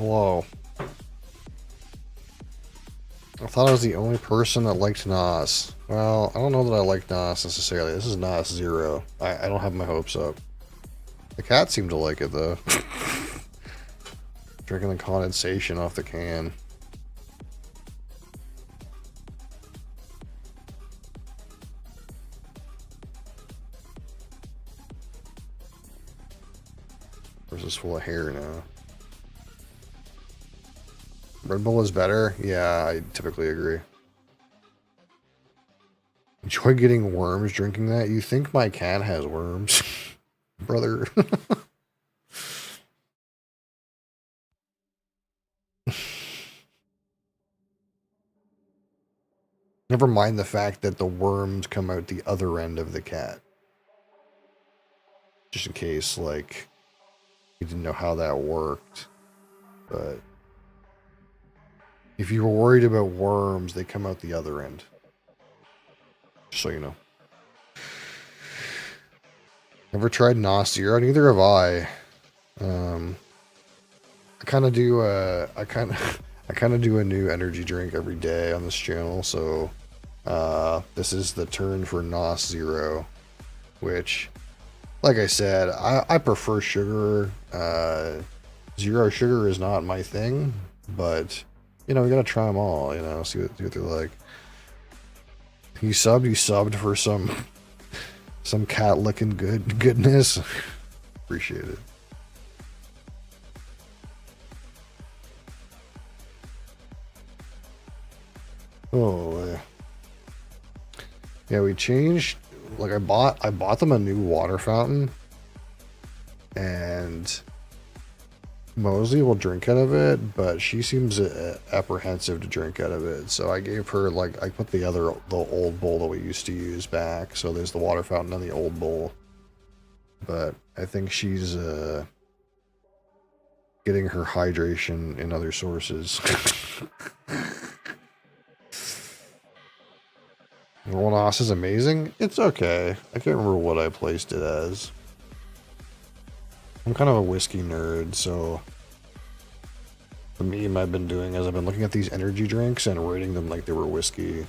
hello. I thought I was the only person that liked Nas. Well, I don't know that I like Nas necessarily. This is Nas Zero. I don't have my hopes up. The cat seemed to like it though. Drinking the condensation off the can. This is full of hair now. Red Bull is better? Yeah, I typically agree. Enjoy getting worms drinking that? You think my cat has worms? Brother. Never mind the fact that the worms come out the other end of the cat. Just in case, like, you didn't know how that worked. But if you were worried about worms, they come out the other end. Just so you know. Never tried Nos Zero? Neither have I. I kind of do I kind of do a new energy drink every day on this channel, so this is the turn for Nos Zero, which, like I said, I prefer sugar. Zero sugar is not my thing, but you know, we gotta try them all. You know, see what they're like. You subbed for some cat licking goodness. Appreciate it. Oh, yeah, we changed. Like I bought them a new water fountain, and Mosley will drink out of it, but she seems apprehensive to drink out of it. So I gave her, like, I put the old bowl that we used to use back. So there's the water fountain and the old bowl, but I think she's getting her hydration in other sources. Rollos is amazing. It's okay. I can't remember what I placed it as. I'm kind of a whiskey nerd, so the meme I've been doing is I've been looking at these energy drinks and rating them like they were whiskey.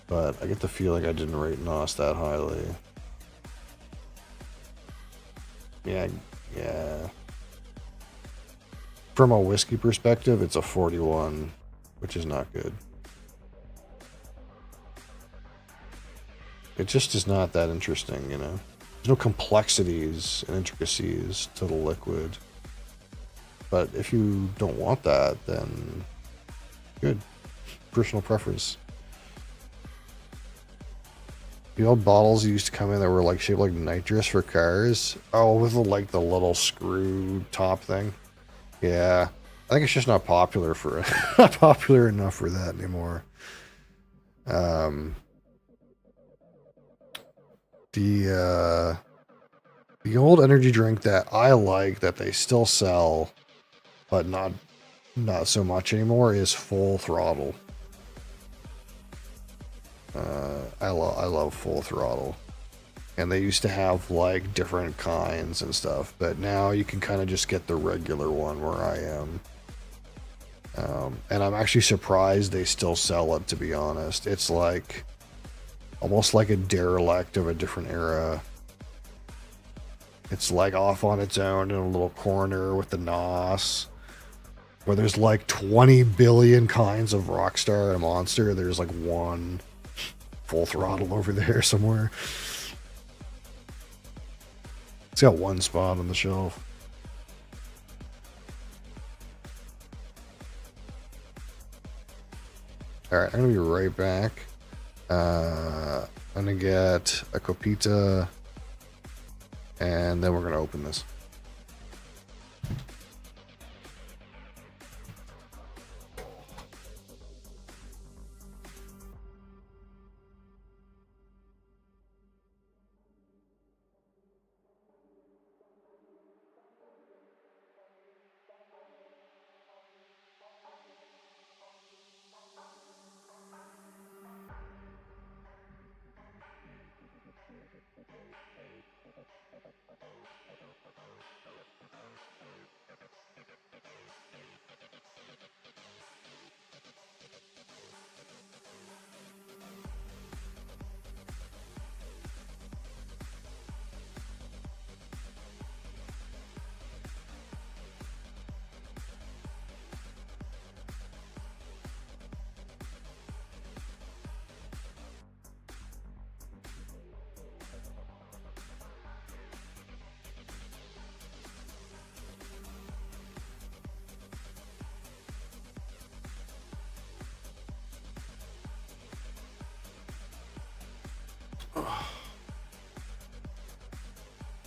But I get the feeling I didn't rate Nos that highly. Yeah. From a whiskey perspective, it's a 41, which is not good. It just is not that interesting, you know? There's no complexities and intricacies to the liquid. But if you don't want that, then good. Personal preference. The old bottles used to come in that were like shaped like nitrous for cars. Oh, with like the little screw top thing. Yeah. I think it's just not popular for not popular enough for that anymore. The old energy drink that I like that they still sell, but not so much anymore, is Full Throttle. I love Full Throttle, and they used to have like different kinds and stuff, but now you can kind of just get the regular one where I am. And I'm actually surprised they still sell it, to be honest. It's like almost like a derelict of a different era. It's like off on its own in a little corner with the NOS, where there's like 20 billion kinds of Rockstar and Monster. There's like one Full Throttle over there somewhere. It's got one spot on the shelf. Alright, I'm gonna be right back. I'm gonna get a Copita, and then we're gonna open this.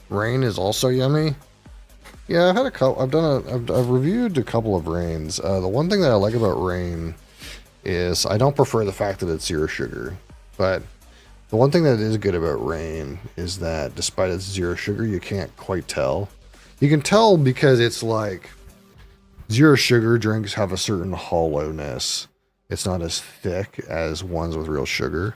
Rain is also yummy. Yeah, I've had a couple. I've reviewed a couple of rains. The one thing that I like about rain is I don't prefer the fact that it's zero sugar, but the one thing that is good about rain is that despite its zero sugar, you can't quite tell. You can tell because it's like zero sugar drinks have a certain hollowness. It's not as thick as ones with real sugar.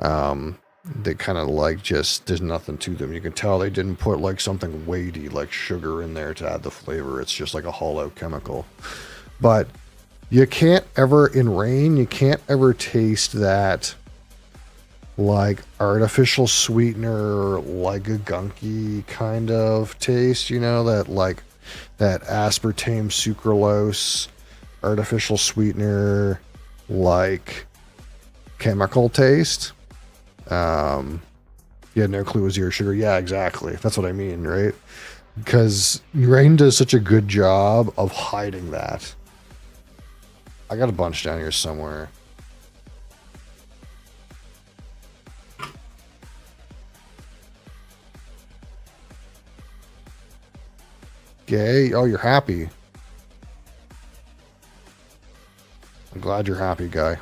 They kind of like just, there's nothing to them. You can tell they didn't put like something weighty like sugar in there to add the flavor. It's just like a hollow chemical. But you can't ever, in rain, you can't ever taste that like artificial sweetener, like a gunky kind of taste, you know, that like that aspartame sucralose artificial sweetener like chemical taste. You had no clue it was zero sugar. Yeah, exactly. That's what I mean, right? Because rain does such a good job of hiding that. I got a bunch down here somewhere. Gay? Oh, you're happy. I'm glad you're happy, guy.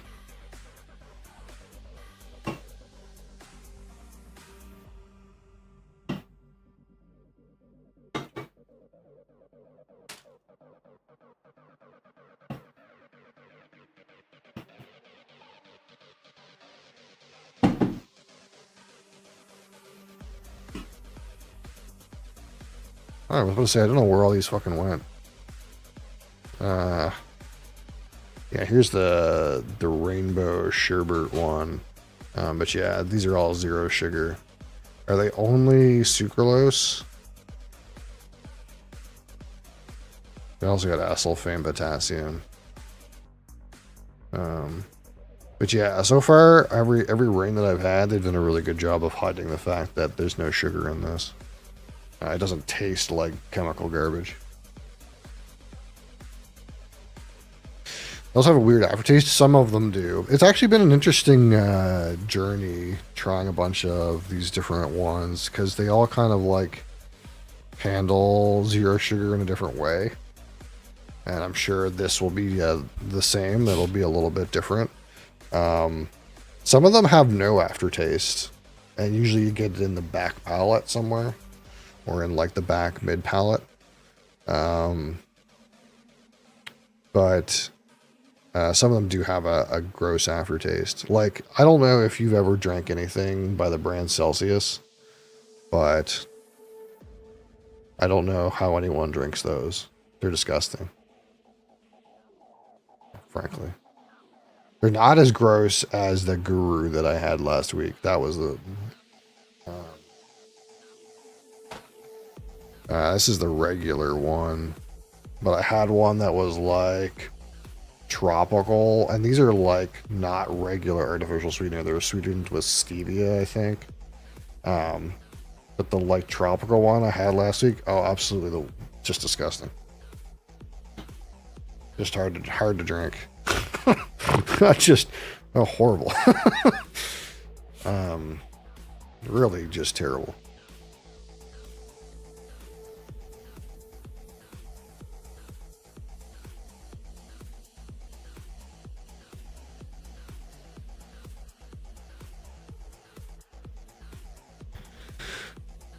I was going to say, I don't know where all these fucking went. Yeah, here's the rainbow sherbet one. But yeah, these are all zero sugar. Are they only sucralose? They also got acesulfame potassium. But yeah, so far, every rain that I've had, they've done a really good job of hiding the fact that there's no sugar in this. It doesn't taste like chemical garbage. They also have a weird aftertaste. Some of them do. It's actually been an interesting journey trying a bunch of these different ones because they all kind of like handle zero sugar in a different way. And I'm sure this will be the same. It'll be a little bit different. Some of them have no aftertaste. And usually you get it in the back palate somewhere. Or in like the back mid palate. But some of them do have a gross aftertaste. Like, I don't know if you've ever drank anything by the brand Celsius. But I don't know how anyone drinks those. They're disgusting. Frankly. They're not as gross as the Guru that I had last week. That was the... this is the regular one. But I had one that was like tropical. And these are like not regular artificial sweetener. They're sweetened with stevia, I think. But the like tropical one I had last week, oh, absolutely, just disgusting. Just hard to drink. Just horrible. Really just terrible.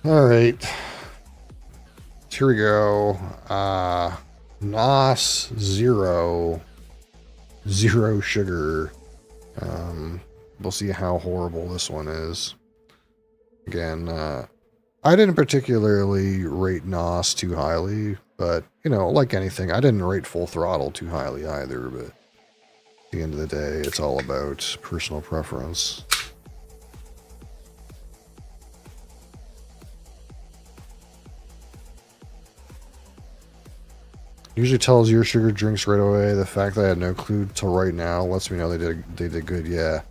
All right. Here we go. NOS zero sugar. We'll see how horrible this one is. Again, I didn't particularly rate NOS too highly, but you know, like anything, I didn't rate Full Throttle too highly either. But at the end of the day, it's all about personal preference. Usually tells your sugar drinks right away. The fact that I had no clue till right now lets me know they did good. Yeah,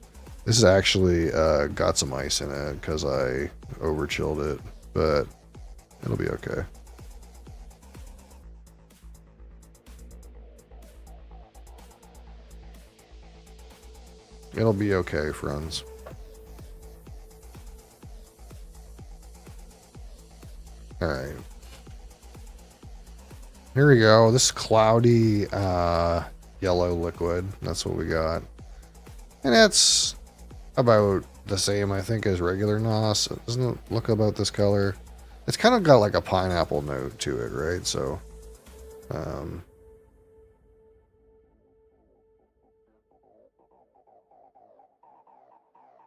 this has actually got some ice in it because I over chilled it, but it'll be okay. It'll be okay, friends. Alright. Here we go. This cloudy yellow liquid. That's what we got. And it's about the same, I think, as regular NOS. Doesn't it look about this color? It's kind of got like a pineapple note to it, right? So,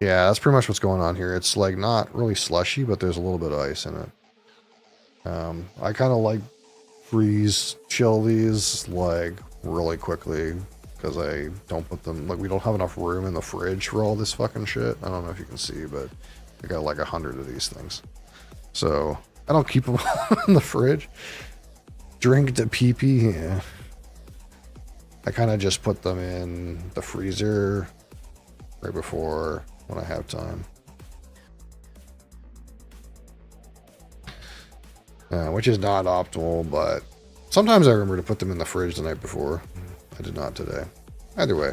yeah, that's pretty much what's going on here. It's like not really slushy, but there's a little bit of ice in it. I kind of like freeze chill these like really quickly because I don't put them, like we don't have enough room in the fridge for all this fucking shit. I don't know if you can see, but I got like 100 of these things. So I don't keep them in the fridge. Drink to pee-pee, yeah. I kind of just put them in the freezer right before when I have time. Which is not optimal, but sometimes I remember to put them in the fridge the night before. I did not today. Either way,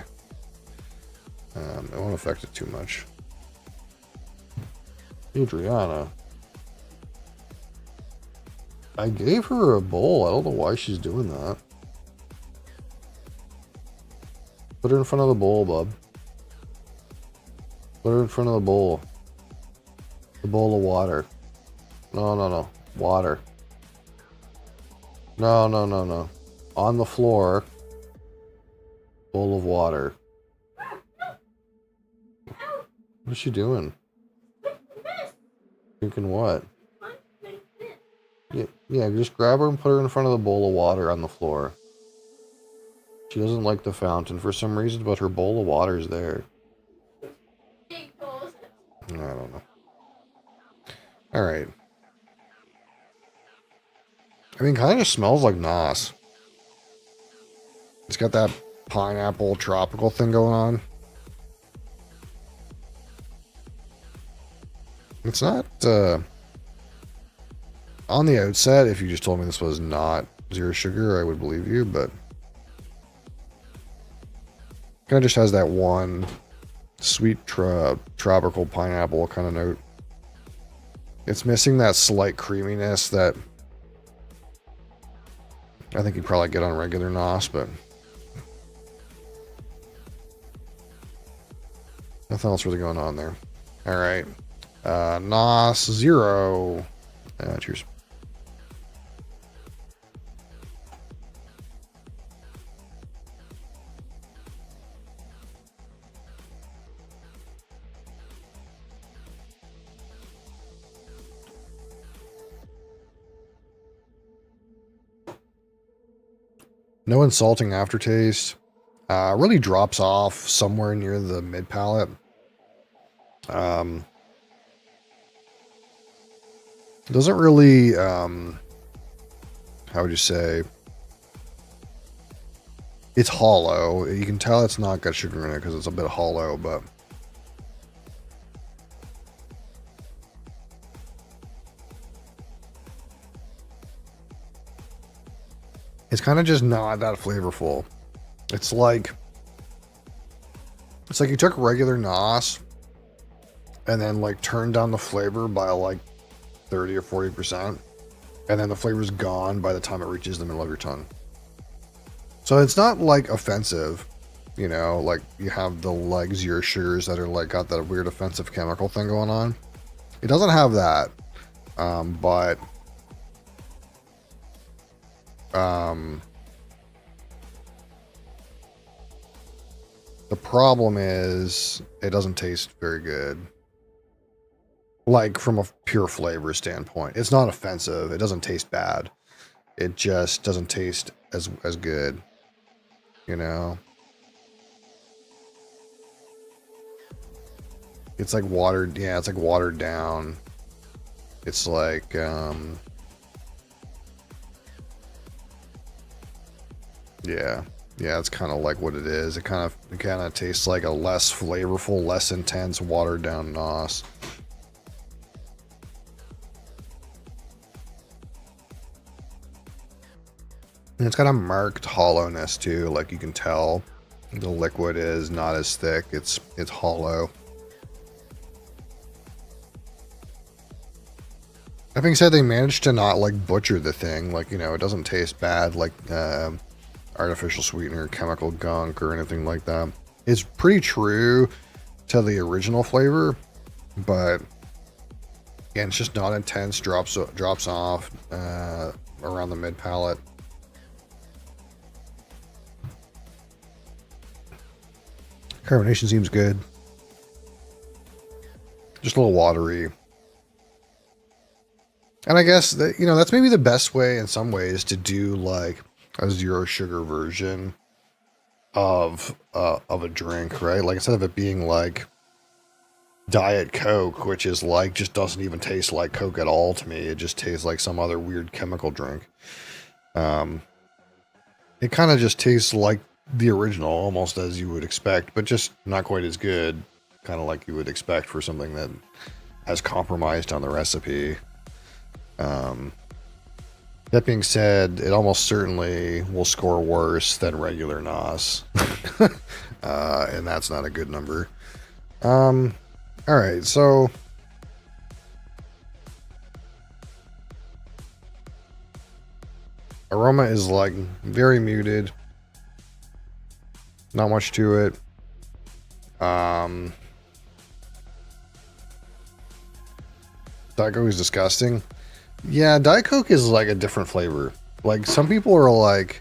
it won't affect it too much. Adriana. I gave her a bowl. I don't know why she's doing that. Put her in front of the bowl, bub. Put her in front of the bowl. The bowl of water. No, no, no. Water. No, no, no, no. On the floor. Bowl of water. What is she doing? Drinking what? Yeah, just grab her and put her in front of the bowl of water on the floor. She doesn't like the fountain for some reason, but her bowl of water is there. I don't know. Alright. I mean, kind of smells like NOS. It's got that pineapple tropical thing going on. It's not, on the outset, if you just told me this was not zero sugar, I would believe you, but kind of just has that one sweet tropical pineapple kind of note. It's missing that slight creaminess that I think you'd probably get on regular NOS, but nothing else really going on there. All right. NOS 0. Cheers. No insulting aftertaste. Really drops off somewhere near the mid palate. Doesn't really, how would you say? It's hollow. You can tell it's not got sugar in it because it's a bit hollow, but it's kind of just not that flavorful. It's like you took regular NOS and then like turned down the flavor by like 30 or 40%, and then the flavor's gone by the time it reaches the middle of your tongue. So it's not like offensive, you know, like you have the like zero sugars that are like got that weird offensive chemical thing going on. It doesn't have that, but the problem is it doesn't taste very good. Like from a pure flavor standpoint, it's not offensive. It doesn't taste bad. It just doesn't taste as good, you know. It's like watered, yeah, it's like watered down. It's like yeah, it's kind of like what it is. It kind of tastes like a less flavorful, less intense, watered down NOS. And it's got a marked hollowness too. Like you can tell the liquid is not as thick. It's hollow. I being said, they managed to not like butcher the thing. Like, you know, it doesn't taste bad like artificial sweetener, chemical gunk, or anything like that. It's pretty true to the original flavor, but again, it's just not intense. Drops off around the mid palate. Carbonation seems good. Just a little watery. And I guess that, you know, that's maybe the best way in some ways to do like a zero sugar version of a drink, right? Like instead of it being like Diet Coke, which is like just doesn't even taste like Coke at all to me. It just tastes like some other weird chemical drink. It kind of just tastes like the original, almost as you would expect, but just not quite as good, kind of like you would expect for something that has compromised on the recipe. That being said, it almost certainly will score worse than regular NOS. And that's not a good number. Alright, so aroma is like very muted. Not much to it. Diet Coke is disgusting. Yeah, Diet Coke is like a different flavor. Like some people are like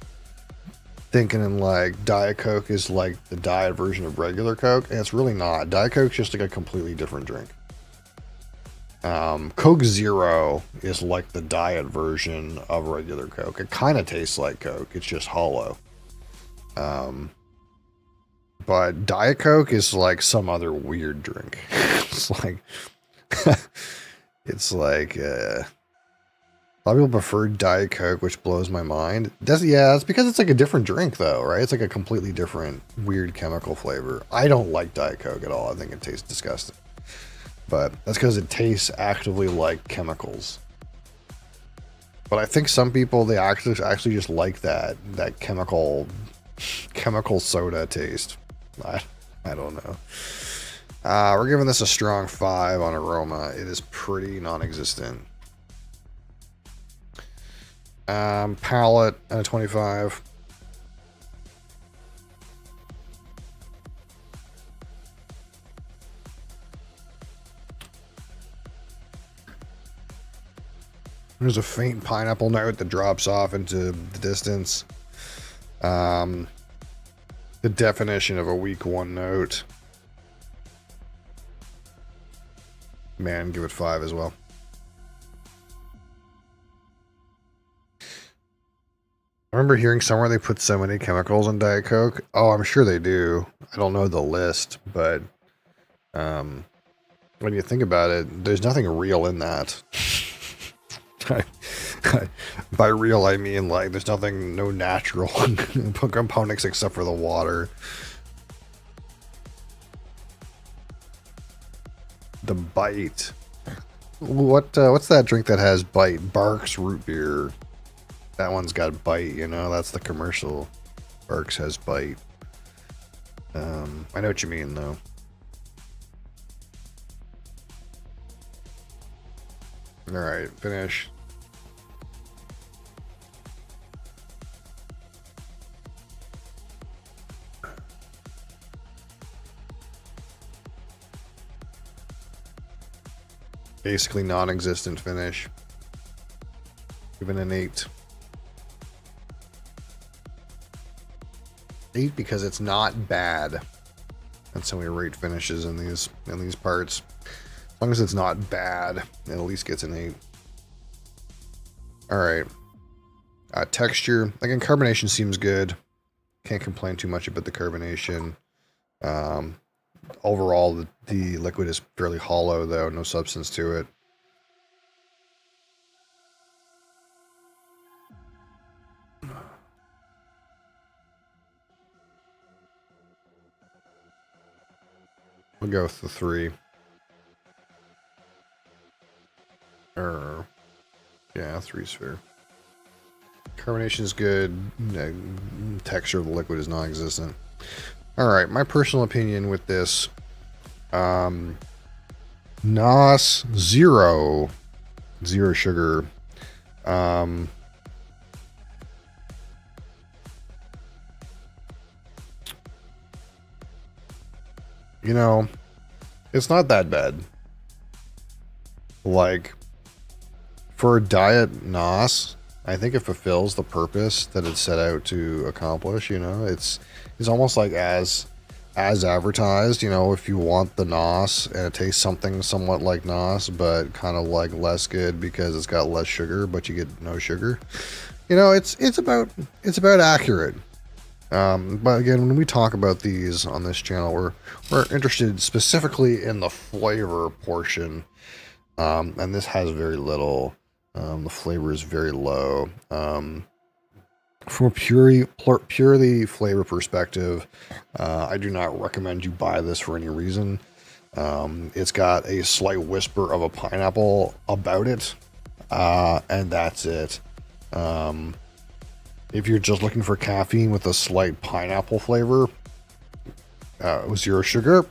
thinking in like Diet Coke is like the diet version of regular Coke, and it's really not. Diet Coke's just like a completely different drink. Coke Zero is like the diet version of regular Coke. It kind of tastes like Coke. It's just hollow. But Diet Coke is like some other weird drink. It's like, it's like, a lot of people prefer Diet Coke, which blows my mind. That's because it's like a different drink though, right? It's like a completely different weird chemical flavor. I don't like Diet Coke at all. I think it tastes disgusting. But that's because it tastes actively like chemicals. But I think some people, they actually just like that chemical soda taste. I don't know. We're giving this a strong 5 on aroma. It is pretty non-existent. Palate at a 25. There's a faint pineapple note that drops off into the distance. The definition of a weak 1 note. Man, give it 5 as well. I remember hearing somewhere they put so many chemicals in Diet Coke. Oh, I'm sure they do. I don't know the list, but when you think about it, there's nothing real in that. By real, I mean like there's no natural components except for the water. The Bite. What's that drink that has Bite? Barks root beer. That one's got Bite, you know, that's the commercial. Barks has Bite. I know what you mean though. Alright, finish. Basically non-existent finish. Given an 8. 8 because it's not bad. That's how we rate finishes in these parts. As long as it's not bad, it at least gets an 8. Alright. Texture. Again, carbonation seems good. Can't complain too much about the carbonation. Overall, the liquid is fairly hollow, though. No substance to it. We'll go with the 3. Yeah, 3's fair. Carbonation is good. Texture of the liquid is non-existent. Alright, my personal opinion with this. NOS Zero zero sugar. You know, it's not that bad. Like, for a diet NOS, I think it fulfills the purpose that it's set out to accomplish. You know, it's almost like as advertised. You know, if you want the NOS and it tastes something somewhat like NOS, but kind of like less good because it's got less sugar, but you get no sugar. You know, it's about accurate. But again, when we talk about these on this channel, we're interested specifically in the flavor portion, and this has very little. The flavor is very low. From a purely flavor perspective, I do not recommend you buy this for any reason. It's got a slight whisper of a pineapple about it, and that's it. If you're just looking for caffeine with a slight pineapple flavor, with zero sugar,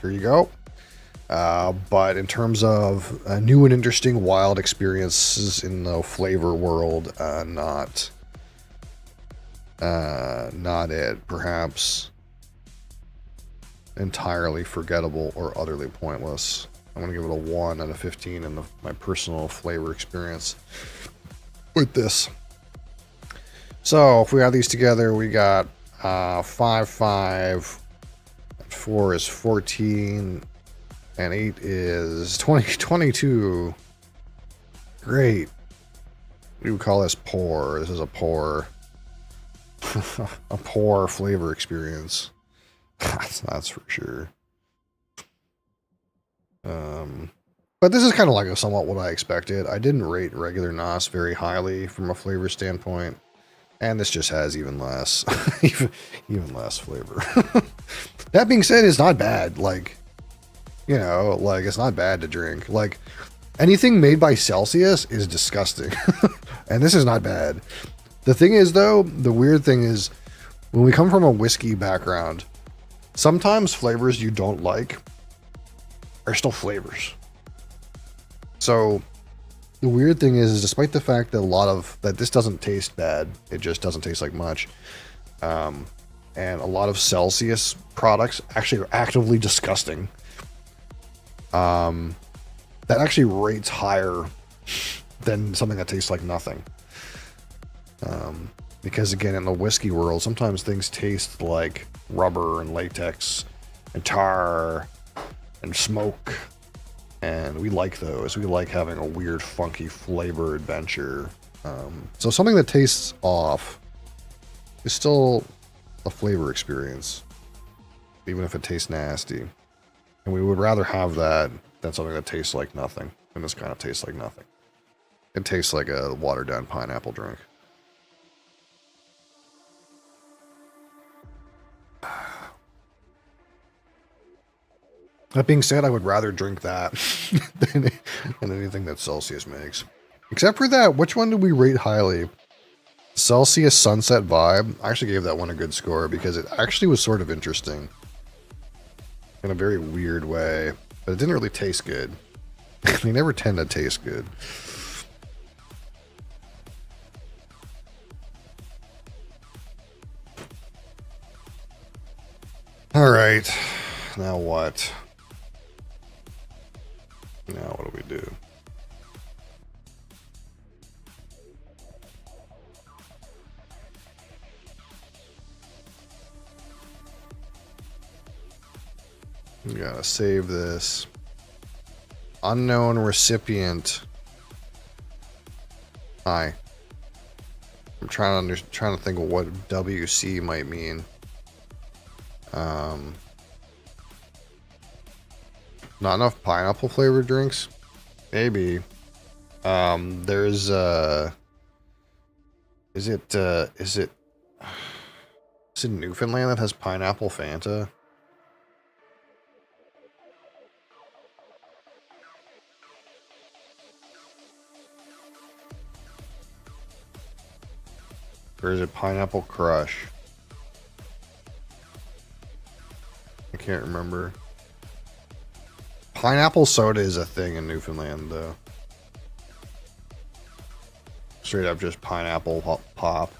here you go. But in terms of new and interesting wild experiences in the flavor world, not it. Perhaps entirely forgettable or utterly pointless. I'm going to give it a 1 out of 15 in my personal flavor experience with this. So if we add these together, we got 5, 4 is 14, and 8 is 22. Great. We would call this poor. This is a poor, a poor flavor experience. That's for sure. But this is kind of like somewhat what I expected. I didn't rate regular NOS very highly from a flavor standpoint. And this just has even less, even less flavor. That being said, it's not bad. Like, you know, like it's not bad to drink. Like anything made by Celsius is disgusting. And this is not bad. The thing is though, the weird thing is when we come from a whiskey background, sometimes flavors you don't like are still flavors. So the weird thing is, despite the fact that this doesn't taste bad, it just doesn't taste like much. And a lot of Celsius products actually are actively disgusting. That actually rates higher than something that tastes like nothing. Because again, in the whiskey world, sometimes things taste like rubber and latex and tar and smoke. And we like those. We like having a weird, funky flavor adventure. So something that tastes off is still a flavor experience, even if it tastes nasty. And we would rather have that than something that tastes like nothing. And this kind of tastes like nothing. It tastes like a watered down pineapple drink. That being said, I would rather drink that than anything that Celsius makes. Except for that, which one did we rate highly? Celsius Sunset Vibe. I actually gave that one a good score because it actually was sort of interesting. In a very weird way. But it didn't really taste good. They never tend to taste good. Alright. Now what? Now what do we do? We gotta save this. Unknown recipient. Hi. I'm trying to think of what WC might mean. Not enough pineapple flavored drinks? Maybe. There's is it Newfoundland that has pineapple Fanta? Or is it Pineapple Crush? I can't remember. Pineapple soda is a thing in Newfoundland, though. Straight up just pineapple pop.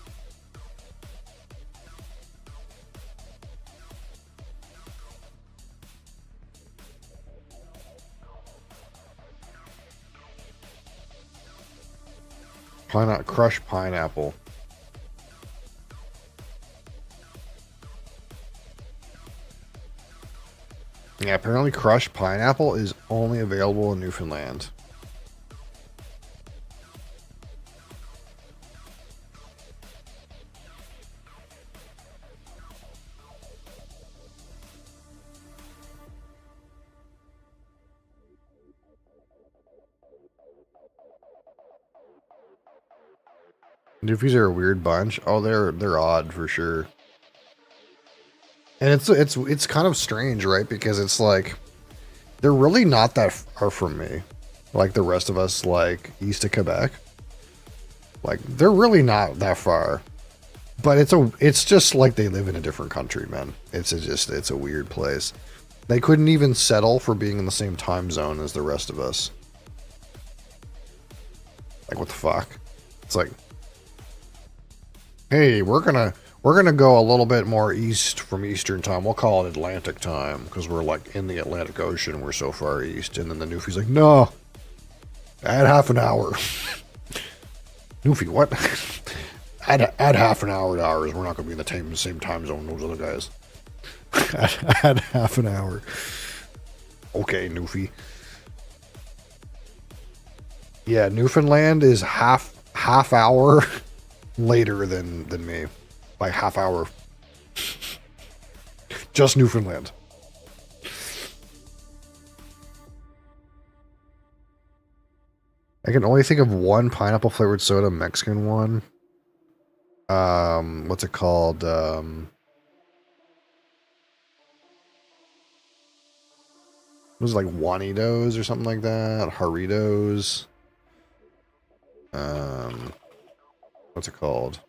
Crushed pineapple. Yeah, apparently crushed pineapple is only available in Newfoundland. Newfies are a weird bunch. Oh, they're odd for sure. And it's kind of strange, right? Because it's like they're really not that far from me. Like the rest of us, like east of Quebec. Like they're really not that far. But it's just like they live in a different country, man. It's a weird place. They couldn't even settle for being in the same time zone as the rest of us. Like what the fuck? It's like, hey, we're gonna go a little bit more east from Eastern time. We'll call it Atlantic time because we're like in the Atlantic Ocean. We're so far east. And then the Newfie's like, no, add half an hour. Newfie, what? add half an hour to ours. We're not gonna be in the same time zone those other guys. add half an hour. Okay, Newfie. Yeah, Newfoundland is half hour later than me. By half hour. Just Newfoundland. I can only think of one pineapple flavored soda, Mexican one. What's it called? Was it like Juanitos or something like that? Jarritos. What's it called?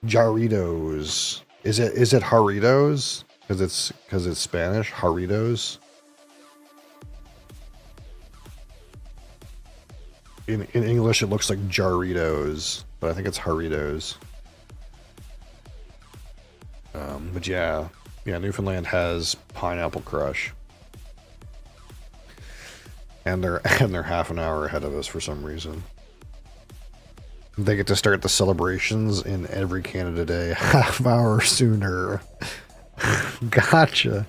Jarritos. Is it Jarritos? Because it's Spanish. Jarritos. In English, it looks like Jarritos, but I think it's Jarritos. But yeah, Newfoundland has Pineapple Crush, and they're half an hour ahead of us for some reason. They get to start the celebrations in every Canada Day half hour sooner. Gotcha.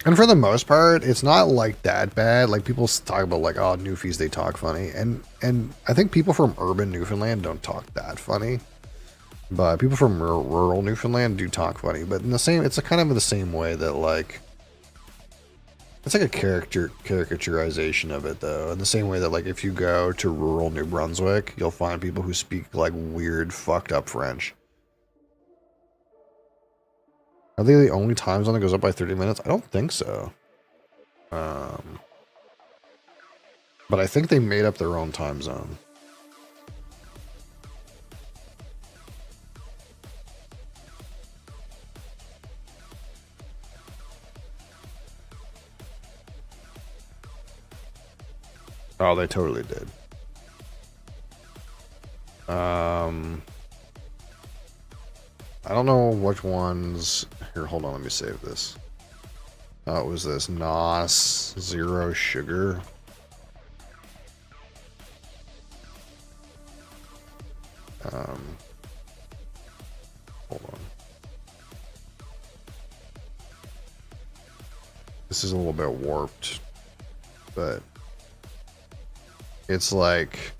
And for the most part, it's not like that bad. Like people talk about like, oh, Newfies, they talk funny. And I think people from urban Newfoundland don't talk that funny. But people from rural Newfoundland do talk funny. But in the same, it's kind of the same way that like, it's like a caricaturization of it though. In the same way that like if you go to rural New Brunswick, you'll find people who speak like weird, fucked up French. Are they the only time zone that goes up by 30 minutes? I don't think so. But I think they made up their own time zone. Oh, they totally did. I don't know which ones. Here, hold on. Let me save this. Oh, it was this NOS Zero Sugar. Hold on. This is a little bit warped, but it's like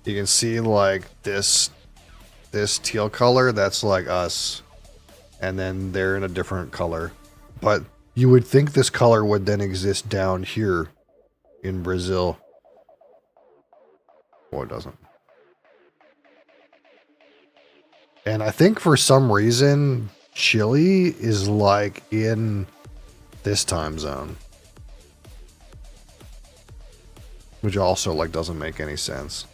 you can see like this teal color, that's like us, and then they're in a different color, but you would think this color would then exist down here in Brazil. Oh, it doesn't. And I think for some reason Chile is like in this time zone, which also like doesn't make any sense.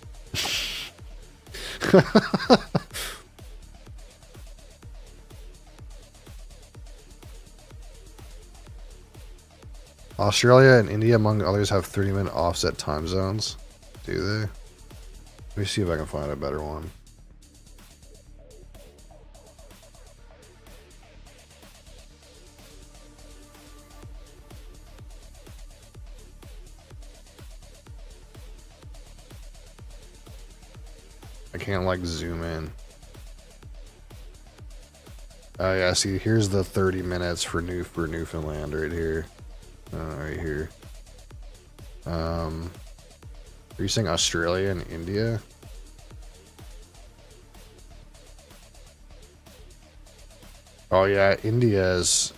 Australia and India, among others, have 30-minute offset time zones. Do they? Let me see if I can find a better one. I can't like zoom in. Oh yeah, see, here's the 30 minutes for Newfoundland right here. Right here. Are you saying Australia and India? Oh yeah, India is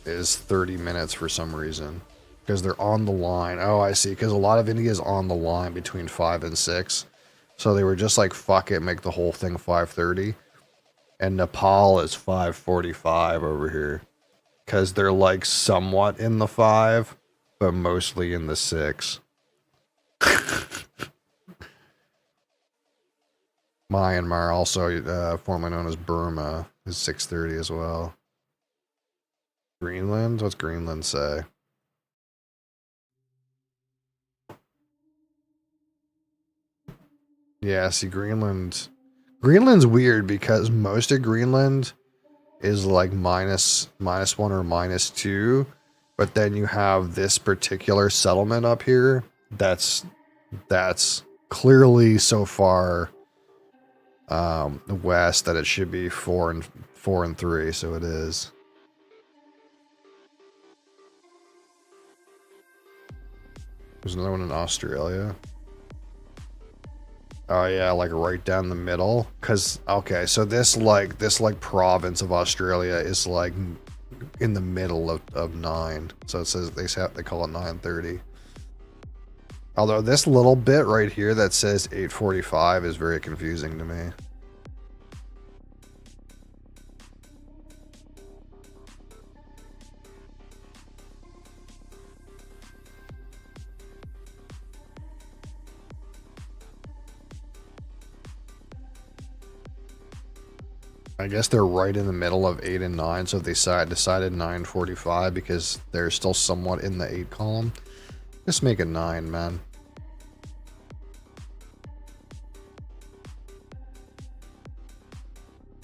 30 minutes for some reason. Because they're on the line. Oh, I see. Because a lot of India is on the line between 5 and 6. So they were just like, fuck it, make the whole thing 5:30. And Nepal is 5:45 over here. Because they're like somewhat in the 5, but mostly in the 6. Myanmar, also formerly known as Burma, is 6:30 as well. Greenland? What's Greenland say? Yeah, see, Greenland's weird because most of Greenland is like minus 1 or -2, but then you have this particular settlement up here that's clearly so far west that it should be 4 and 3, so it is. There's another one in Australia. Oh yeah, like right down the middle. Cause okay, so this province of Australia is like in the middle of 9. So it says they call it 9:30. Although this little bit right here that says 8:45 is very confusing to me. I guess they're right in the middle of 8 and 9, so if they decided 9:45 because they're still somewhat in the 8 column. Just make it 9, man.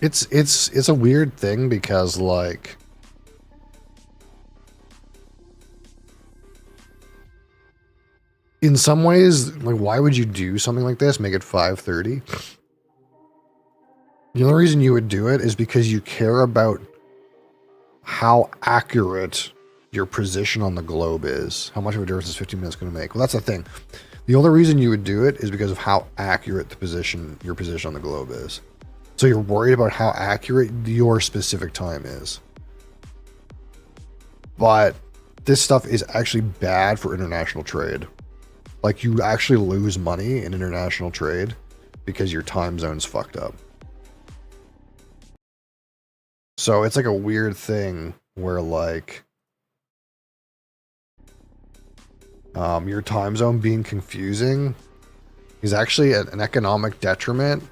It's a weird thing because like in some ways, like why would you do something like this? Make it 5:30? The only reason you would do it is because you care about how accurate your position on the globe is. How much of a difference is 15 minutes going to make? Well, that's the thing. The only reason you would do it is because of how accurate your position on the globe is. So you're worried about how accurate your specific time is. But this stuff is actually bad for international trade. Like you actually lose money in international trade because your time zone's fucked up. So it's like a weird thing where like your time zone being confusing is actually an economic detriment,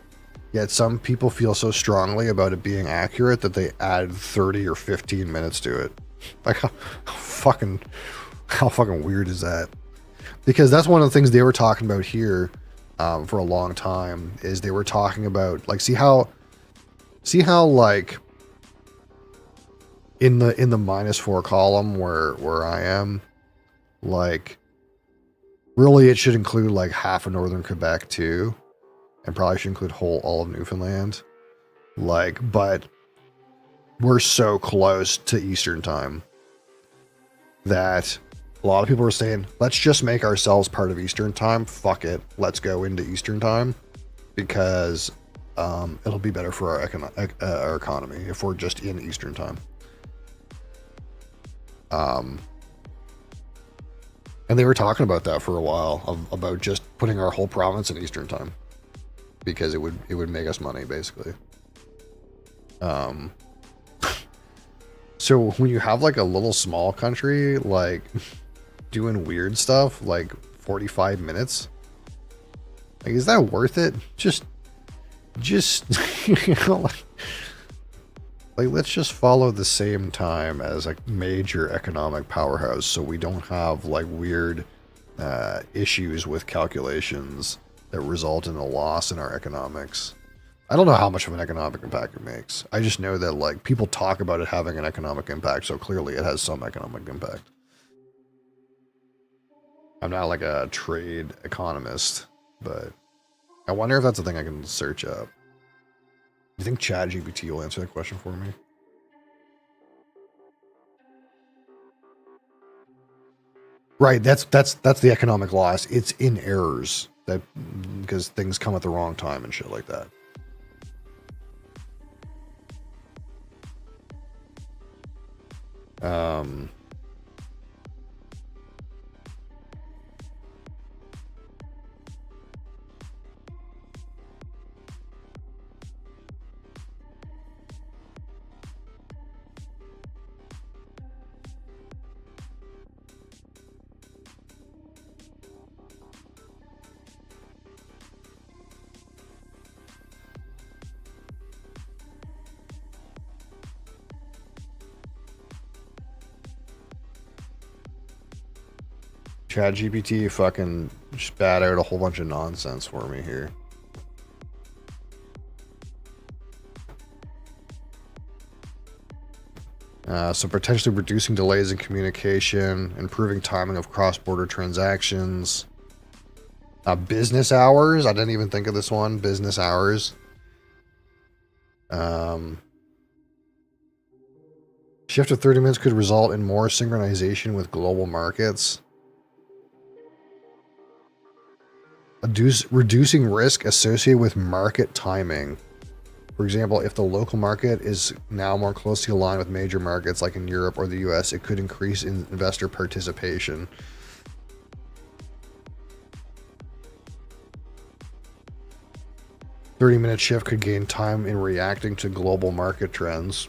yet some people feel so strongly about it being accurate that they add 30 or 15 minutes to it. Like how fucking weird is that? Because that's one of the things they were talking about here for a long time is they were talking about like see how like in the -4 column where I am, like really it should include like half of northern Quebec too, and probably should include all of Newfoundland. Like, but we're so close to Eastern time that a lot of people are saying, let's just make ourselves part of Eastern time. Fuck it, let's go into Eastern time because it'll be better for our economy if we're just in Eastern time. And they were talking about that for a while, about just putting our whole province in Eastern time because it would make us money basically. So when you have like a little small country like doing weird stuff like 45 minutes, like is that worth it? Just you know, like, Like, let's just follow the same time as a major economic powerhouse so we don't have, like, weird issues with calculations that result in a loss in our economics. I don't know how much of an economic impact it makes. I just know that, like, people talk about it having an economic impact, so clearly it has some economic impact. I'm not, like, a trade economist, but I wonder if that's a thing I can search up. Do you think ChatGPT will answer that question for me? Right, that's the economic loss. It's in errors that because things come at the wrong time and shit like that. Um, ChatGPT fucking spat out a whole bunch of nonsense for me here. So potentially reducing delays in communication, improving timing of cross-border transactions. Business hours. I didn't even think of this one. Business hours. Shift of 30 minutes could result in more synchronization with global markets. Reducing risk associated with market timing. For example, if the local market is now more closely aligned with major markets like in Europe or the US, it could increase in investor participation. A 30-minute shift could gain time in reacting to global market trends.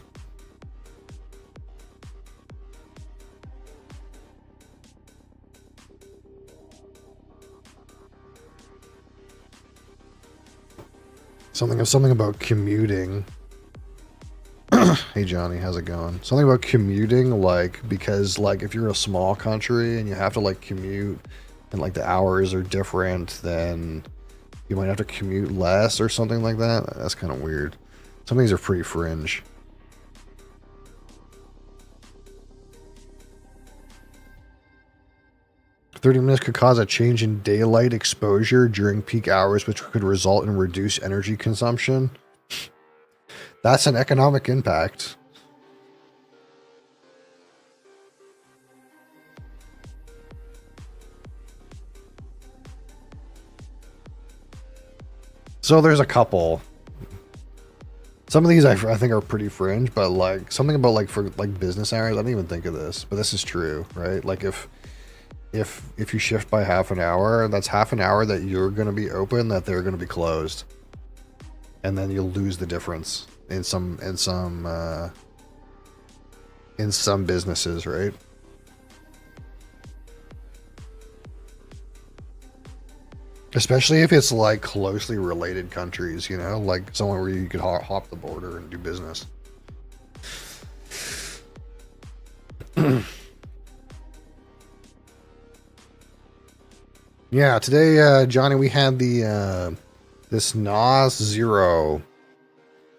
Something about commuting. Hey Johnny, how's it going? Something about commuting, like, because like if you're a small country and you have to like commute and like the hours are different, then you might have to commute less or something like that. That's kind of weird. Some of these are pretty fringe. "30 minutes could cause a change in daylight exposure during peak hours, which could result in reduced energy consumption." That's an economic impact. So there's a couple. Some of these I think are pretty fringe, but like something about like for like business hours, I didn't even think of this, but this is true, right? Like if you shift by half an hour, that's half an hour that you're going to be open, that they're going to be closed, and then you'll lose the difference in some businesses, right? Especially if it's like closely related countries, you know, like somewhere where you could hop the border and do business. Yeah, today, Johnny, we had the this NOS Zero.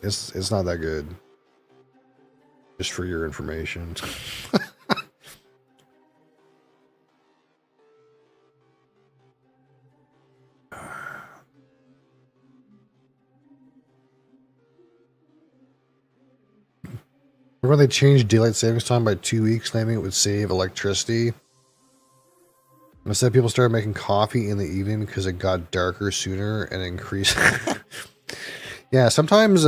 It's not that good. Just for your information. Remember when they changed daylight savings time by 2 weeks, claiming it would save electricity? Instead, people started making coffee in the evening because it got darker sooner and increased. Yeah, sometimes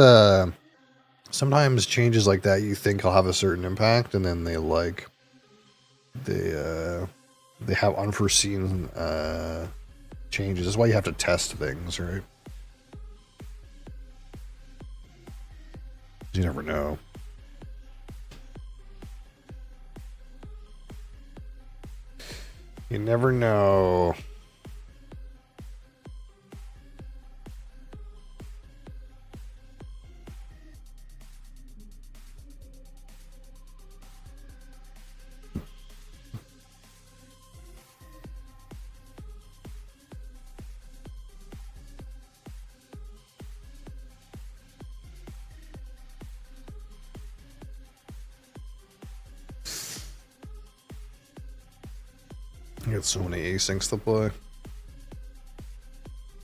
changes like that you think will have a certain impact, and then they have unforeseen changes. That's why you have to test things, right? You never know. You never know. I got so many asyncs to play.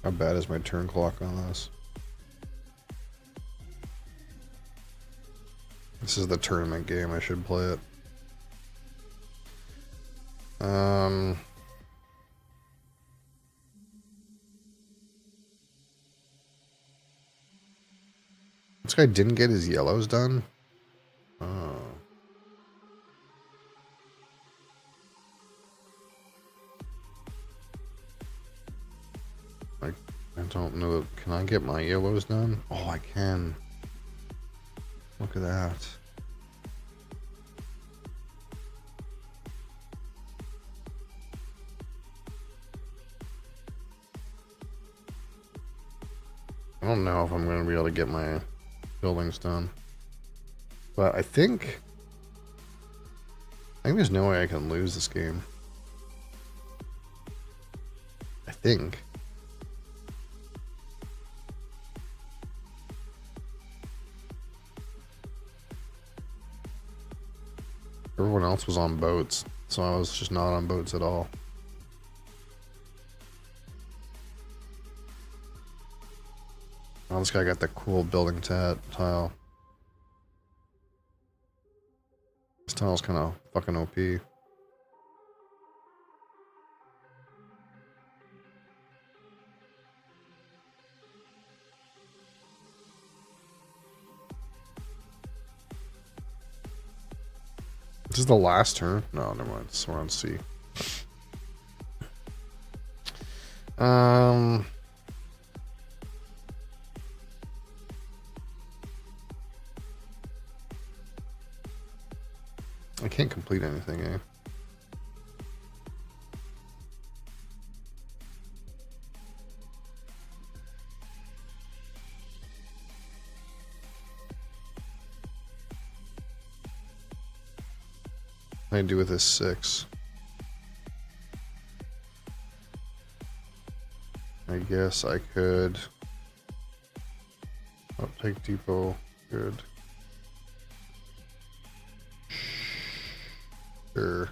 How bad is my turn clock on this? This is the tournament game. I should play it. This guy didn't get his yellows done? Oh. I don't know. Can I get my yellows done? Oh, I can. Look at that. I don't know if I'm going to be able to get my buildings done. But I think there's no way I can lose this game. I think. Everyone else was on boats, so I was just not on boats at all. Oh, this guy got the cool building tile. This tile's kind of fucking OP. This is the last turn? No, never mind. We're on C. I can't complete anything, eh? What do I do with this 6? I guess I could. Oh, take depot. Good. Sure.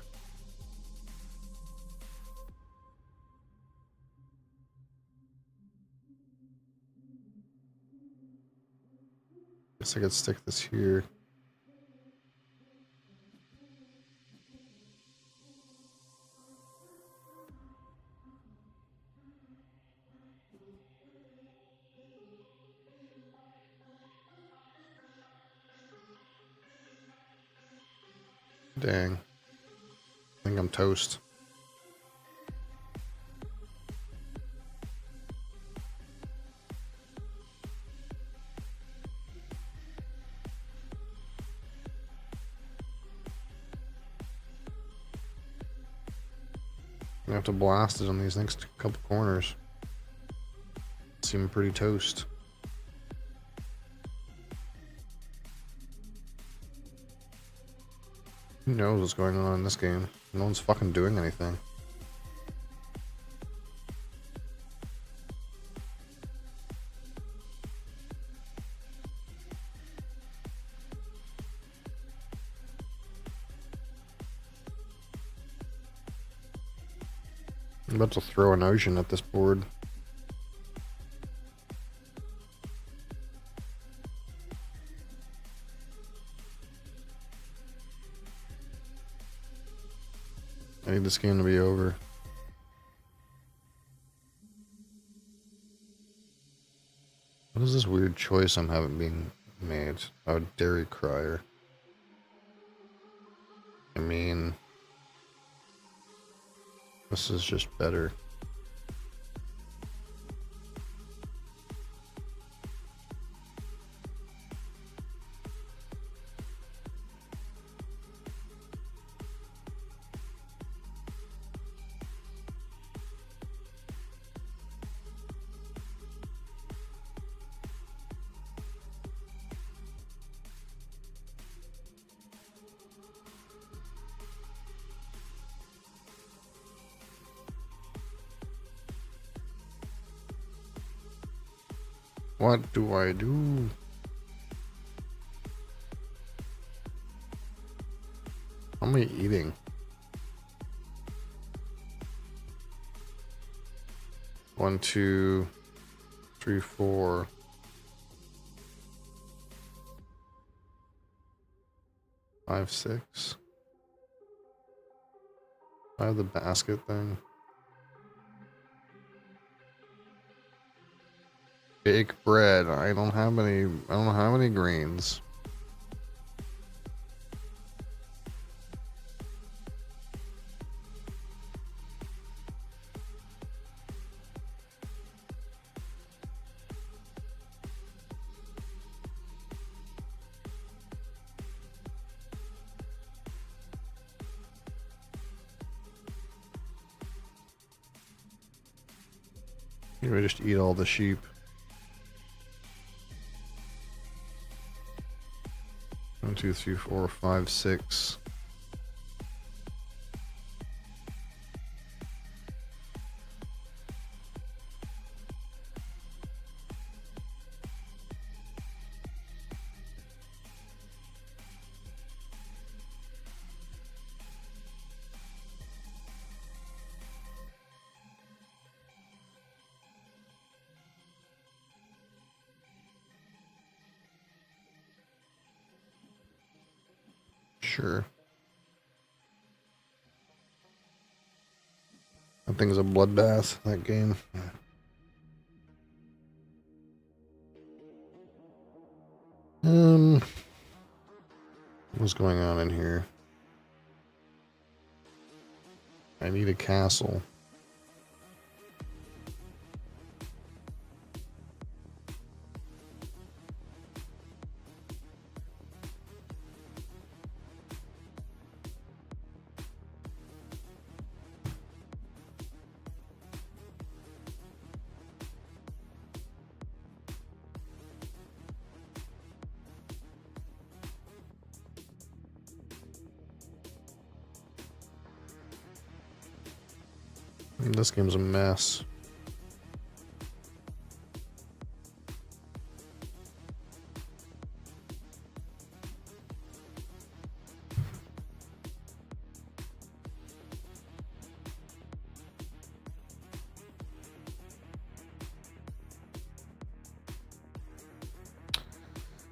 Guess I could stick this here. Dang. I think I'm toast. I have to blast it on these next couple corners. Seem pretty toast. Who knows what's going on in this game? No one's fucking doing anything. I'm about to throw an ocean at this board. I need this game to be over. What is this weird choice I'm having being made? Oh, dairy crier. I mean, this is just better. What do I do? How am I eating? 1, 2, 3, 4. 5, 6. I have the basket thing. Bake bread. I don't have any. I don't have any greens. Maybe just eat all the sheep. 1, 2, 3, 4, 5, 6. Sure. That thing's a bloodbath, that game. What's going on in here? I need a castle. This game's a mess.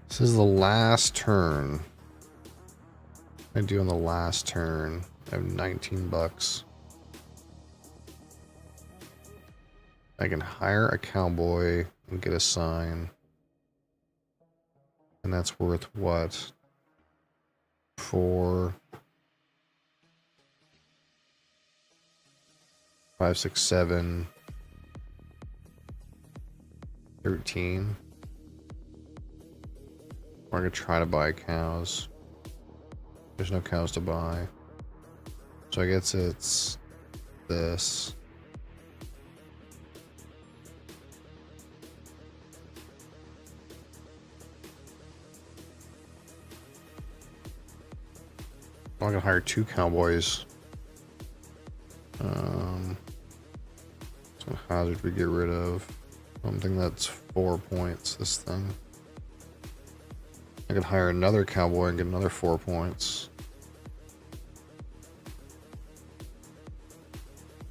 This is the last turn. I do on the last turn. I have 19 bucks. I can hire a cowboy and get a sign. And that's worth what? 4, 5, 6, 7, 13. Or I could try to buy cows. There's no cows to buy. So I guess it's this. I'm gonna hire 2 cowboys. Some hazard we get rid of. Something that's 4 points, this thing. I could hire another cowboy and get another 4 points.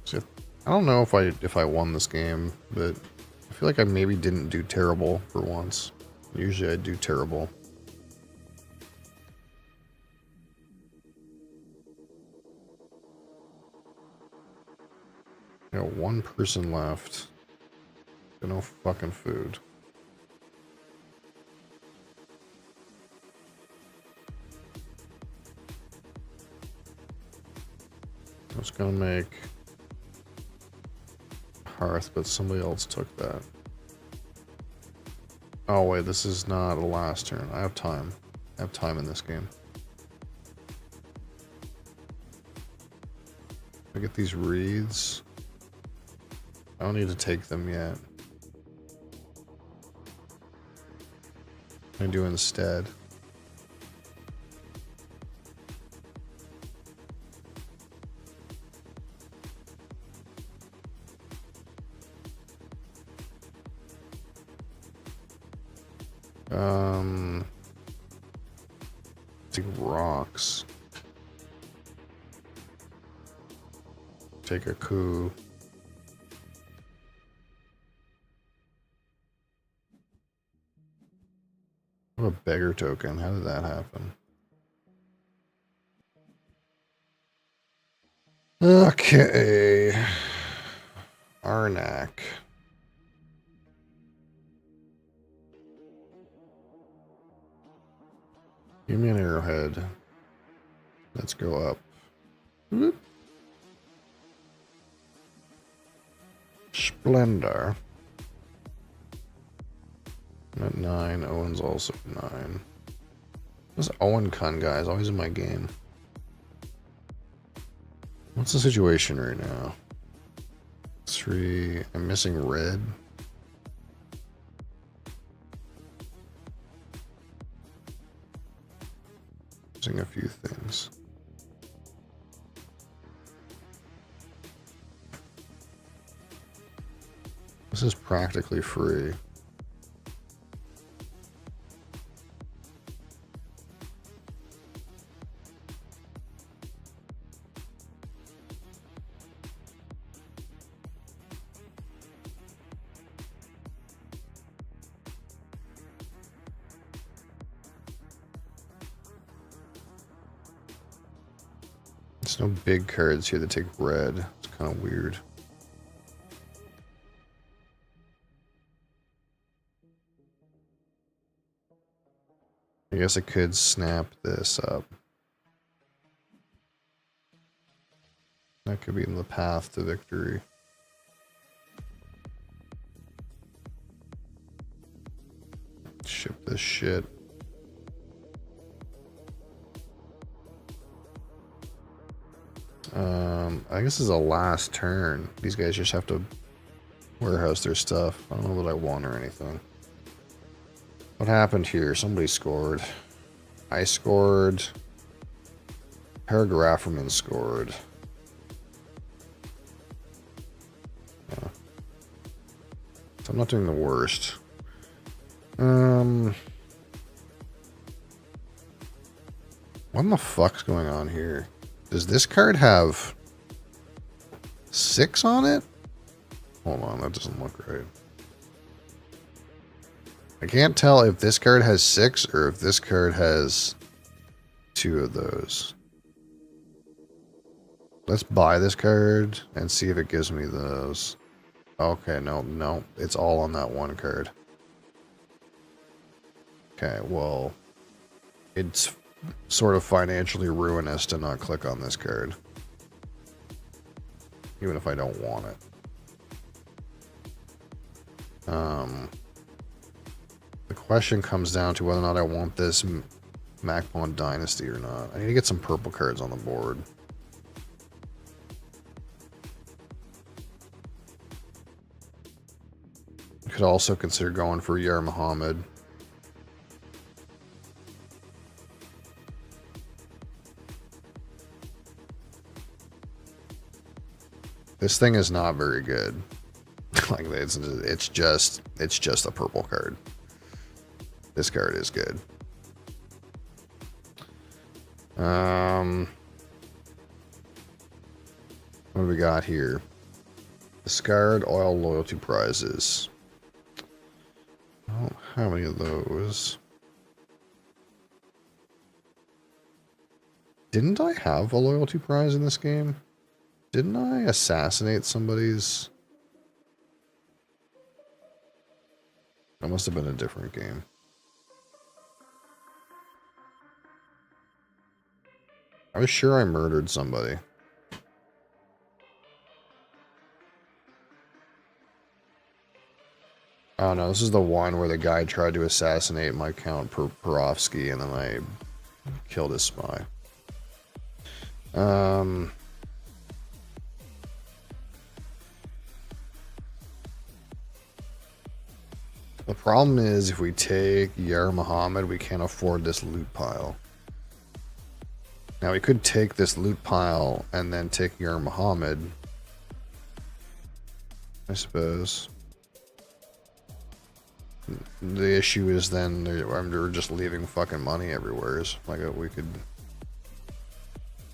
So I don't know if I won this game, but I feel like I maybe didn't do terrible for once. Usually I do terrible. I got 1 person left. Got no fucking food. I was gonna make hearth, but somebody else took that. Oh wait, this is not a last turn. I have time. I have time in this game. I get these reeds. I don't need to take them yet. I do instead. Take rocks. Take a coup. What a beggar token. How did that happen? Okay. Arnak. Give me an arrowhead. Let's go up. Whoop. Splendor. I'm at 9. Owen's also 9. This Owen Kun guy is always in my game. What's the situation right now? 3. I'm missing red. Missing a few things. This is practically free. There's no big cards here that take red. It's kind of weird. I guess I could snap this up. That could be in the path to victory. Ship this shit. I guess this is a last turn. These guys just have to warehouse their stuff. I don't know that I won or anything. What happened here? Somebody scored. I scored. Paragrapherman scored. Yeah. So I'm not doing the worst. What in the fuck's going on here? Does this card have 6 on it? Hold on, that doesn't look right. I can't tell if this card has 6 or if this card has 2 of those. Let's buy this card and see if it gives me those. Okay, no, it's all on that one card. Okay, well, it's sort of financially ruinous to not click on this card. Even if I don't want it. The question comes down to whether or not I want this Macmon Dynasty or not. I need to get some purple cards on the board. I could also consider going for Yar Muhammad. This thing is not very good. Like it's just a purple card. This card is good. What do we got here? Discard oil loyalty prizes. Oh, how many of those? Didn't I have a loyalty prize in this game? Didn't I assassinate somebody's? That must have been a different game. I was sure I murdered somebody. Oh no, this is the one where the guy tried to assassinate my Count Perovsky and then I killed his spy. The problem is if we take Yar Muhammad, we can't afford this loot pile. Now we could take this loot pile and then take Yar Muhammad, I suppose. The issue is then we're just leaving fucking money everywhere. Like we could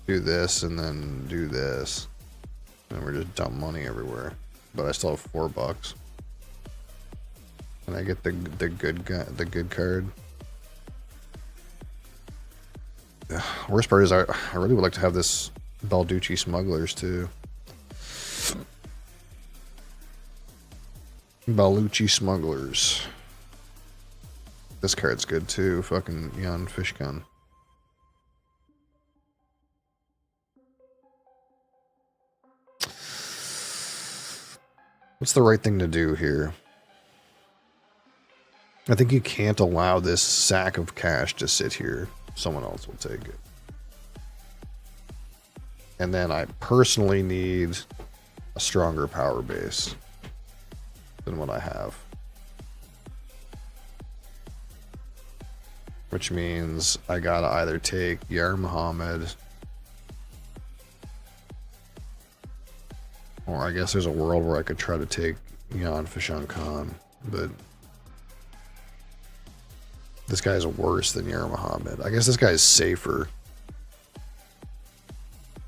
do this and then do this, and we're just dump money everywhere. But I still have $4. And I get the good card. worst part is I really would like to have this Balducci Smugglers too. Balducci Smugglers. This card's good too. Fucking Jan Fishgun. What's the right thing to do here? I think you can't allow this sack of cash to sit here. Someone else will take it. And then I personally need a stronger power base than what I have. Which means I gotta either take Yar Muhammad, or I guess there's a world where I could try to take Jan Fishan Khan, but this guy's worse than Yar Muhammad. I guess this guy's safer.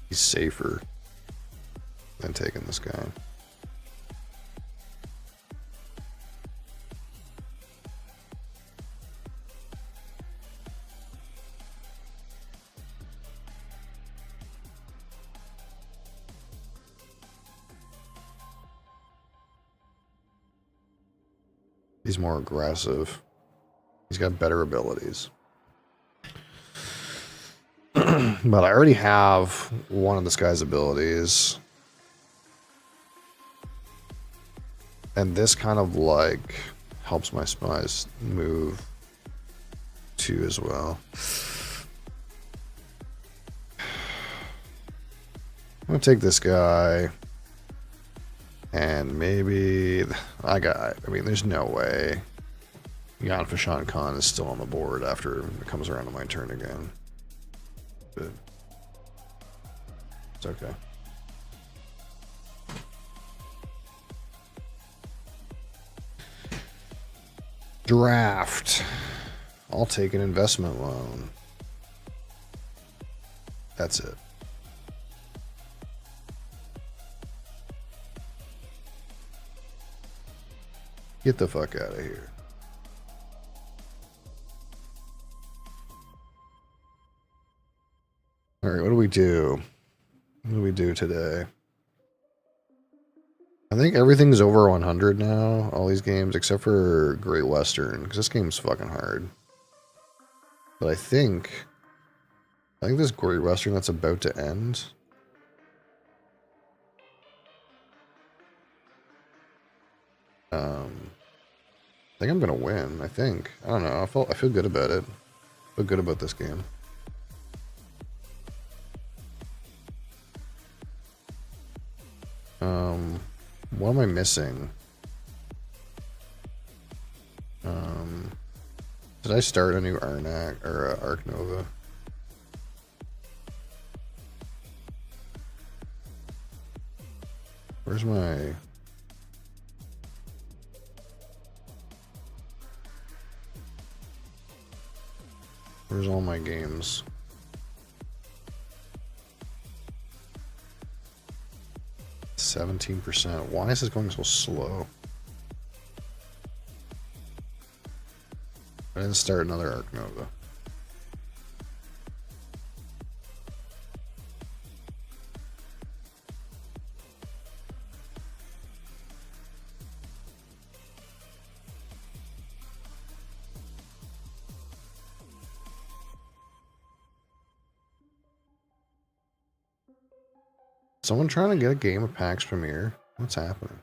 He's safer than taking this guy. He's more aggressive. He's got better abilities. But I already have one of this guy's abilities. And this kind of like helps my spies move too as well. I'm gonna take this guy. And maybe I mean, there's no way Jan Fishan Khan is still on the board after it comes around to my turn again. But it's okay. Draft. I'll take an investment loan. That's it. Get the fuck out of here. All right, what do we do? What do we do today? I think everything's over 100 now, all these games, except for Great Western, because this game's fucking hard. But I think this Great Western that's about to end. I think I'm gonna win. I think. I don't know. I feel good about it. I feel good about this game. What am I missing? Did I start a new Arnak or Ark Nova? Where's my? Where's all my games? %. Why is this going so slow? I didn't start another Ark Nova. Someone trying to get a game of PAX Premier? What's happening?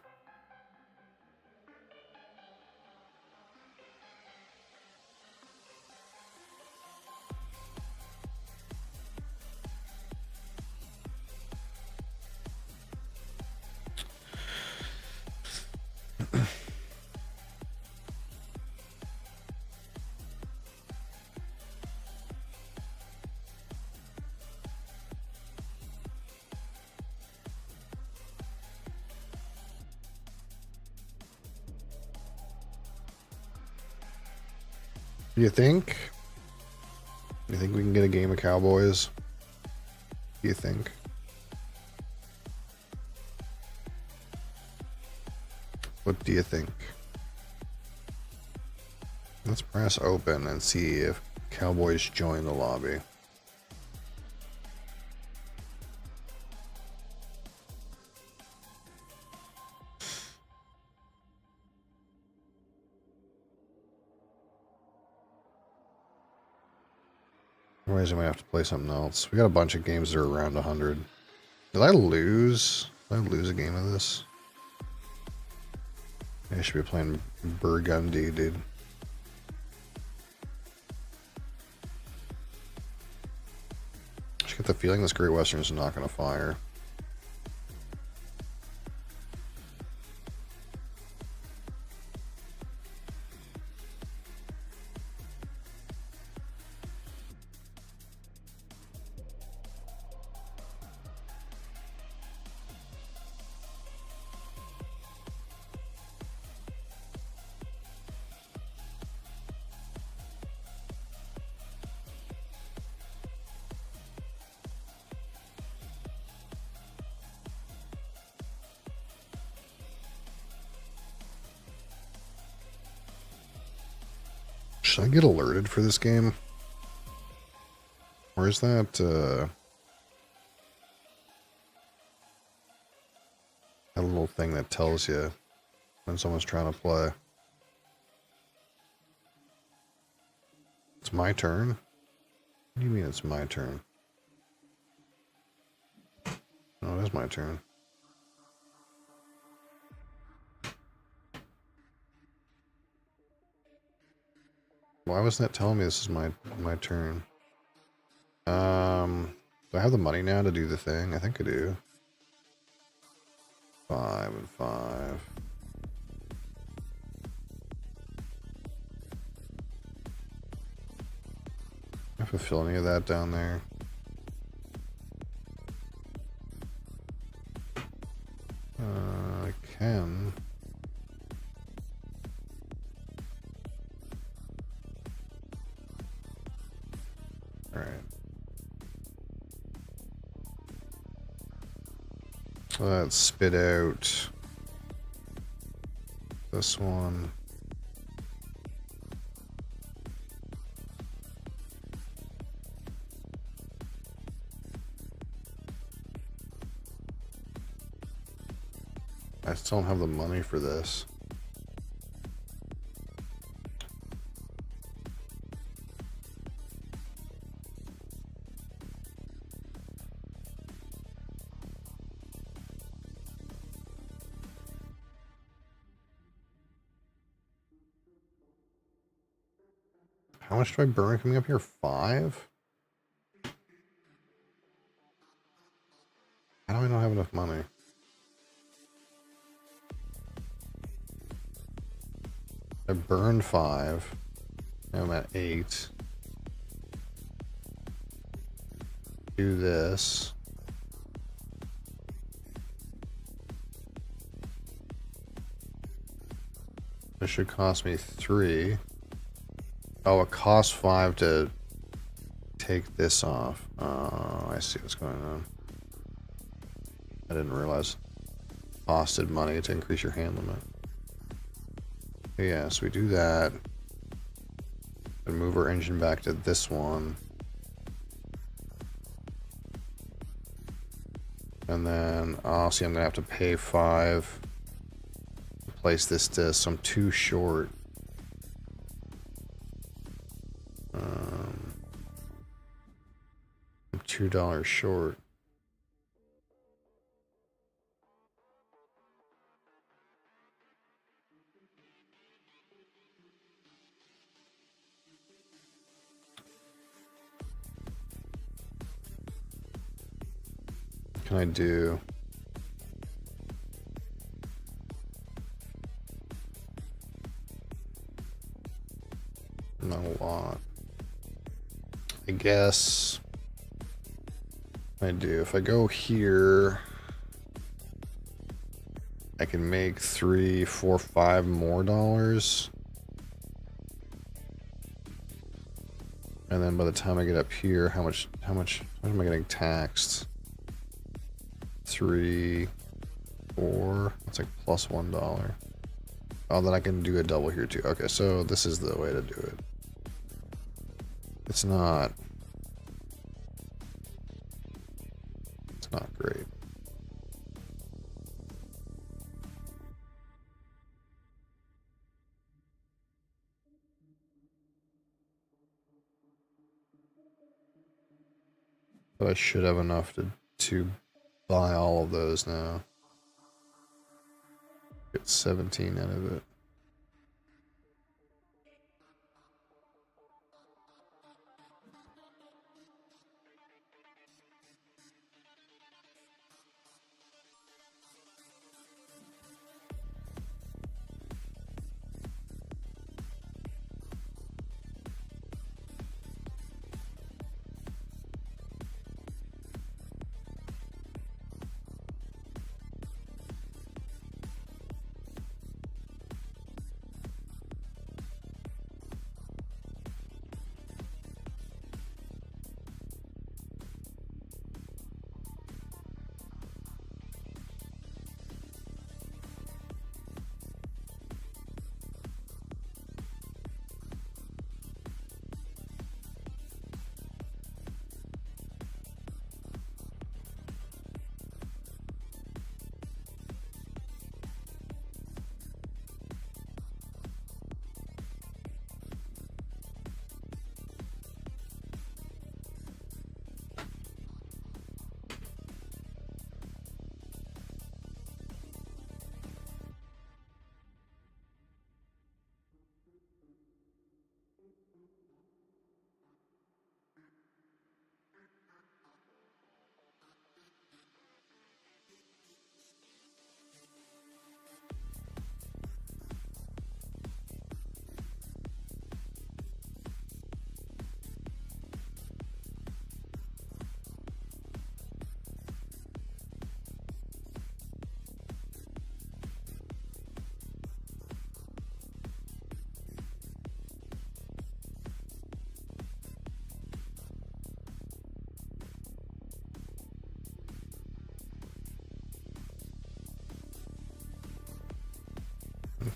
You think? You think we can get a game of Cowboys? Do you think? What do you think? Let's press open and see if Cowboys join the lobby. Otherwise, I might have to play something else. We got a bunch of games that are around 100. Did I lose? Did I lose a game of this? I should be playing Burgundy, dude. I just get the feeling this Great Western is not going to fire. Should I get alerted for this game? Or is that, that little thing that tells you when someone's trying to play? It's my turn? What do you mean it's my turn? No, it is my turn. Why wasn't it telling me this is my turn? Do I have the money now to do the thing? I think I do. 5 and 5. I fulfill any of that down there? I can. Alright. Let's spit out this one. I still don't have the money for this. How much do I burn coming up here? 5? How do I not have enough money? I burned 5. Now I'm at 8. Do this. This should cost me 3. Oh, it costs 5 to take this off. Oh, I see what's going on. I didn't realize. Costed money to increase your hand limit. Yeah, so we do that. And move our engine back to this one. And then, oh, see, I'm going to have to pay 5 to place this disc, so I'm too short. I'm $2 short. What can I do? Not a lot. I guess I do. If I go here, I can make 3, 4, 5 more dollars. And then by the time I get up here, how much am I getting taxed? 3, 4, that's like plus $1. Oh, then I can do a double here too. Okay, so this is the way to do it. It's not great. But I should have enough to buy all of those now. Get 17 out of it.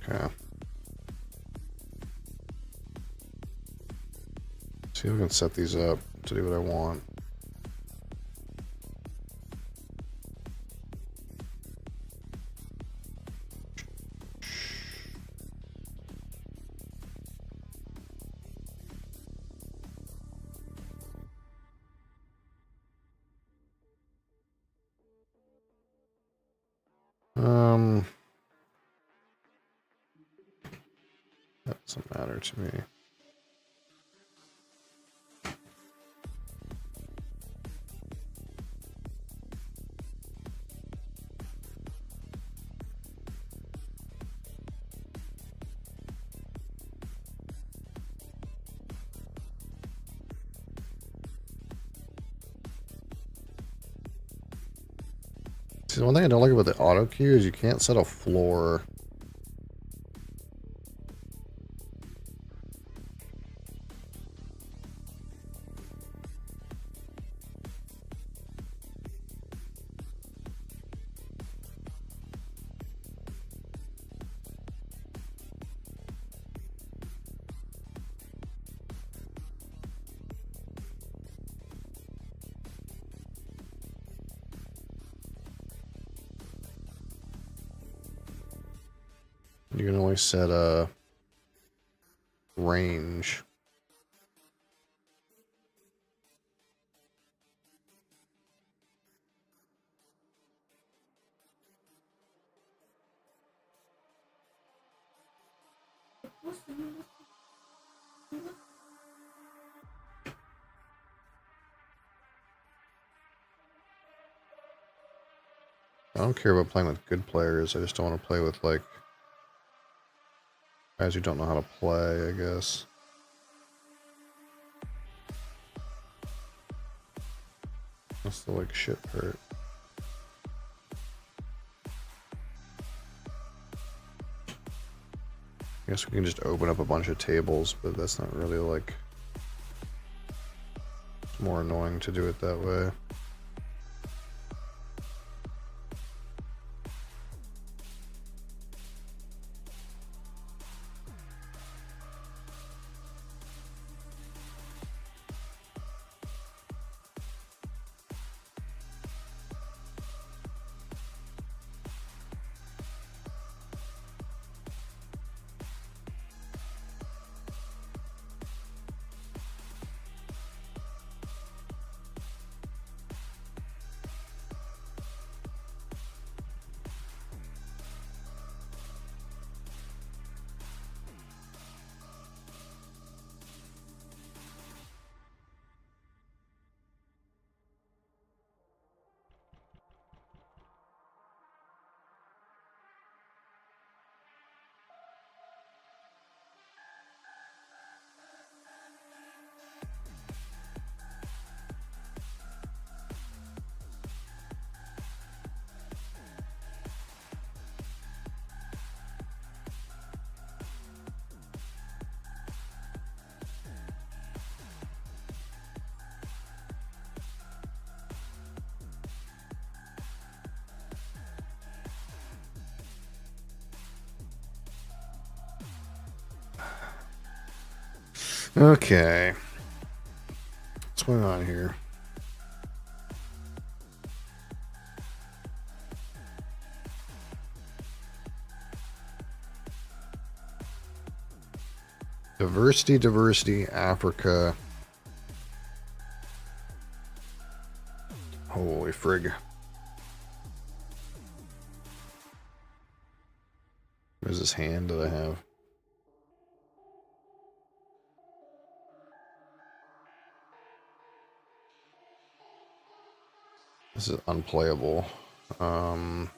Okay. See if I can set these up to do what I want. That doesn't matter to me. See, the one thing I don't like about the auto queue is you can't set a floor. You can only set a range. I don't care about playing with good players. I just don't want to play with, like, guys who don't know how to play, I guess. That's the, like, shit part. I guess we can just open up a bunch of tables, but that's not really, like... It's more annoying to do it that way. Okay. What's going on here? Diversity, diversity, Africa. Holy frig. Where's this hand that I have? This is unplayable. Man.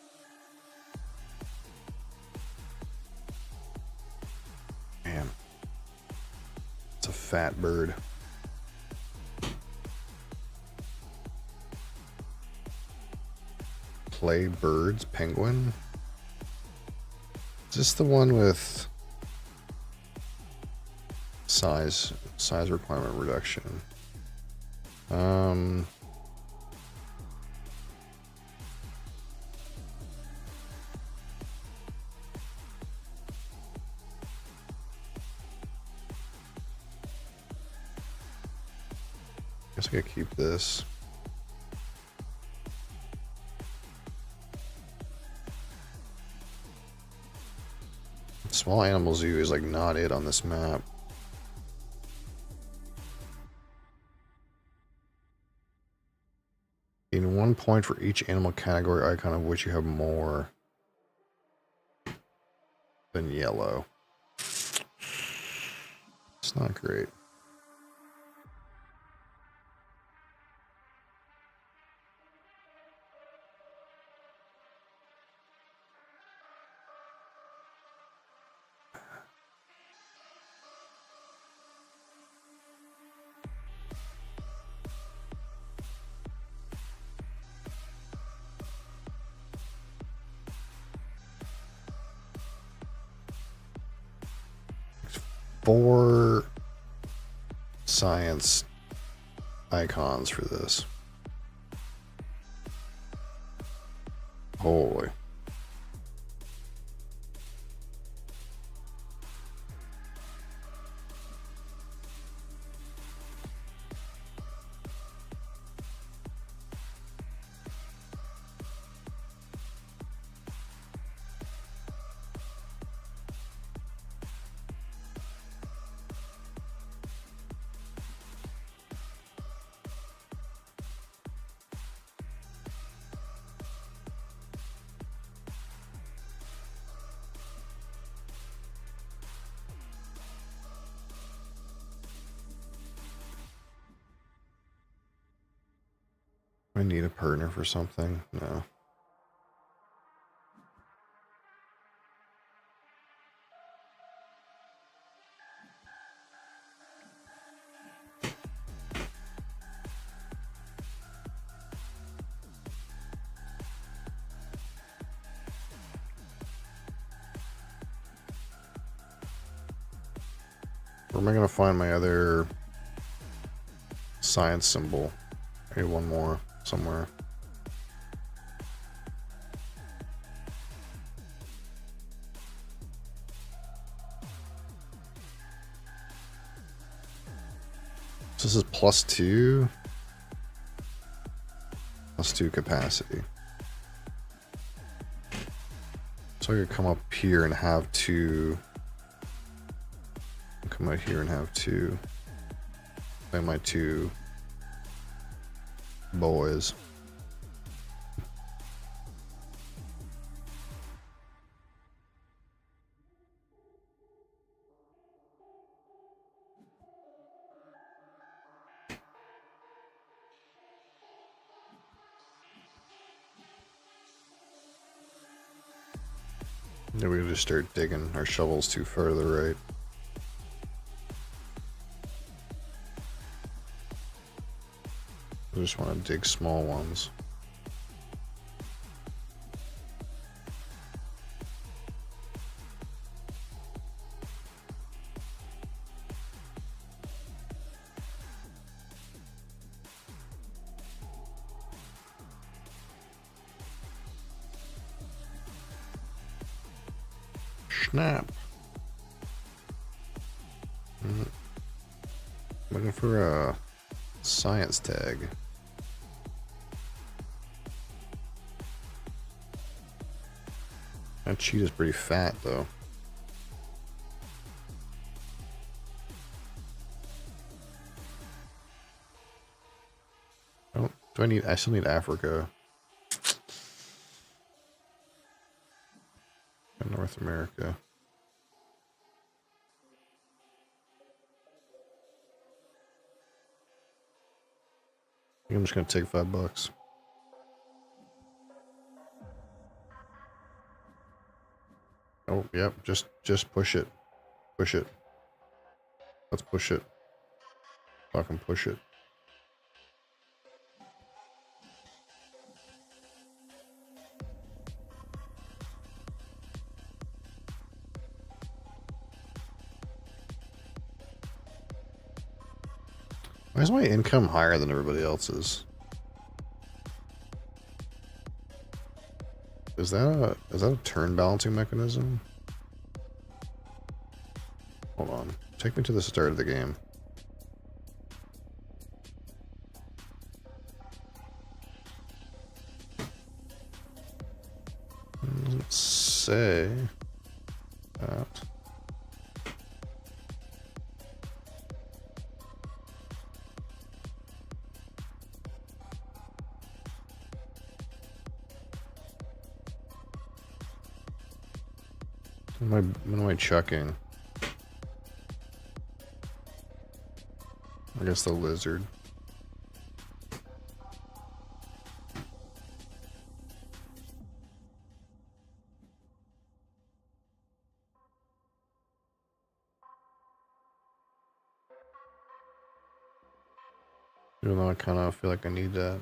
It's a fat bird. Play birds, penguin? Is this the one with size requirement reduction? Guess I gotta keep this. Small animal zoo is like not it on this map. Gain 1 point for each animal category icon of which you have more than yellow. It's not great. Four science icons for this. Holy. I need a partner for something? No. Where am I gonna find my other science symbol? I need one more somewhere. So this is +2. +2 capacity. So I could come up here and have two. Come out here and have two. And my two boys. Then we just start digging. Our shovel's too far to the right. I just want to dig small ones. Snap. Looking for a science tag. That cheetah's pretty fat, though. Oh, I still need Africa. And North America. I think I'm just gonna take $5. Oh, yep, just push it. Push it. Let's push it. Fucking push it. Why is my income higher than everybody else's? Is that a turn balancing mechanism? Hold on. Take me to the start of the game. Let's say that. What am I chucking? I guess the lizard. Even though I kind of feel like I need that.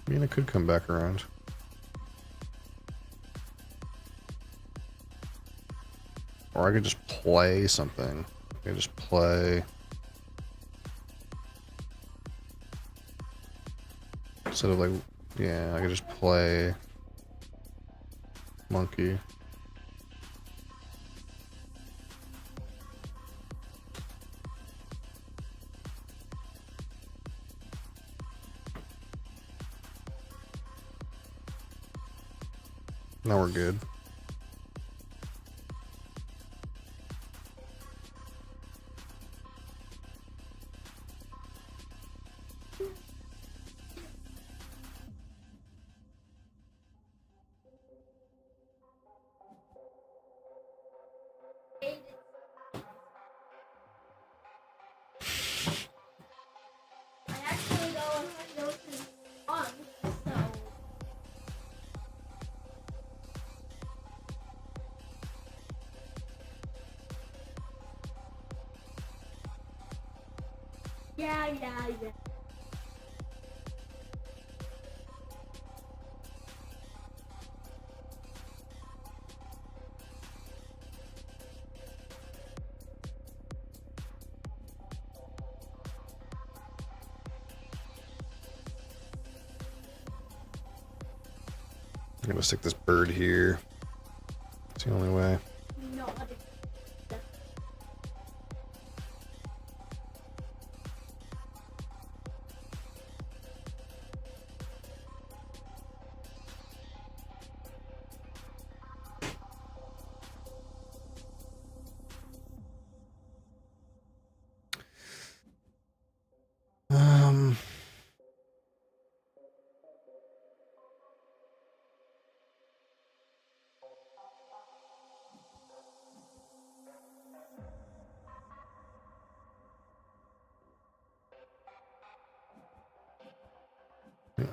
I mean, it could come back around. Or I could just play something. I could just play. Instead of like, yeah, I could just play monkey. Now we're good. Yeah. I'm gonna stick this bird here. It's the only way. No, Um,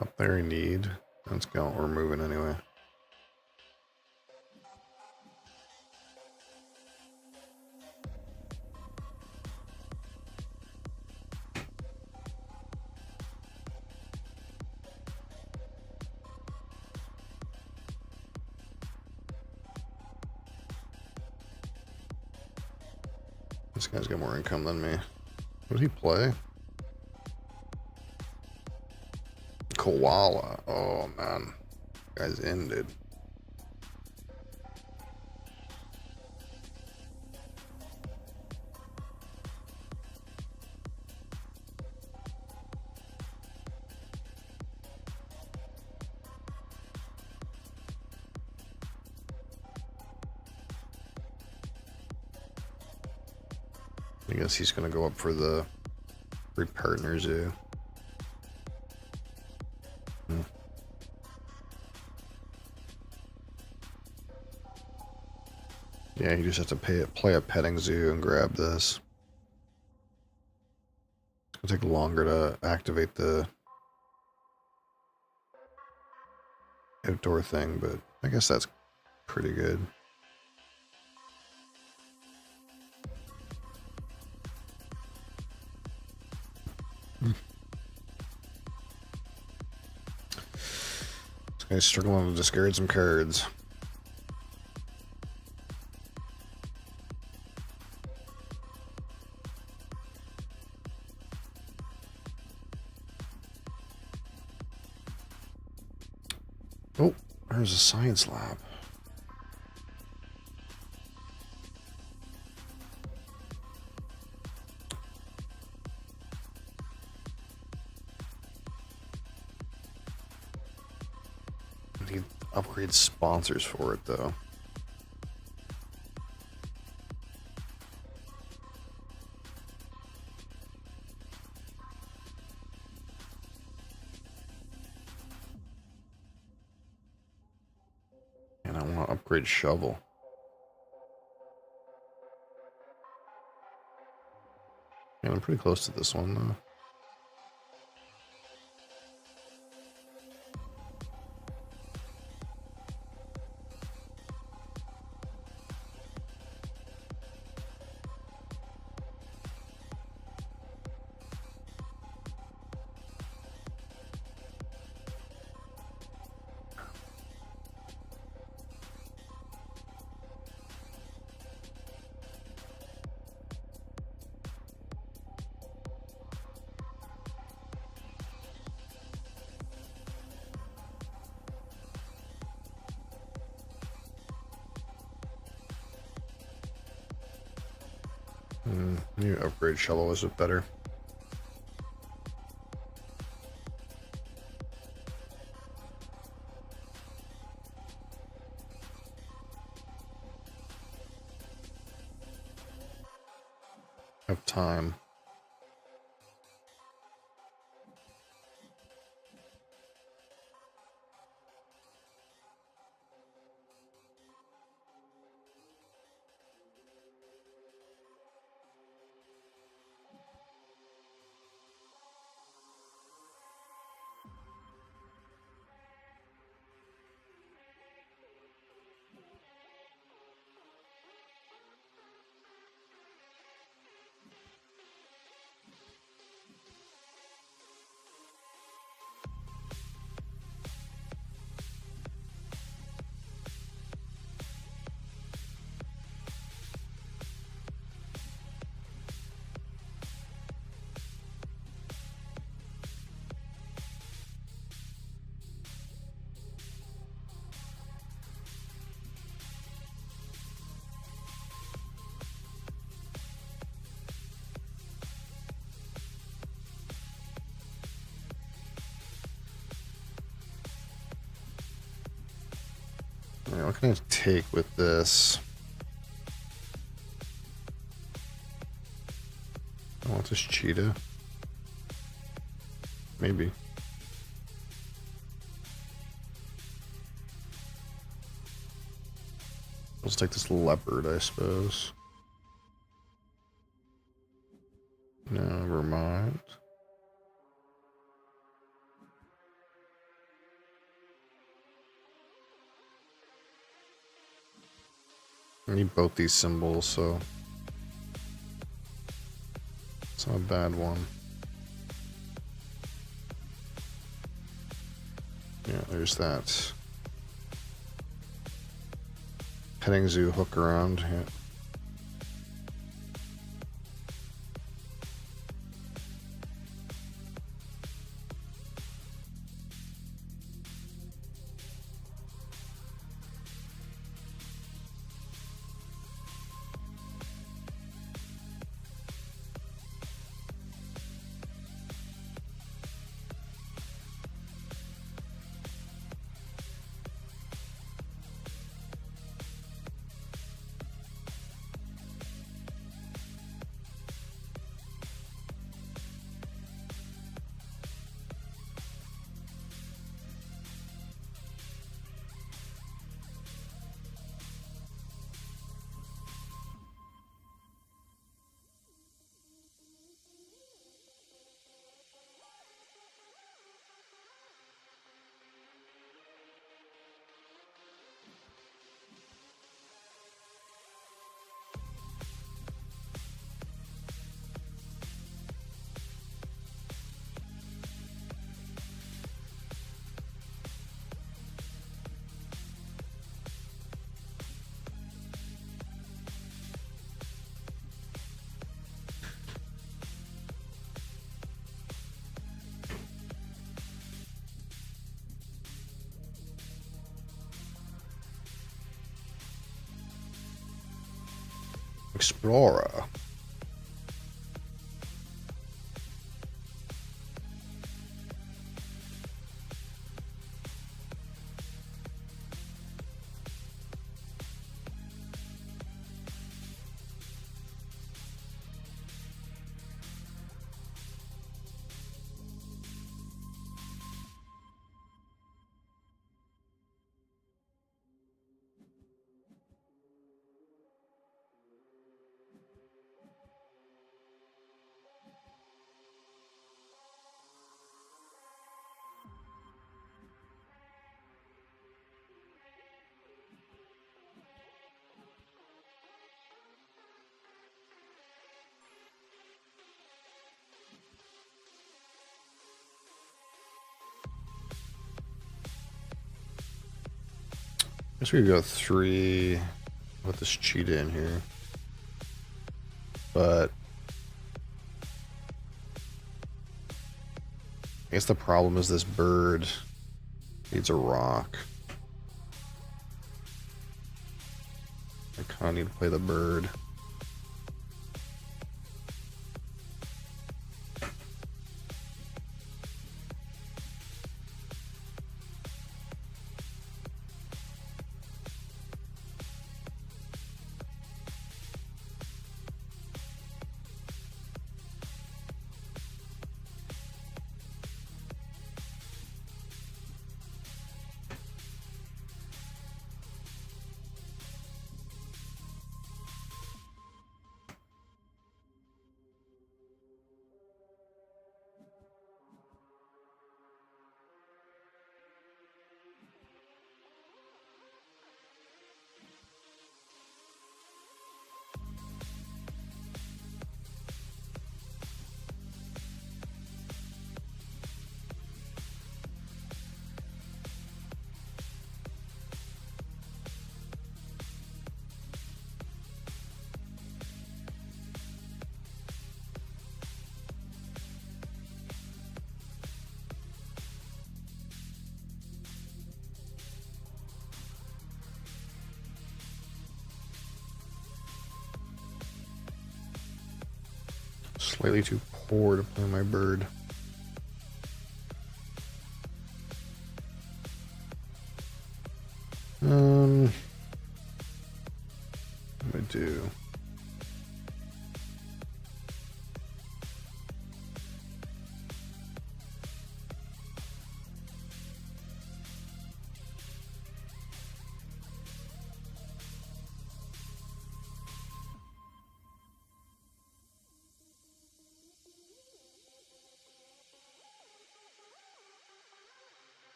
Up there in need. Let's go. We're moving anyway. This guy's got more income than me. What did he play? koala. Oh man, guys ended. I guess he's gonna go up for the partner zoo. Yeah, you just have to play a petting zoo and grab this. It's gonna take longer to activate the outdoor thing, but I guess that's pretty good. This guy's struggling to discard some cards. Oh, there's a science lab. I need to upgrade sponsors for it, though. And I want to upgrade shovel. Yeah, I'm pretty close to this one, though. New upgrade shovel was better. Have time. Alright, what can I take with this? I want this cheetah. Maybe. Let's take this leopard, I suppose. Never mind. I need both these symbols, so it's not a bad one. Yeah, there's that. Petting zoo hook around. Yeah. Explorer. Guess we could go 3 with this cheetah in here. But I guess the problem is this bird needs a rock. I kind of need to play the bird. Slightly too poor to play my bird. What do I do?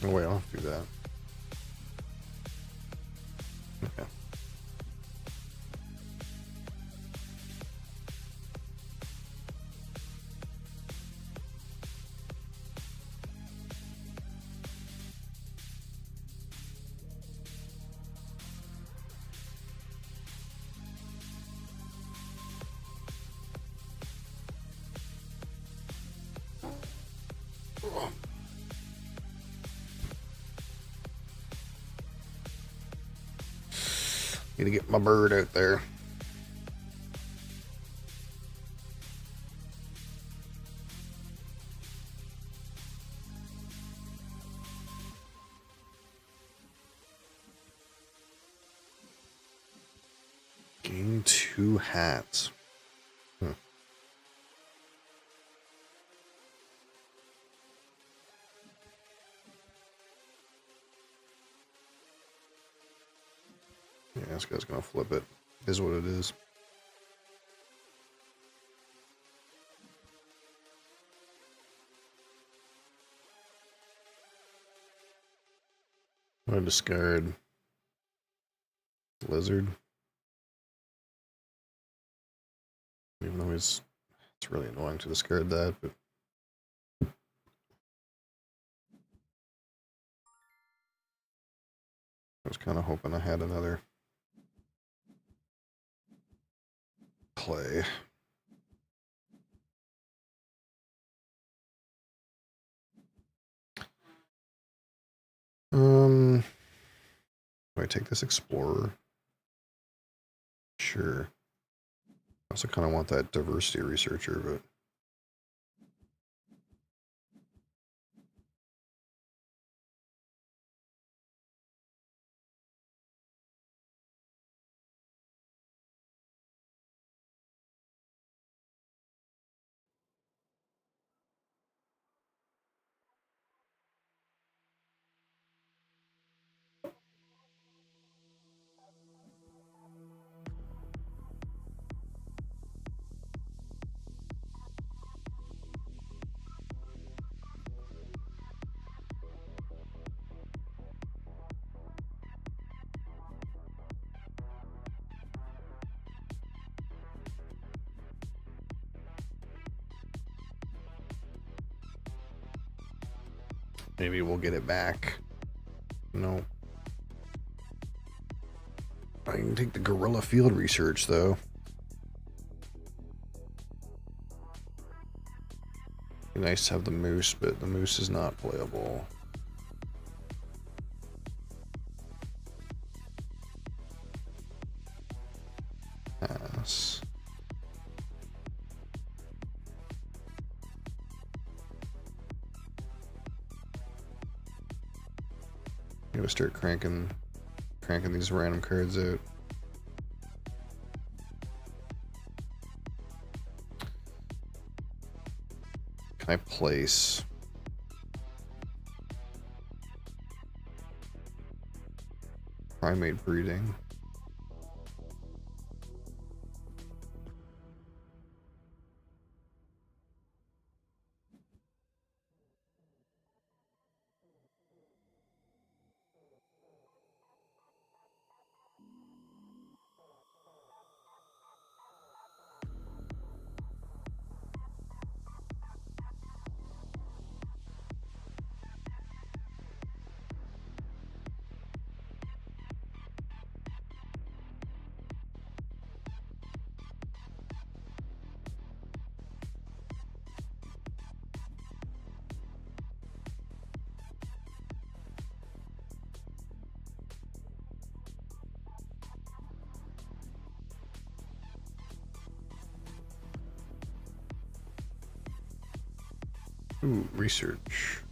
Oh wait, I'll have to do that. Okay. Need to get my bird out there. Gain 2 hats. Yeah, this guy's gonna flip it. Is what it is. I'm gonna discard Lizard. Even though it's really annoying to discard that, but I was kind of hoping I had another clay. Do I take this explorer? Sure. I also kind of want that diversity researcher, but maybe we'll get it back. No. I can take the guerrilla field research, though. Be nice to have the moose, but the moose is not playable. Pass. I'm gonna start cranking these random cards out. Can I place? Primate breeding. Ooh, research.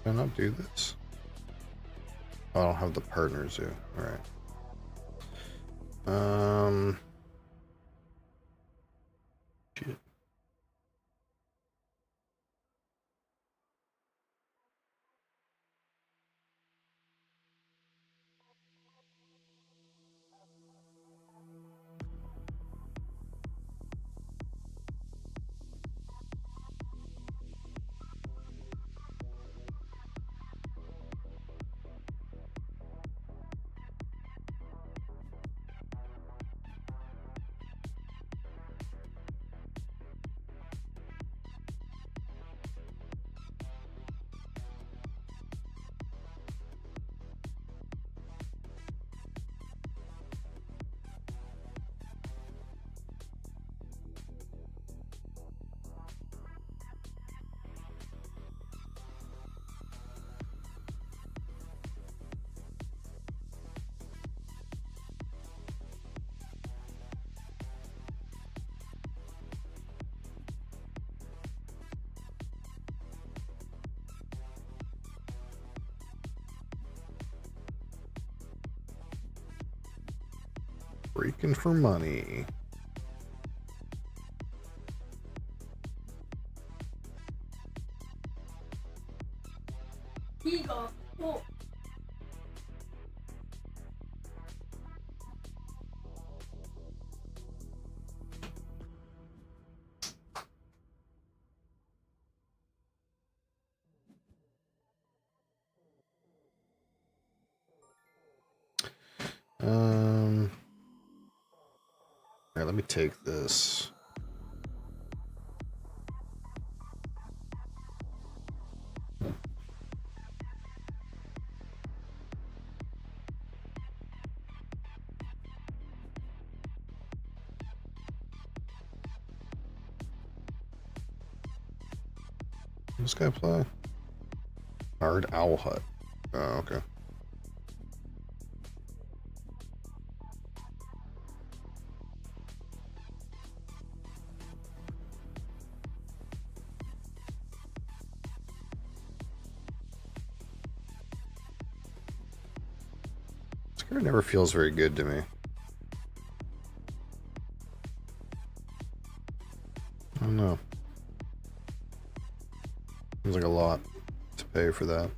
Can I not do this? Oh, I don't have the partners here. Alright. Shit. Breaking for money. Alright, let me take this. What's this guy play? Hard Owl Hut. Oh, okay. This card never feels very good to me. I don't know. Seems like a lot to pay for that.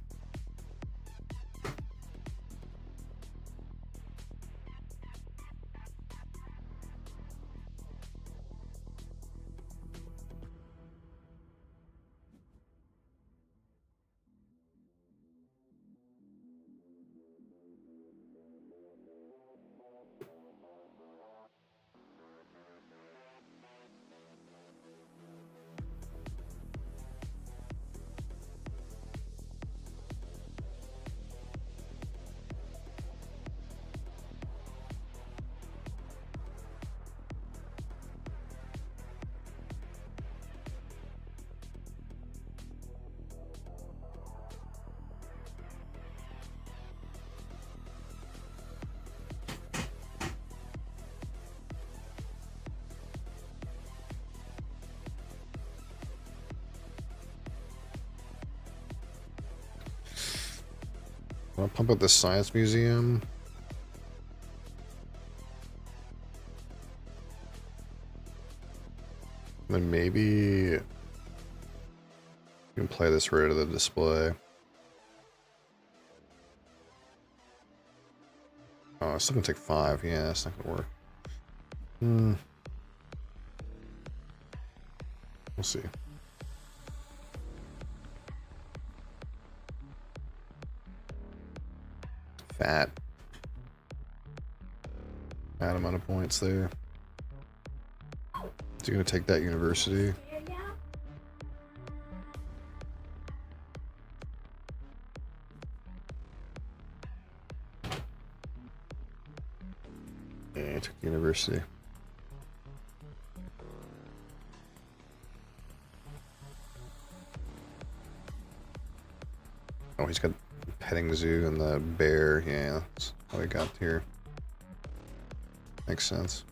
I'll pump up the Science Museum. Then maybe you can play this right out of the display. Oh, it's still gonna take 5. Yeah, that's not gonna work. We'll see. Fat amount of points there. Is he gonna take that university? Yeah, he took the university. Oh, he's got petting zoo and the bear. Yeah, that's how he got here. Makes sense.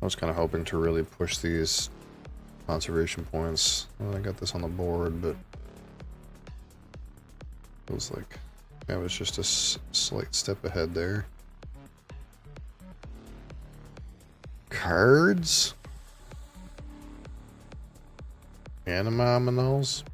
I was kind of hoping to really push these conservation points. Well, I got this on the board, but it was like I was just a slight step ahead there. Cards? Animals?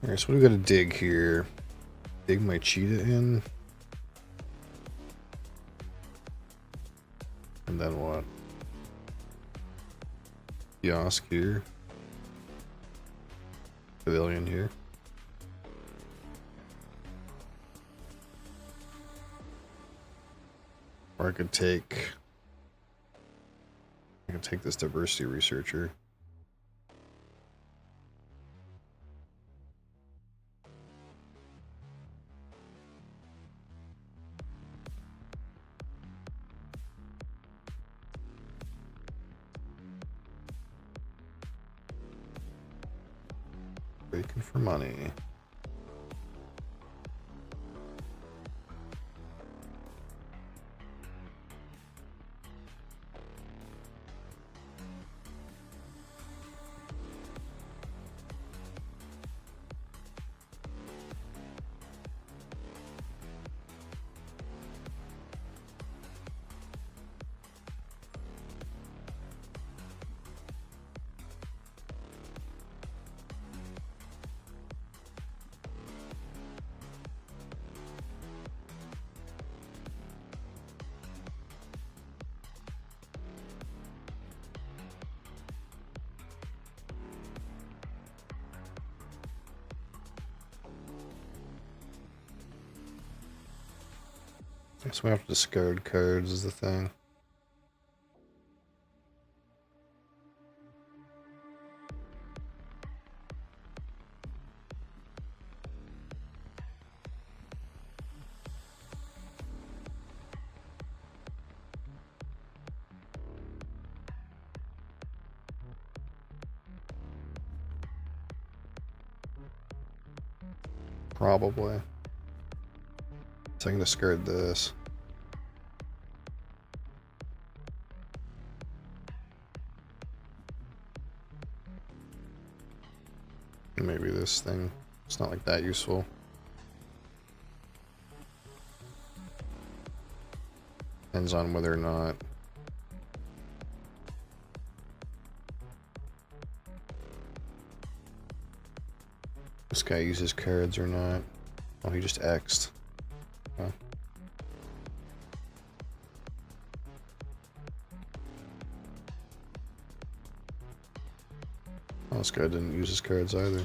Alright, so what do we gotta dig here? Dig my cheetah in. And then what? Kiosk here. Pavilion here. Or I could take this diversity researcher. Breaking for money. So we have to discard cards is the thing. Probably. So I can discard this. Maybe this thing. It's not like that useful. Depends on whether or not this guy uses cards or not. Oh, he just X'd. Huh. Oh, this guy didn't use his cards either.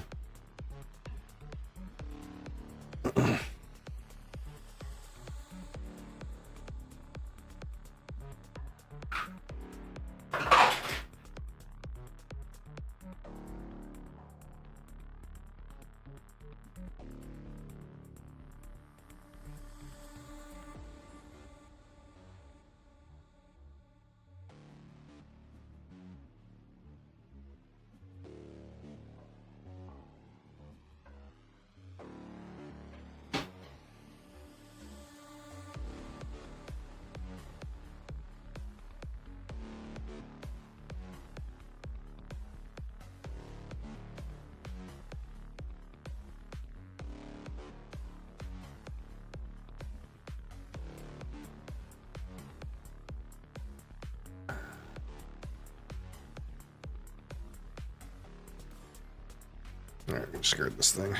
Alright, we discard this thing.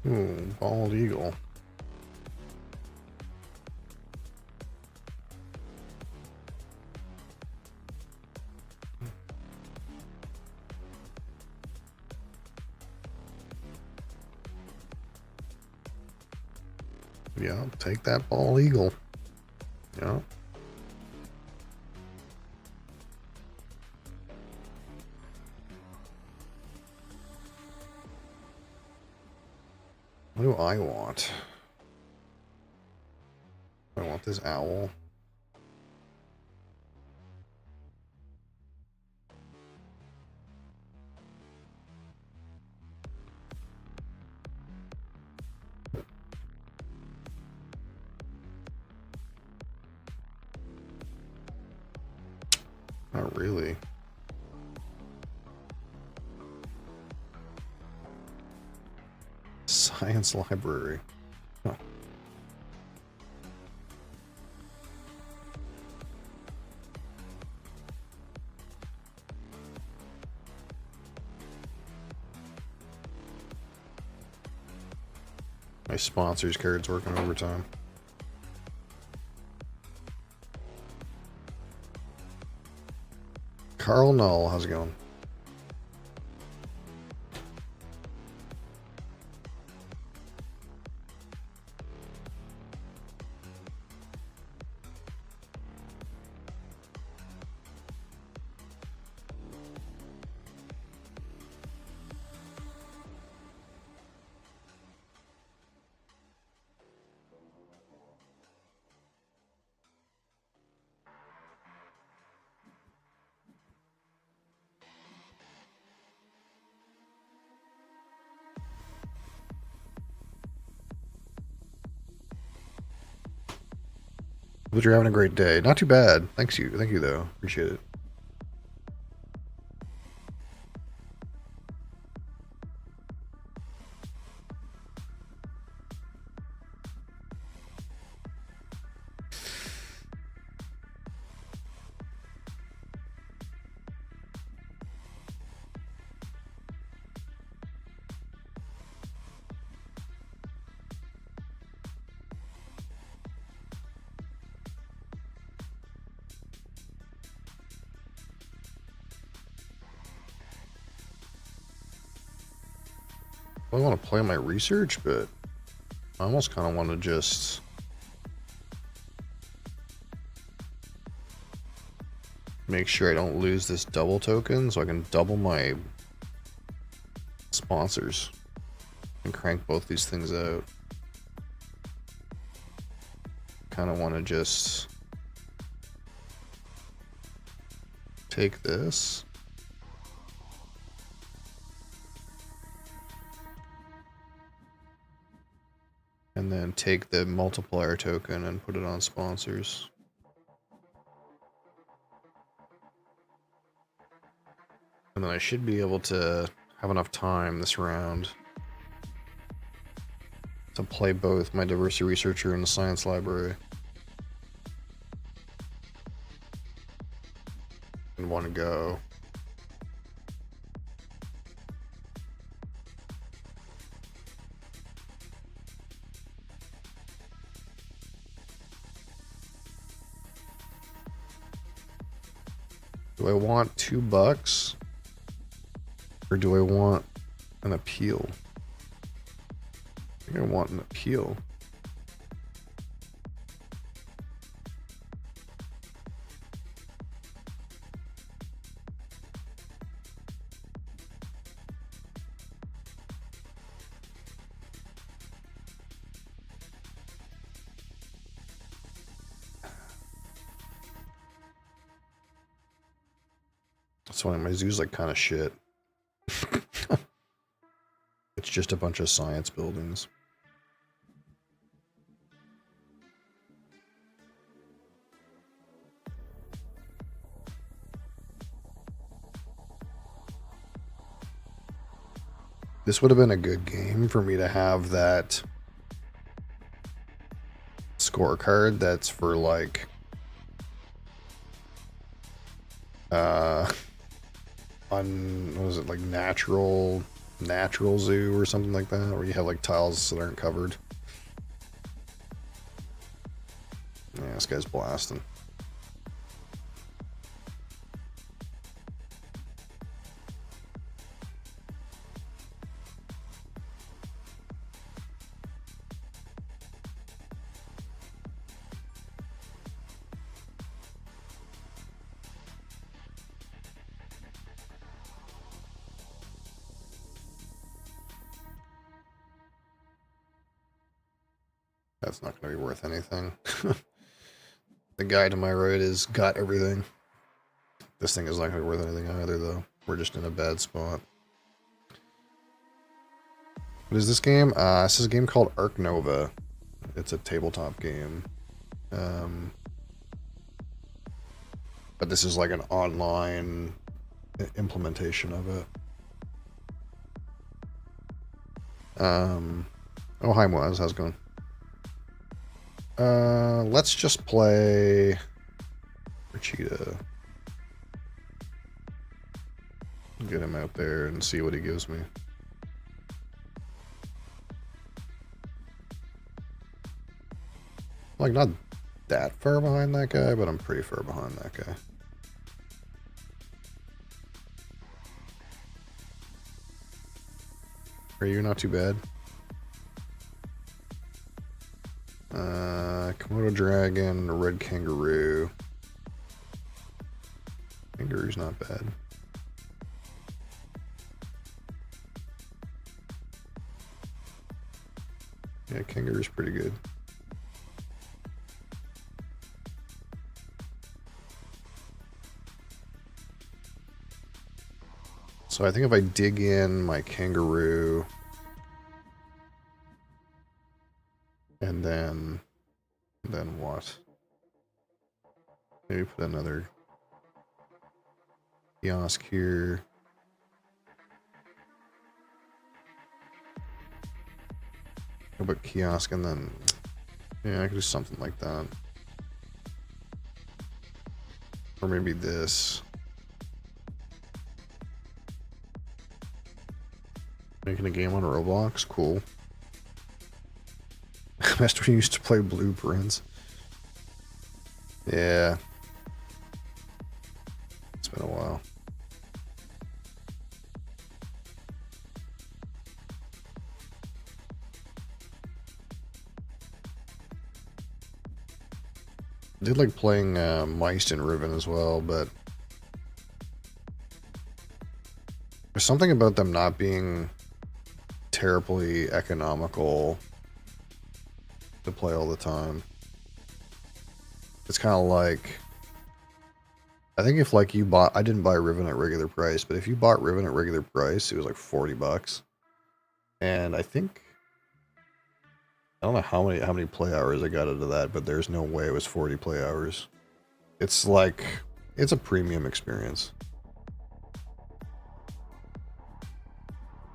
Ooh, bald eagle. Yeah, take that bald eagle. Yeah. What do I want? I want this owl. Not really. Science library. Huh. My sponsors card's working overtime. Carl Null, how's it going? Hope you're having a great day. Not too bad. Thank you though. Appreciate it. I want to play my research, but I almost kind of want to just make sure I don't lose this double token so I can double my sponsors and crank both these things out. Kind of want to just take this. And then take the multiplier token and put it on sponsors. And then I should be able to have enough time this round to play both my diversity researcher and the science library in one go. Do I want $2 or do I want an appeal? I think I want an appeal. That's why my zoo's like kind of shit. It's just a bunch of science buildings. This would have been a good game for me to have that scorecard that's for like what was it, like natural zoo or something like that, where you have like tiles that aren't covered. Yeah, this guy's blasting. That's not going to be worth anything. The guy to my right has got everything. This thing is not going to be worth anything either, though. We're just in a bad spot. What is this game? This is a game called Ark Nova. It's a tabletop game. But this is like an online implementation of it. Oh, hi, Moaz. How's it going? Let's just play Cheetah. Get him out there and see what he gives me. Like, not that far behind that guy, but I'm pretty far behind that guy. Are you not too bad? Komodo dragon, red kangaroo. Kangaroo's not bad. Yeah, kangaroo's pretty good. So I think if I dig in my kangaroo and then what? Maybe put another kiosk here. How about kiosk and then, yeah, I could do something like that. Or maybe this. Making a game on Roblox, cool. Best when you used to play Blueprints. Yeah. It's been a while. I did like playing Mice and Riven as well, but there's something about them not being terribly economical to play all the time. It's kind of like, I think if like you bought, I didn't buy Riven at regular price, but if you bought Riven at regular price, it was like $40. And I think, I don't know how many play hours I got out of that, but there's no way it was 40 play hours. It's like, it's a premium experience.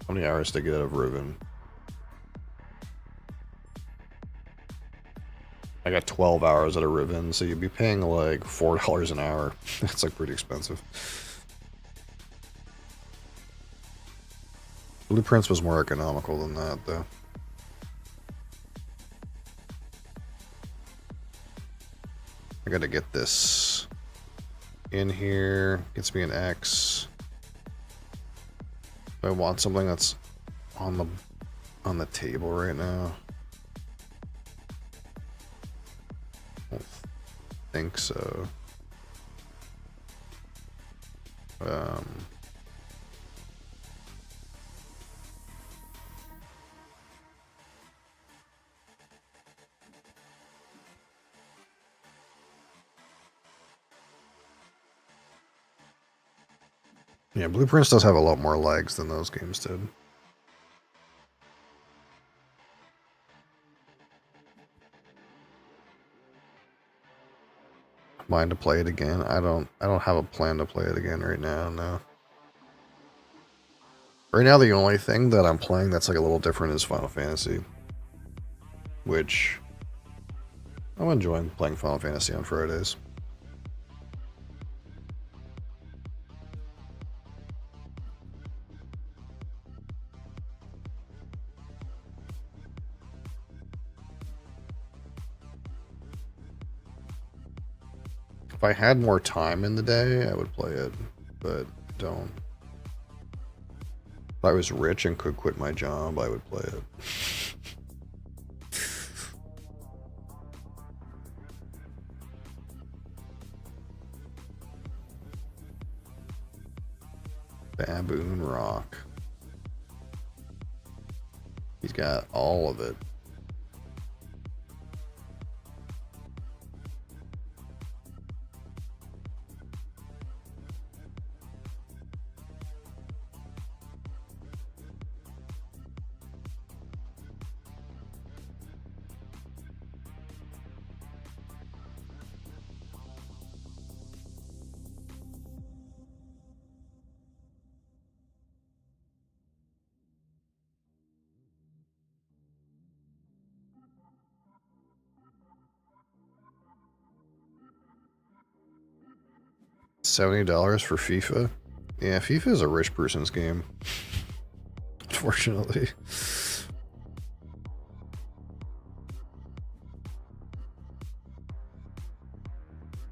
How many hours to get out of Riven? I got 12 hours out of Riven, so you'd be paying like $4 an hour. That's like pretty expensive. Blueprints was more economical than that, though. I gotta get this in here. Gets me an X. I want something that's on the table right now. I don't think so. Yeah, Blueprints does have a lot more legs than those games did. Mind to play it again? I don't have a plan to play it again right now, no. Right now the only thing that I'm playing that's like a little different is Final Fantasy. Which I'm enjoying playing Final Fantasy on Fridays. If I had more time in the day, I would play it, but don't. If I was rich and could quit my job, I would play it. Baboon Rock. He's got all of it. $70 for FIFA? Yeah, FIFA is a rich person's game. Unfortunately.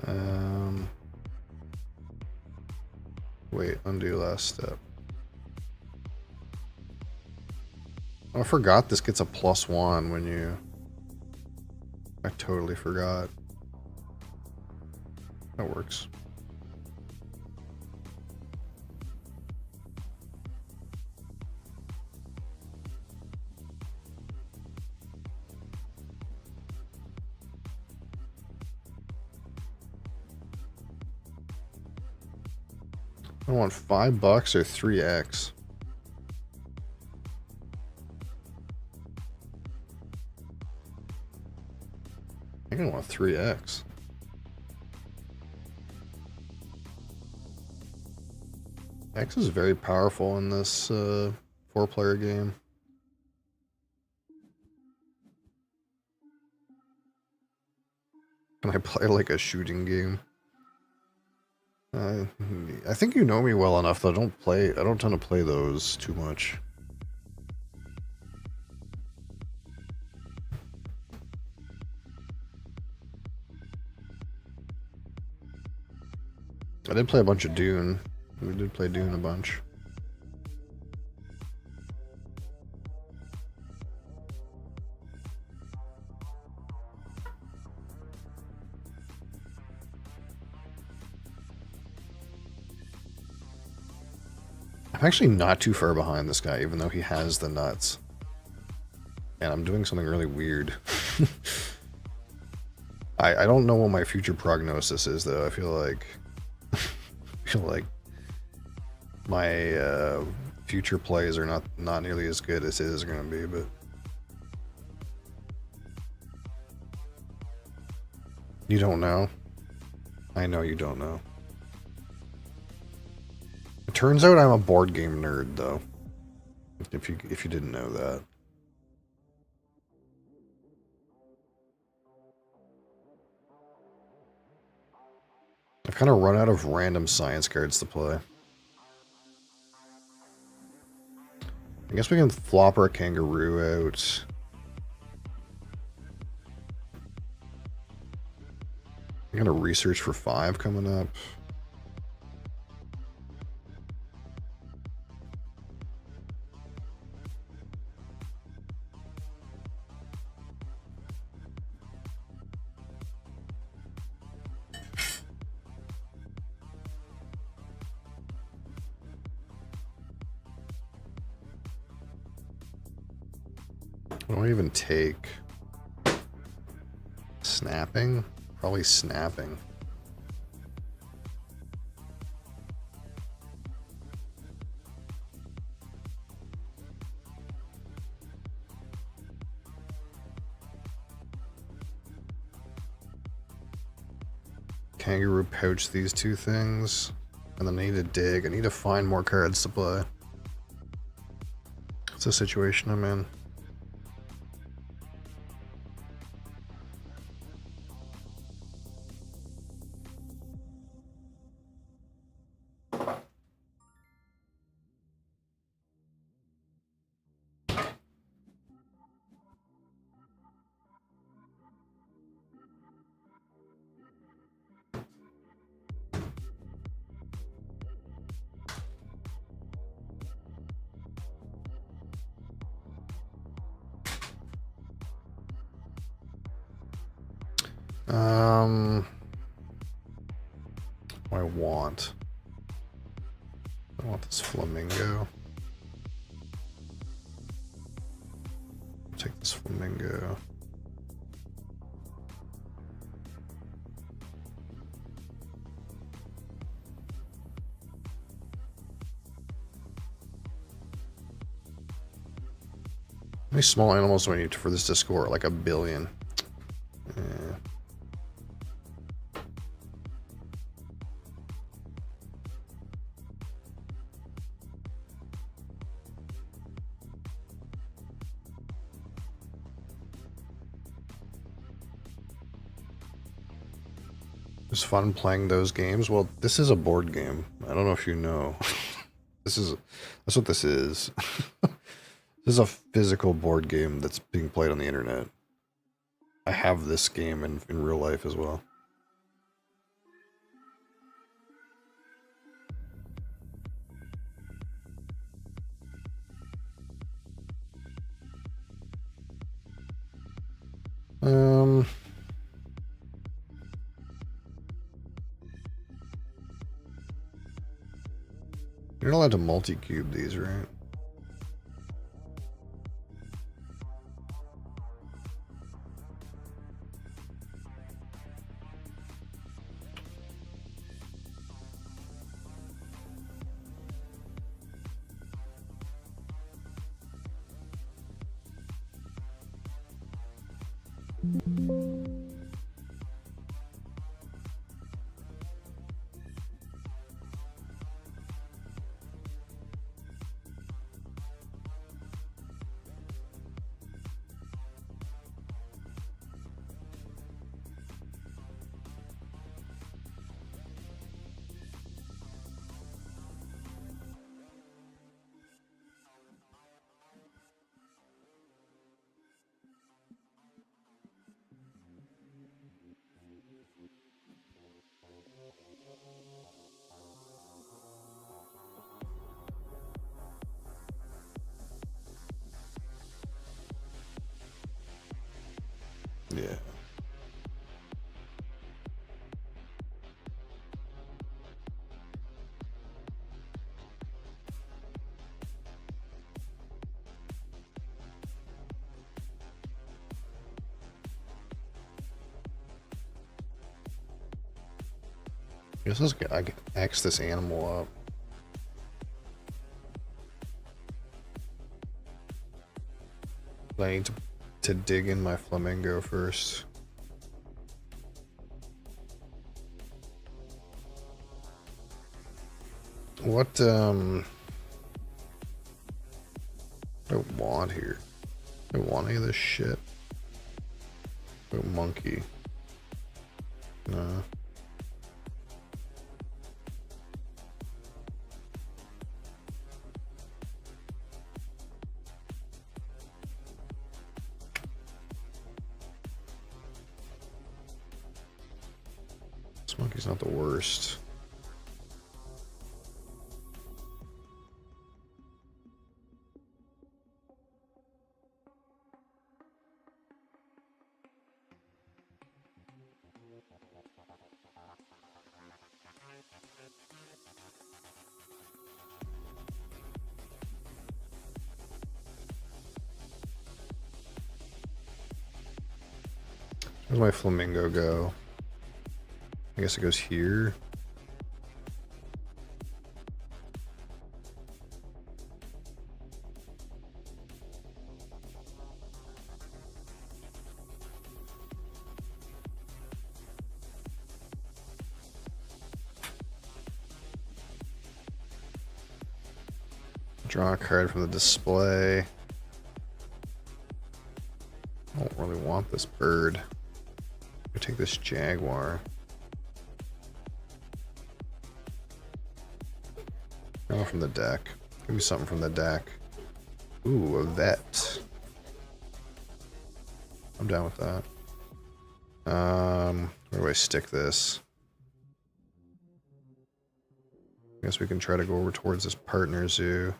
Um, wait, undo last step. Oh, I forgot this gets a +1 when you... I totally forgot. That works. I want $5 or 3x. I think I want 3x. X is very powerful in this 4-player game. Can I play like a shooting game? I think you know me well enough that I don't tend to play those too much. I did play a bunch of Dune. We did play Dune a bunch. I'm actually not too far behind this guy, even though he has the nuts. And I'm doing something really weird. I don't know what my future prognosis is, though. I feel like my future plays are not nearly as good as his are going to be, but you don't know. I know you don't know. It turns out I'm a board game nerd, though. If you didn't know that. I've kind of run out of random science cards to play. I guess we can flop our kangaroo out. I'm gonna research for 5 coming up. What do I even take? Snapping? Probably snapping. Kangaroo pouch these 2 things. And then I need to dig. I need to find more cards to play. It's the situation I'm in. What I want this flamingo. Take this flamingo. How many small animals do I need for this to score? Like 1 billion. Yeah. It's fun playing those games. Well, this is a board game. I don't know if you know. That's what this is. This is a physical board game that's being played on the internet. I have this game in real life as well. You're not allowed to multi-cube these, right? Yeah. I guess I can X this animal up. But I need to dig in my flamingo first. What do I want here? I don't want any of this shit. Oh, monkey. No. This monkey's not the worst. Where's my flamingo go? I guess it goes here. Draw a card from the display. I don't really want this bird. I take this jaguar. Oh, from the deck. Give me something from the deck. Ooh, a vet. I'm down with that. Where do I stick this? I guess we can try to go over towards this partner zoo.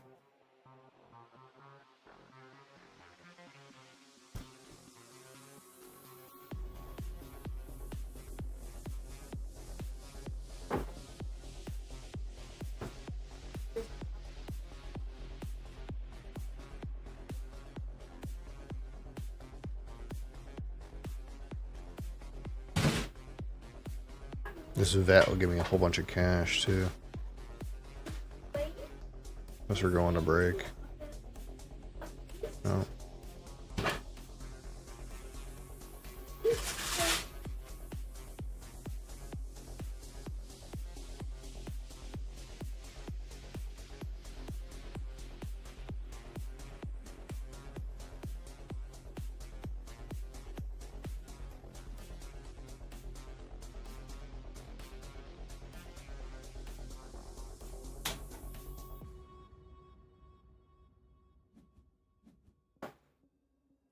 This vet will give me a whole bunch of cash too. Unless we're going to break. No.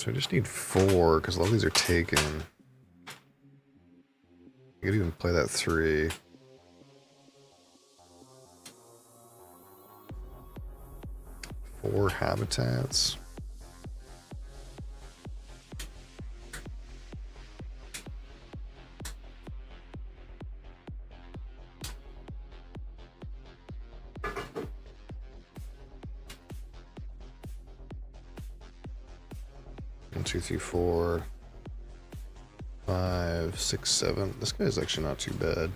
So I just need 4 because a lot of these are taken. I could even play that 3. Four habitats. 1, 2, 3, 4, 5, 6, 7. This guy's actually not too bad.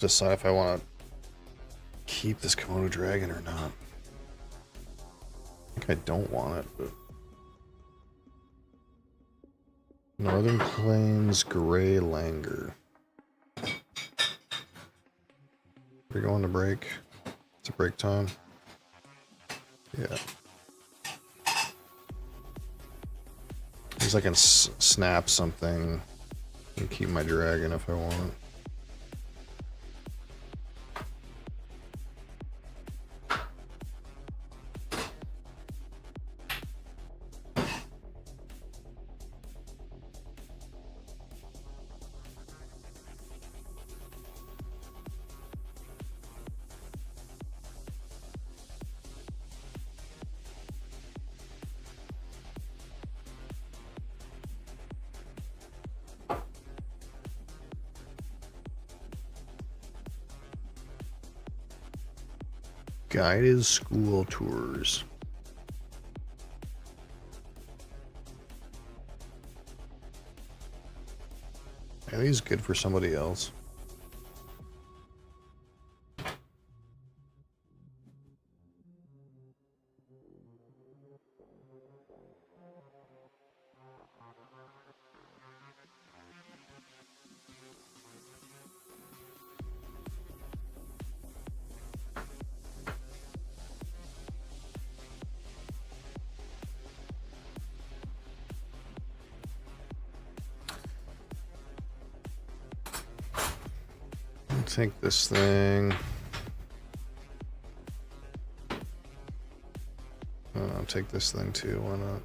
Decide if I want to keep this Komodo dragon or not. I think I don't want it, but Northern Plains Gray Langer. We're going to break. It's a break time. Yeah. Because I can snap something and keep my dragon if I want. Guided school tours. Are these good for somebody else? Take this thing. I'll take this thing too, why not?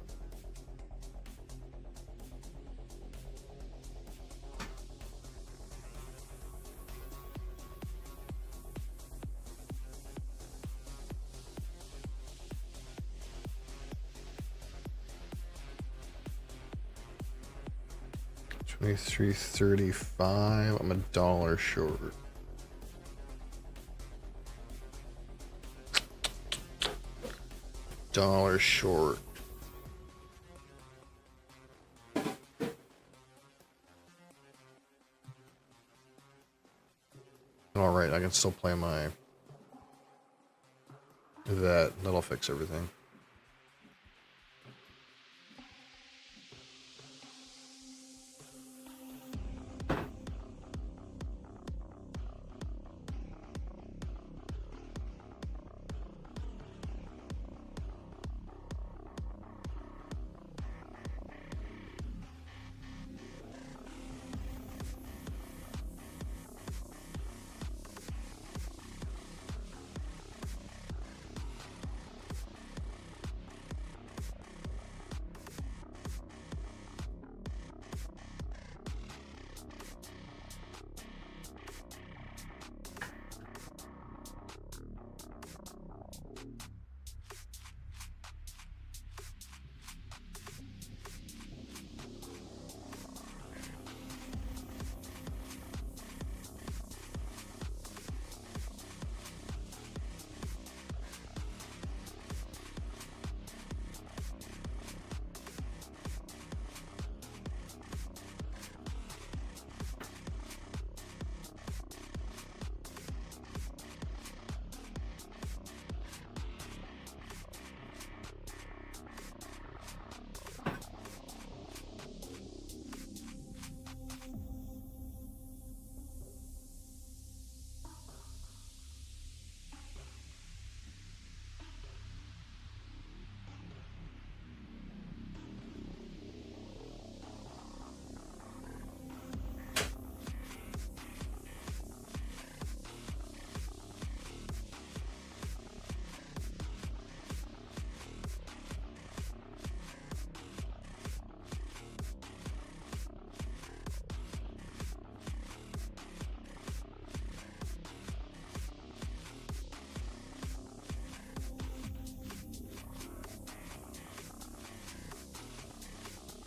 $23.35. I'm $1 short. $1 short. All right, I can still play my that'll fix everything.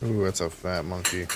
Ooh, that's a fat monkey.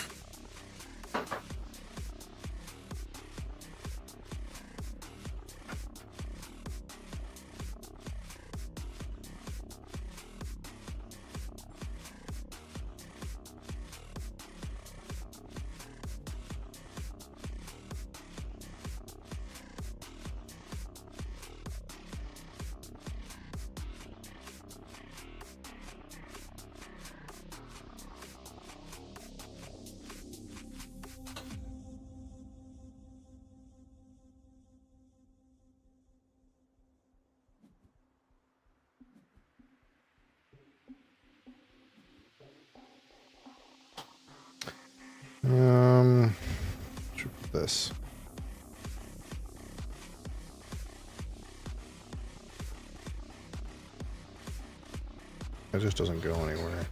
Should put this. It just doesn't go anywhere.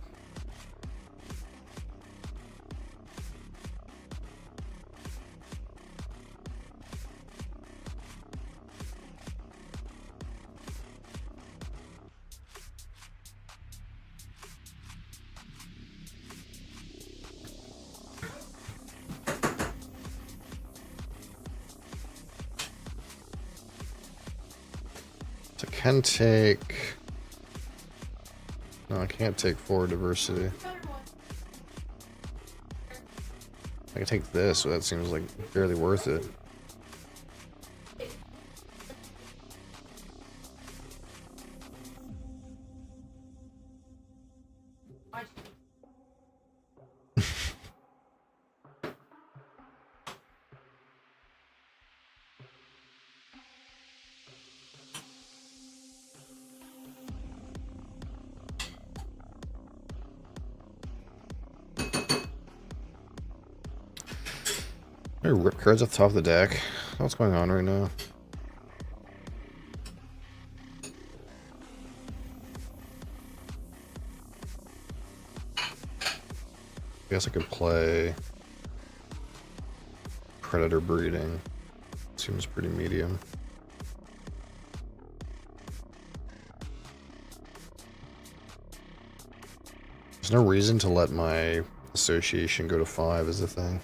So I can take... No, I can't take forward diversity. I can take this, so that seems like barely worth it. I rip cards off the top of the deck. What's going on right now? I guess I could play Predator Breeding. Seems pretty medium. There's no reason to let my association go to 5 is the thing.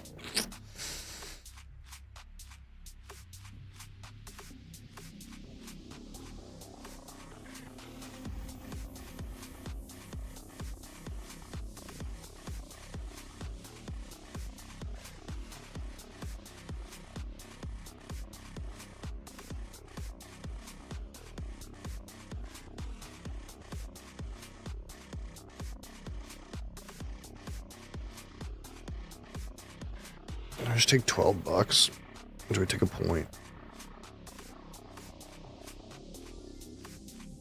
I just take $12. Or do I take a point?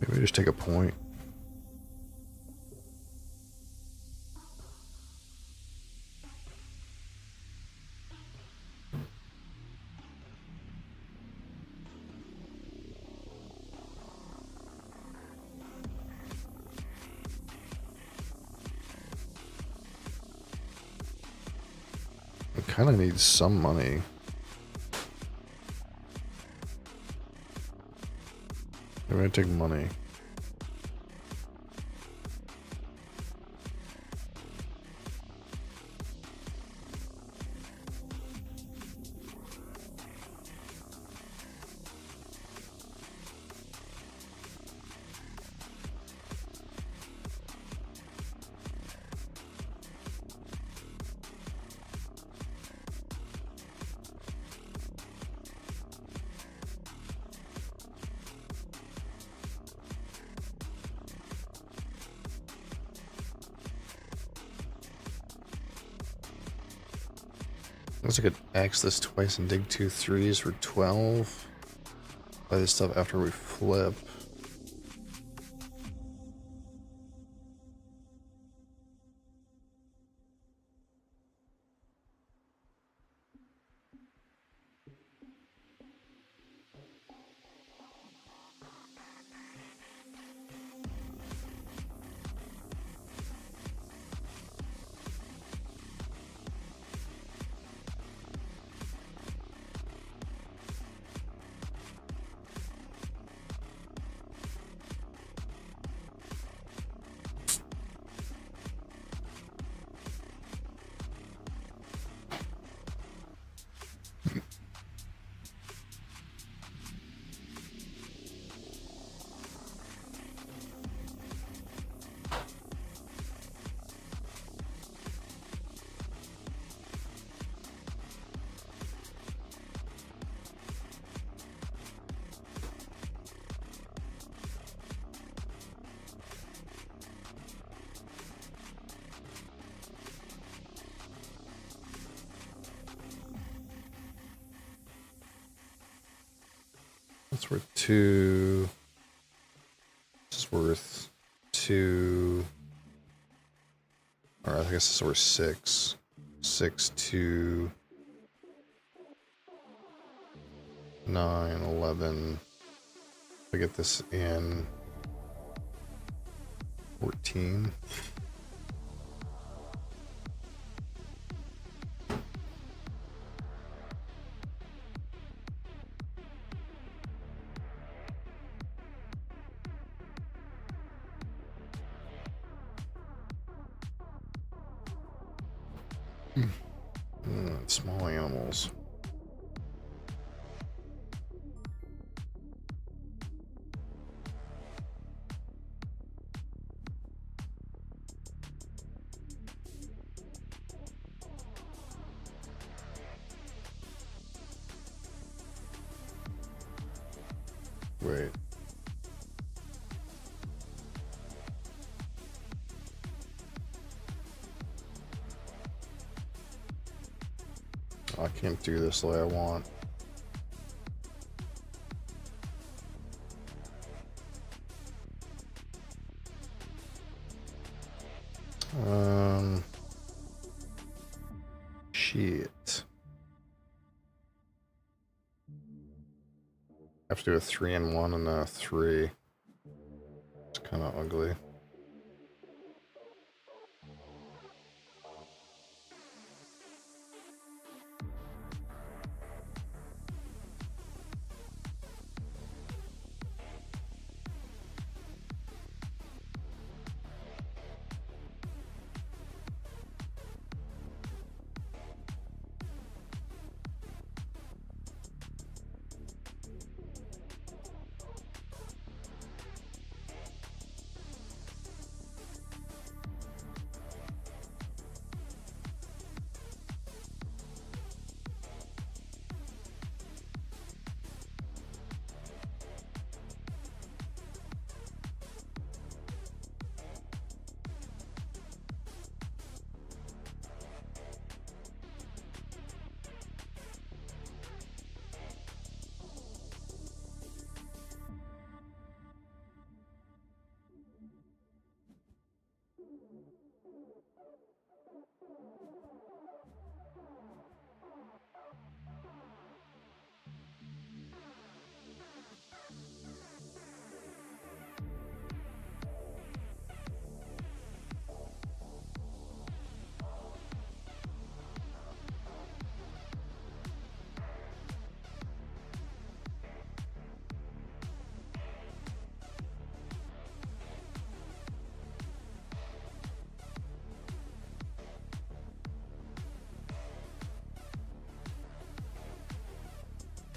Maybe I just take a point. I kind of need some money. Maybe I take money. Looks like I could X this twice and dig 2 3s for 12. Buy this stuff after we flip. That's worth 2. This is worth 2. Or I guess this is worth 6. 6, 2, 9, 11. I get this in 14. Small animals. Wait. I can't do this the way I want. Shit. I have to do a 3 and 1 and a 3. It's kind of ugly.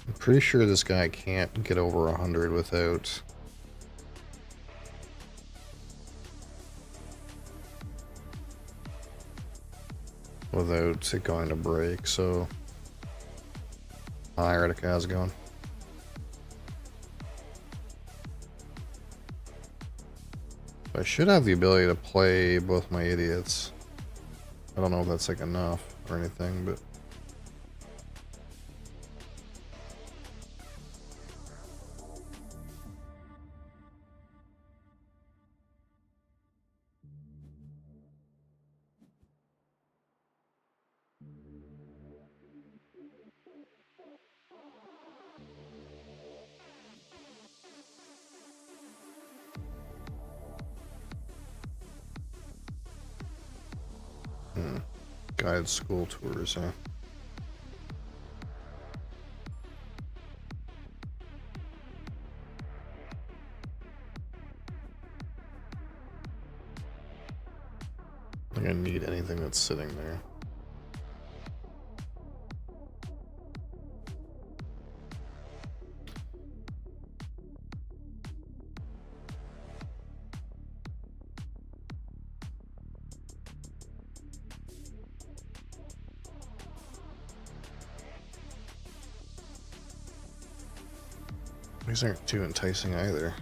I'm pretty sure this guy can't get over 100 without it going to break, so hi, Erdica, how's it going? I should have the ability to play both my idiots. I don't know if that's like enough or anything, but guided school tours, huh? I'm gonna need anything that's sitting there. These aren't too enticing either.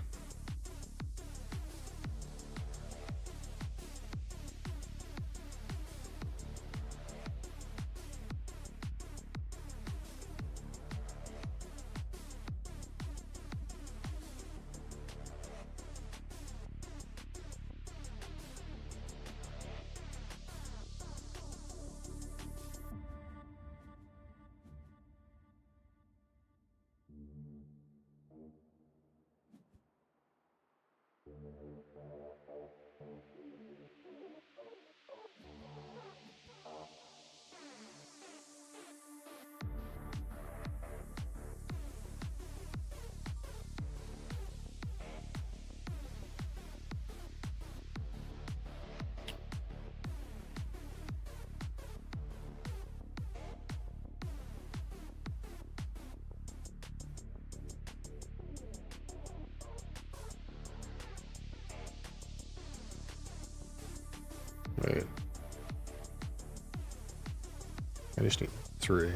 Wait. I just need 3.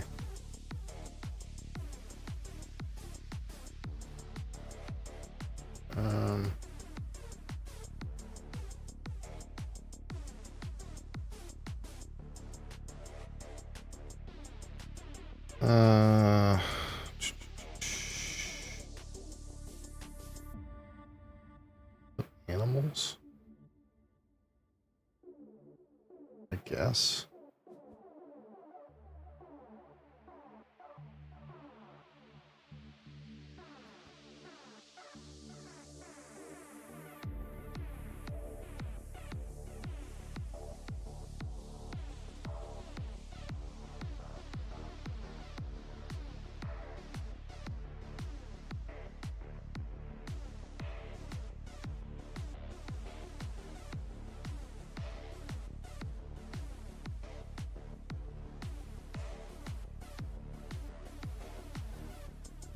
Um. Animals? I guess.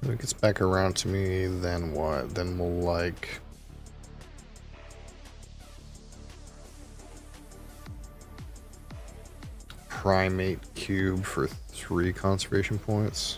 If it gets back around to me, then what? Then we'll like... primate cube for 3 conservation points.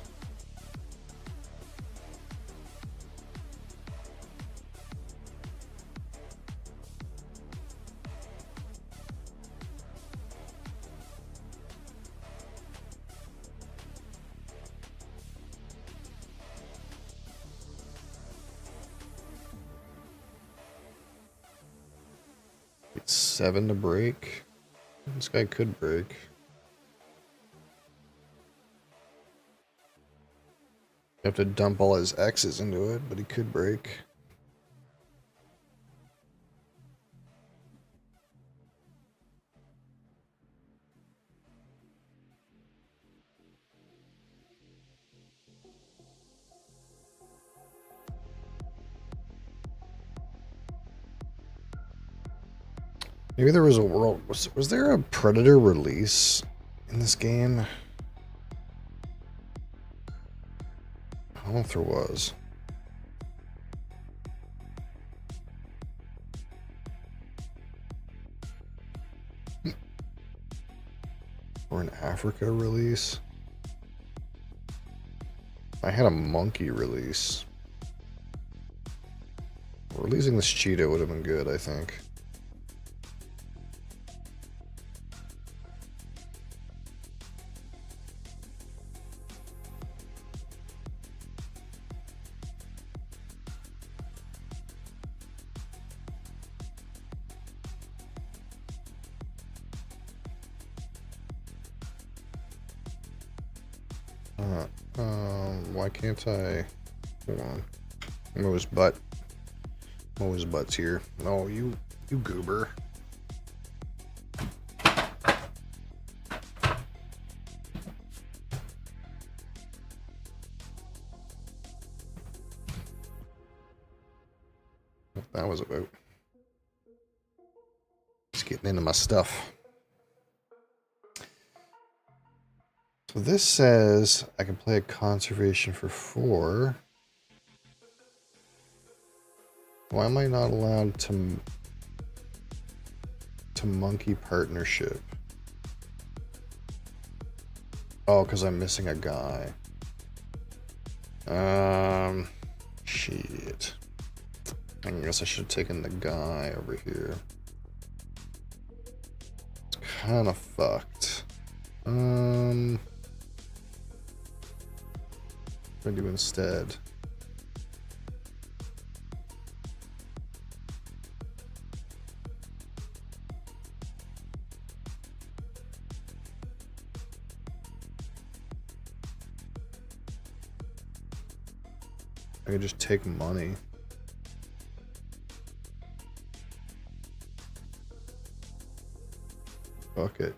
It's 7 to break. This guy could break. You have to dump all his X's into it, but he could break. Maybe there was a world... Was there a Predator release in this game? I don't know if there was. Or an Africa release. I had a monkey release. Releasing this cheetah would have been good, I think. Why can't I? Hold on. Move his butt. Oh, his butt's here. Oh, you goober. What that was about. Just getting into my stuff. So this says I can play a conservation for 4. Why am I not allowed to monkey partnership? Oh, because I'm missing a guy. Shit. I guess I should have taken the guy over here. It's kind of fucked. What do I do instead? I could just take money. Fuck it.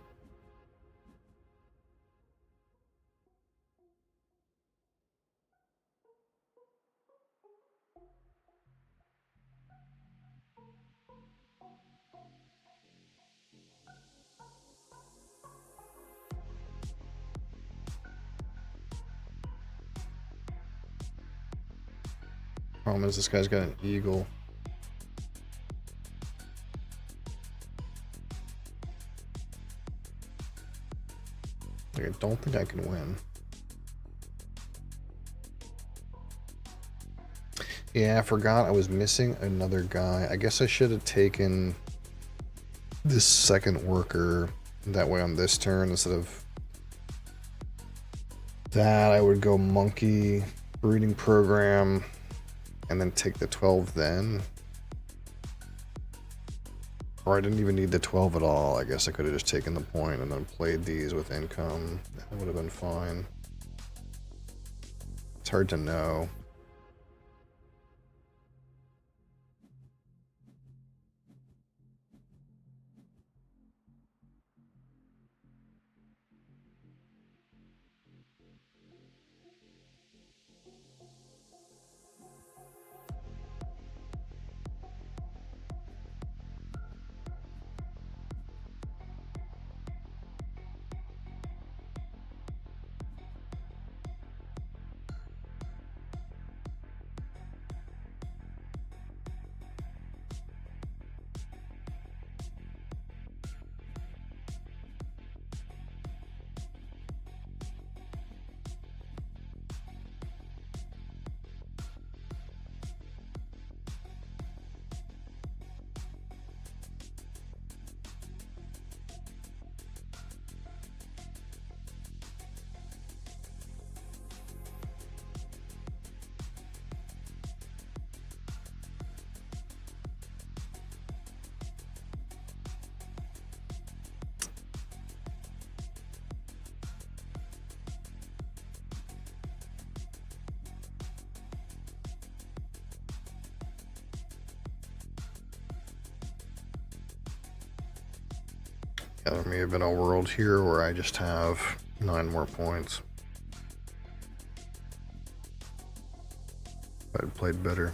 Problem is, this guy's got an eagle. I don't think I can win. Yeah, I forgot I was missing another guy. I guess I should have taken this second worker. That way on this turn, instead of that, I would go monkey, breeding program, and then take the 12 then. Or I didn't even need the 12 at all. I guess I could have just taken the point and then played these with income. That would have been fine. It's hard to know. Yeah, there may have been a world here where I just have 9 more points. I'd played better.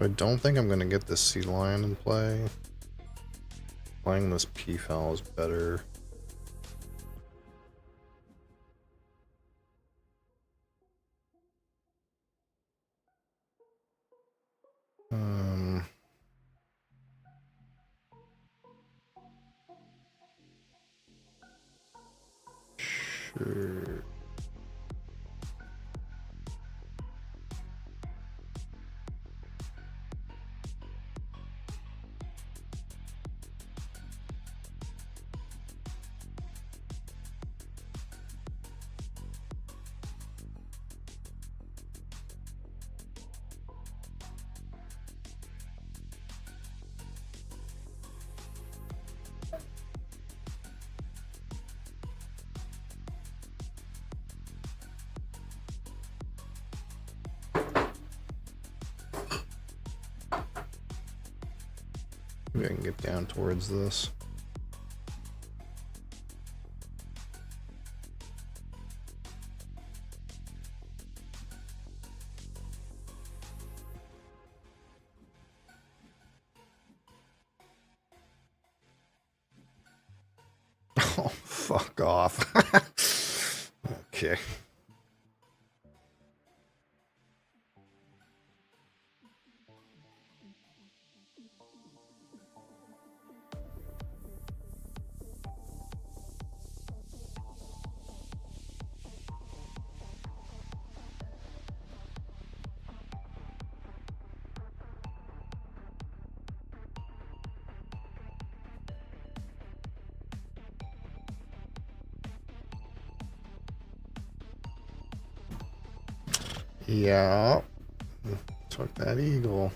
I don't think I'm gonna get this sea lion in play. Playing this peafowl is better. Sure. Maybe I can get down towards this. Oh, fuck off. Okay. Yeah. Took that eagle.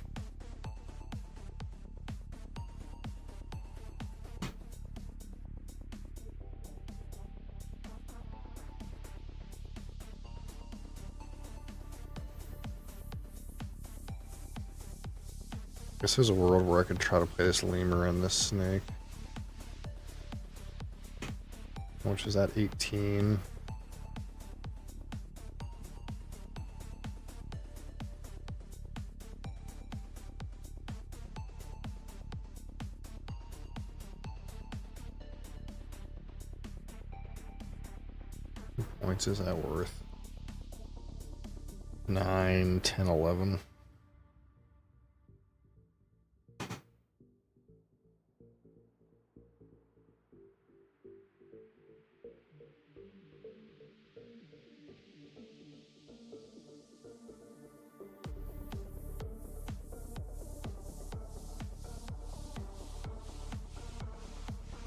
Guess there's a world where I could try to play this lemur and this snake. Which is at 18. Points is that worth? 9, 10, 11.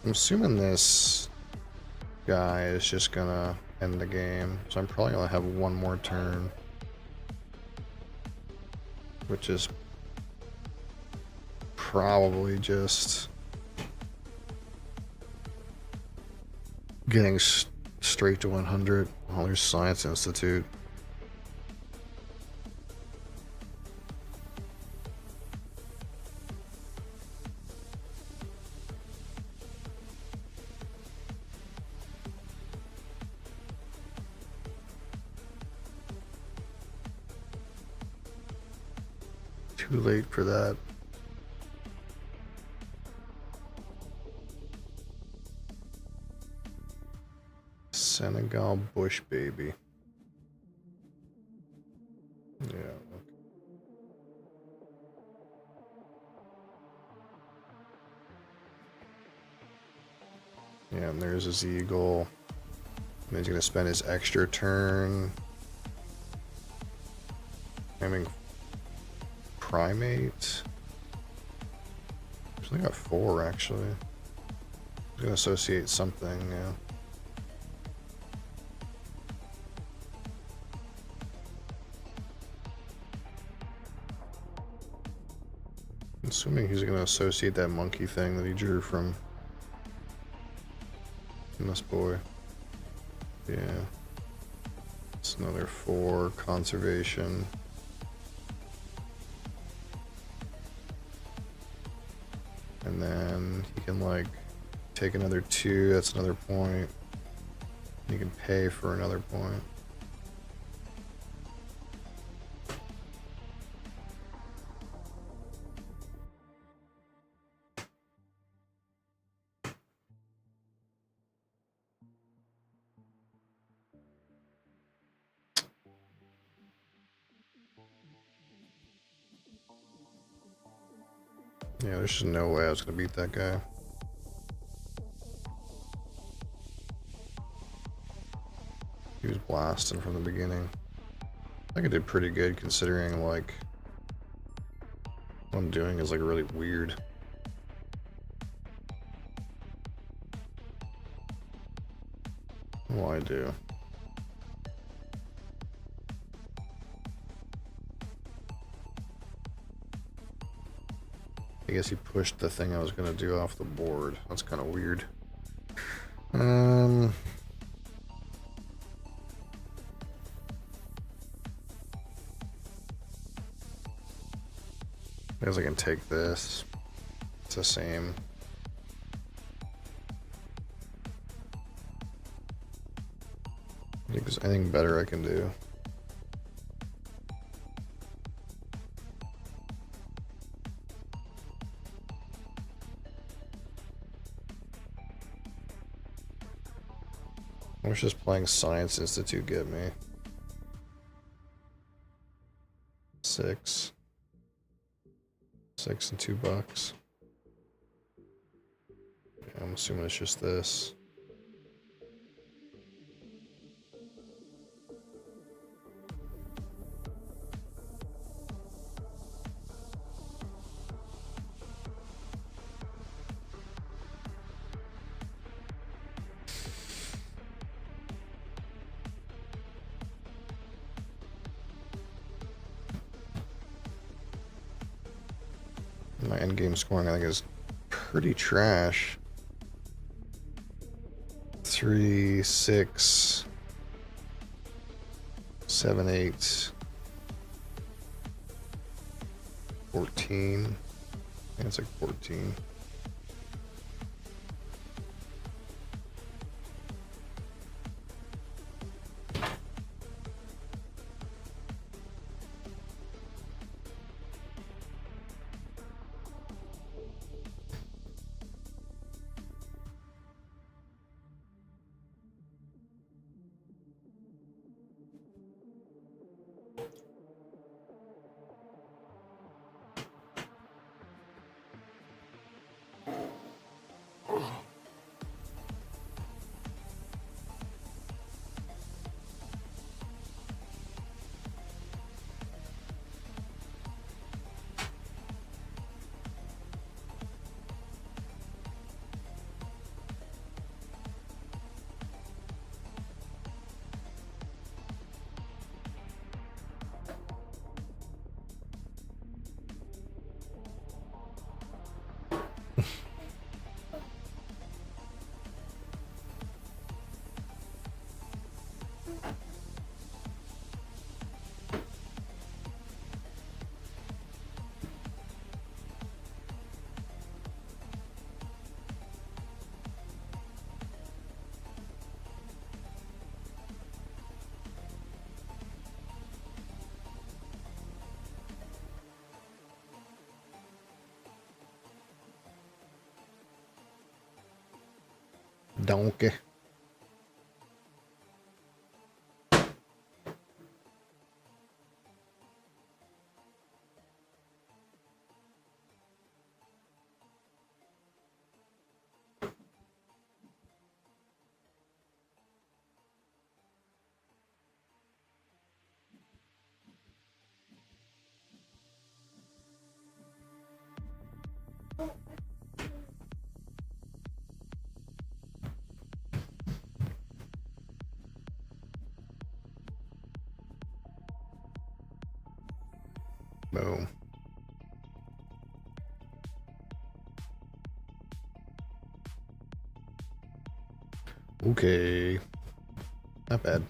I'm assuming this guy is just gonna end the game, so I'm probably gonna have one more turn, which is probably just getting straight to 100. Oh, there's Science Institute. Too late for that. Senegal Bush Baby. Yeah. Yeah, and there's his eagle. And he's gonna spend his extra turn aiming primate. He's only got 4 actually. He's gonna associate something, yeah. I'm assuming he's gonna associate that monkey thing that he drew from this boy. Yeah. It's another 4 conservation. And then he can like take another 2, that's another point. He can pay for another point. Yeah, there's just no way I was gonna beat that guy. He was blasting from the beginning. I think I did pretty good considering like what I'm doing is like really weird. Well, I do. I guess he pushed the thing I was gonna do off the board. That's kind of weird. I guess I can take this. It's the same. I think there's anything better I can do. I was just playing Science Institute get me. 6. 6 and $2. Yeah, I'm assuming it's just this. my end game scoring, I think, is pretty trash. 3, 6, 7, 8, 14. I think it's like 14. Donkey. Boom. Okay. Not bad.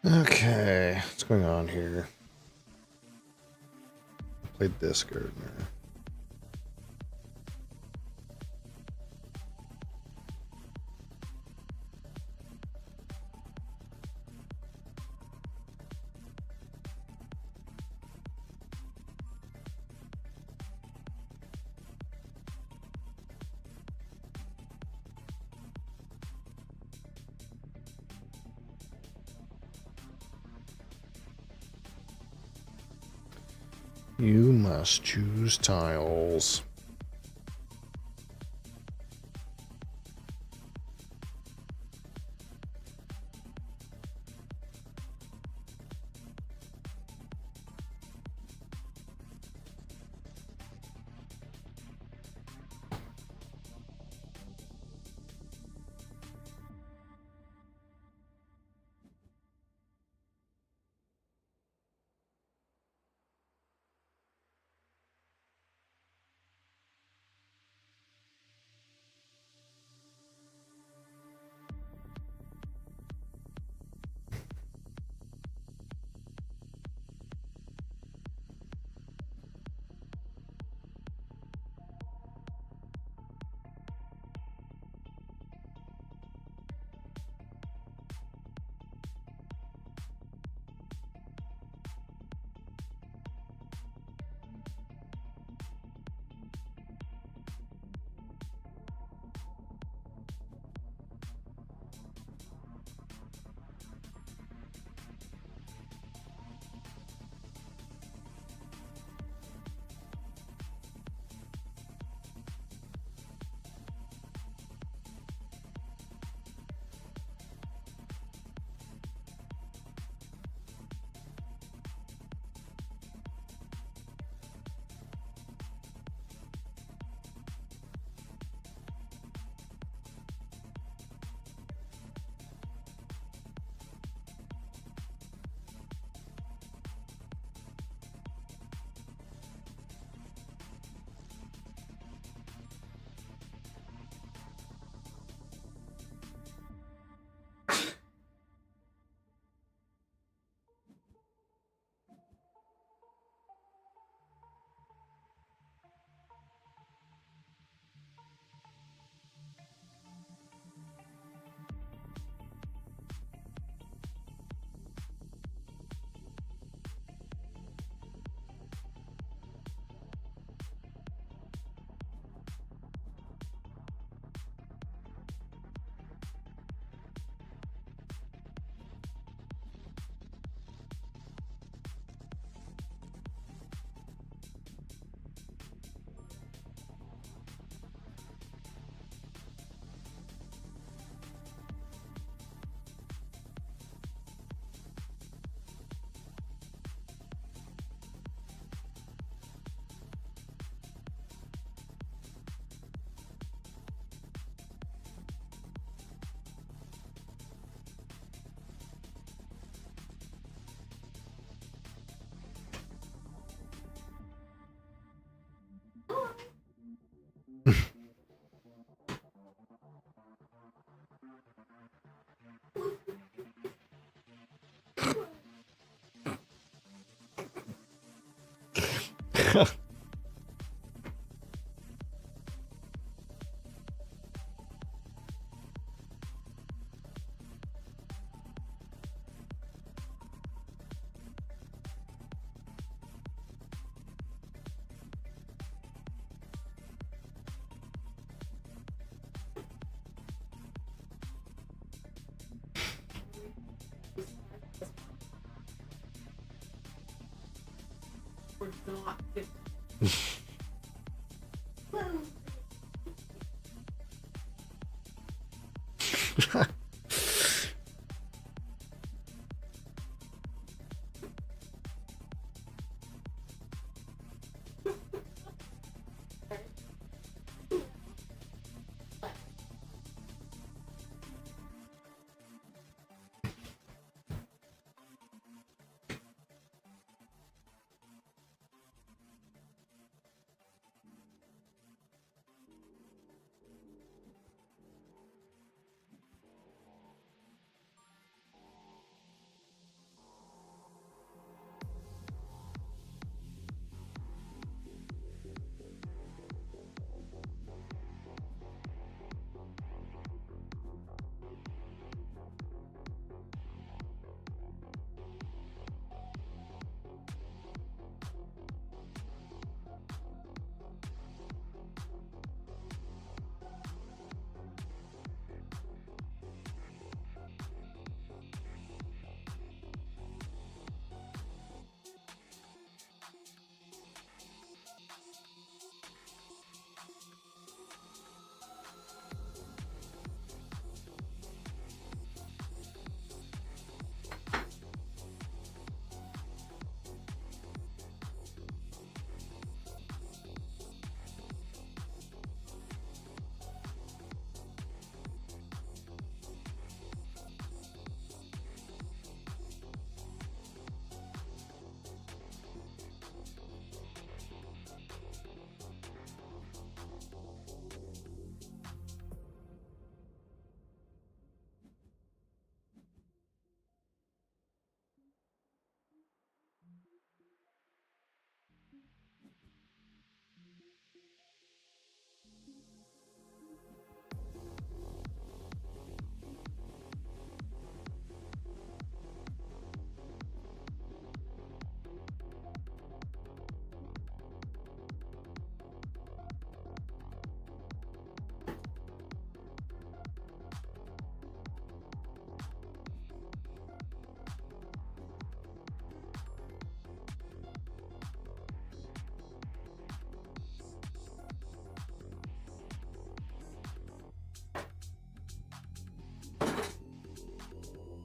Okay, what's going on here? Played this Gardener. You must choose tiles.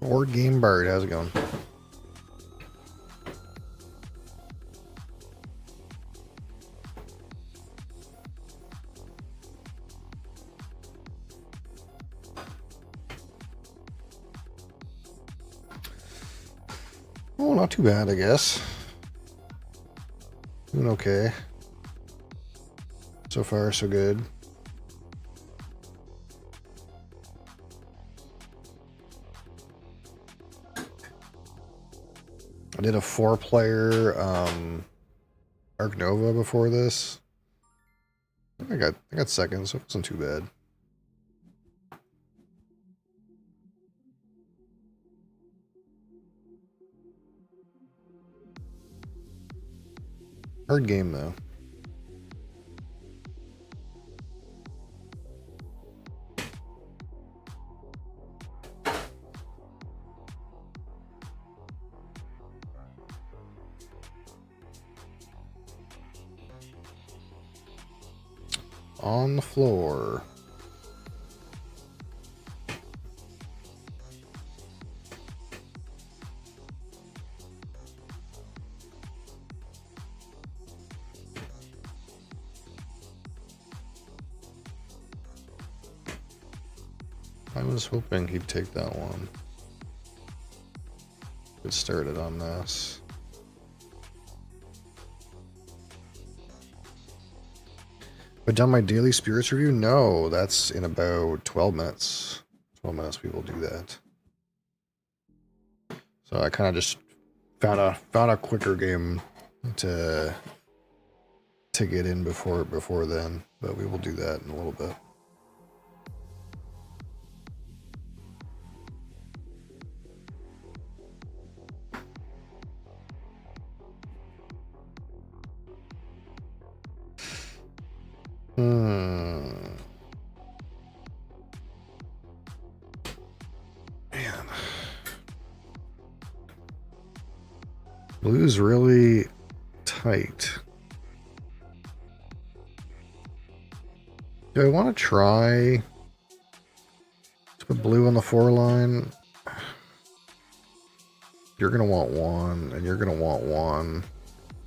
Or Game Bard, how's it going? Oh, not too bad, I guess. Doing okay. So far, so good. I did a 4-player Ark Nova before this. I got second, so it wasn't too bad. Hard game though. On the floor. I was hoping he'd take that one. Get started on this. Have I done my daily spirits review? No, that's in about 12 minutes. 12 minutes we will do that. So I kind of just found a quicker game to get in before then, but we will do that in a little bit. Man. Blue's really tight. Do I want to try to put blue on the 4 line? You're going to want 1, and you're going to want 1.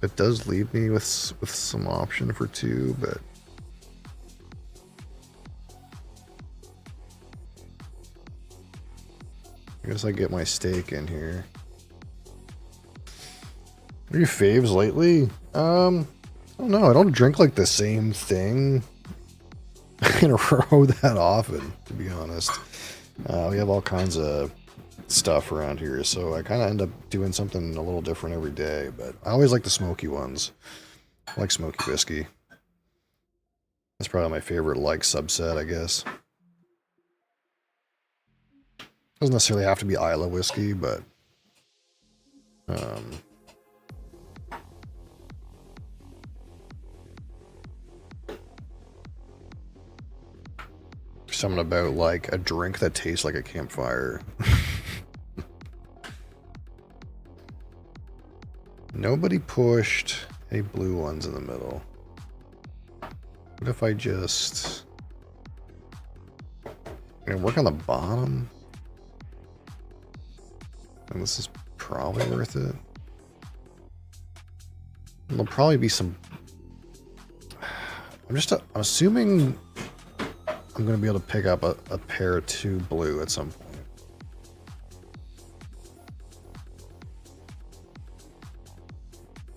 It does leave me with some option for 2, but... I guess I get my steak in here. What are your faves lately? I don't know. I don't drink like the same thing in a row that often, to be honest. We have all kinds of stuff around here, so I kind of end up doing something a little different every day, but I always like the smoky ones. I like smoky whiskey. That's probably my favorite like subset, I guess. Doesn't necessarily have to be Isla whiskey, but something about like a drink that tastes like a campfire. Nobody pushed any blue ones in the middle. What if I just work on the bottom? And this is probably worth it. There'll probably be some... I'm assuming I'm going to be able to pick up a pair or 2 blue at some point.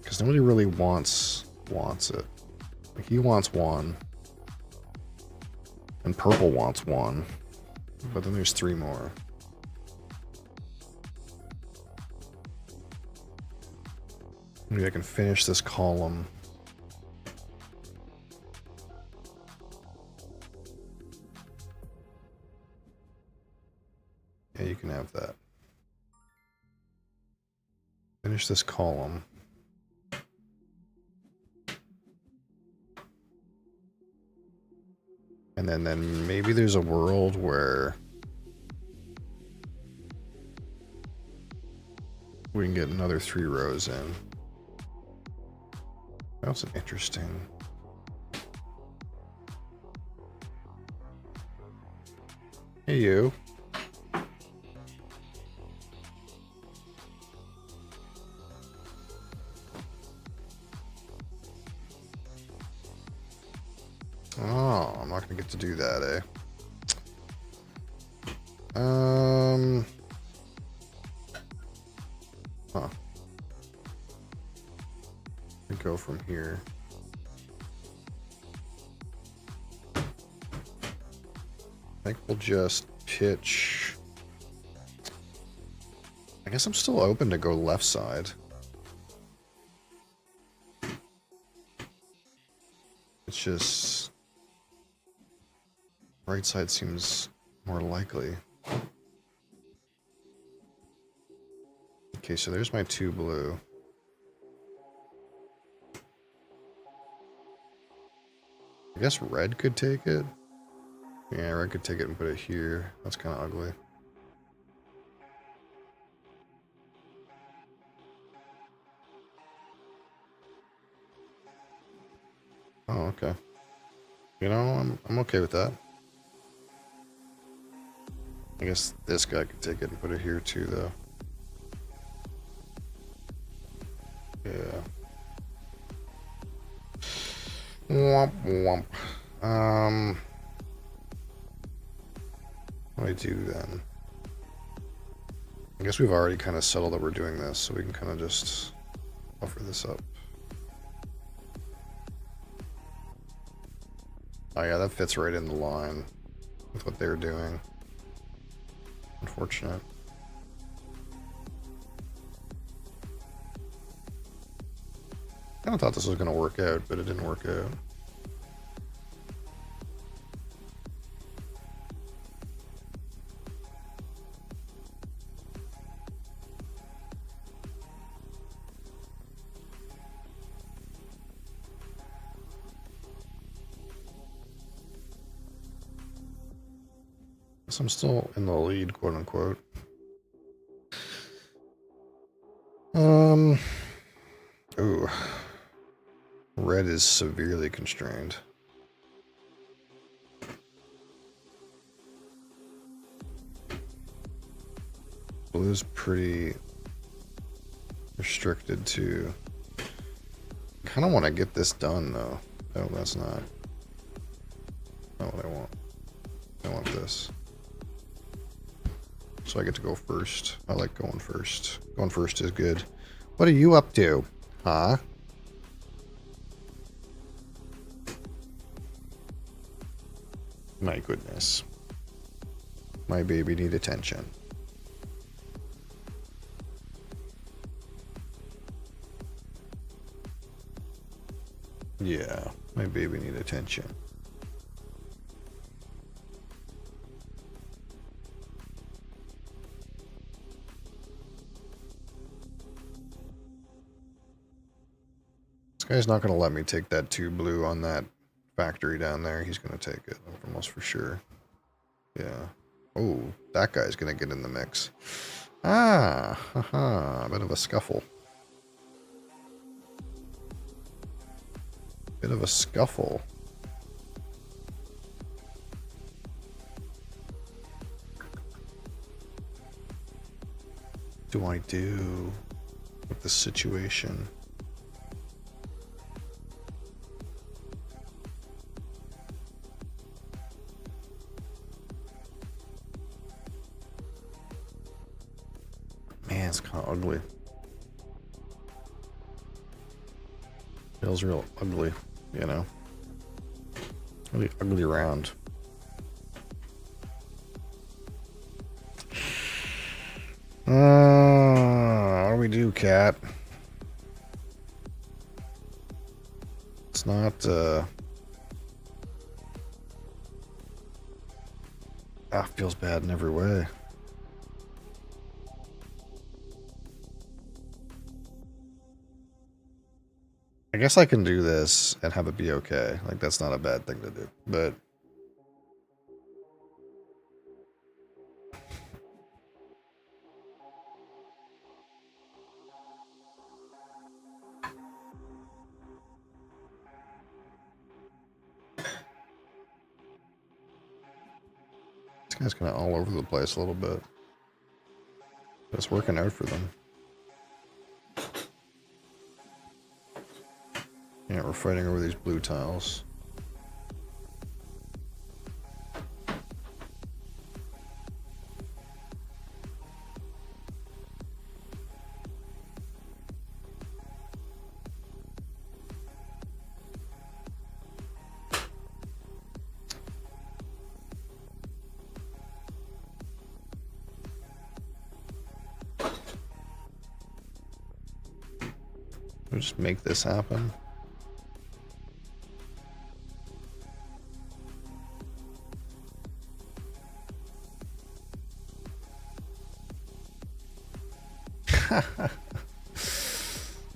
Because nobody really wants it. Like, he wants 1. And purple wants 1. But then there's 3 more. Maybe I can finish this column. Yeah, you can have that. Finish this column. And then maybe there's a world where we can get another 3 rows in. That was interesting. Hey, you. Oh, I'm not gonna get to do that, eh? Huh. We go from here. I think we'll just pitch. I guess I'm still open to go left side. It's just right side seems more likely. Okay, so there's my 2 blue. I guess red could take it. Yeah, red could take it and put it here. That's kind of ugly. Oh, okay. You know, I'm okay with that. I guess this guy could take it and put it here too, though. Yeah. Womp womp. What do I do then? I guess we've already kind of settled that we're doing this, so we can kind of just offer this up. Oh yeah, that fits right in the line with what they were doing. Unfortunate. I kind of thought this was going to work out, but it didn't work out. So I'm still in the lead, quote unquote. Ooh. Red is severely constrained. Blue's pretty restricted too. Kind of want to get this done though. Oh, that's not what I want. I want this. So I get to go first. I like going first. Going first is good. What are you up to? Huh? My goodness. My baby need attention. Yeah, my baby need attention. This guy's not going to let me take that 2 blue on that factory down there. He's going to take it, almost for sure. Yeah. Oh, that guy's going to get in the mix. Ah, haha, a bit of a scuffle. Bit of a scuffle. What do I do with the situation? Man, it's kind of ugly. Feels real ugly, you know? Really ugly round. What do we do, cat? It's not, feels bad in every way. I guess I can do this and have it be okay. Like, that's not a bad thing to do. But this guy's kind of all over the place a little bit. But it's working out for them. Yeah, we're fighting over these blue tiles. We'll just make this happen.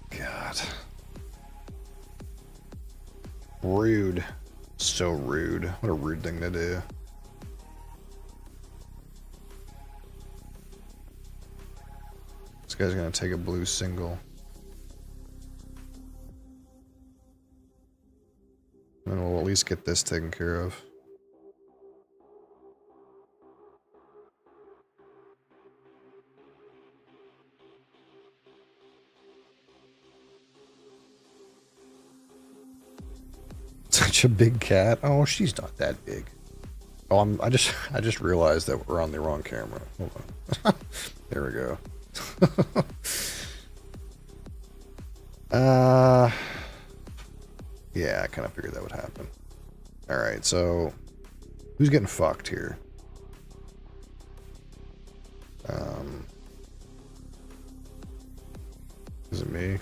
God. Rude. So rude. What a rude thing to do. This guy's gonna take a blue single. And we'll at least get this taken care of. Such a big cat. Oh, she's not that big. Oh, I just realized that we're on the wrong camera. Hold on. There we go. Yeah, I kind of figured that would happen. All right, so who's getting fucked here? Is it me?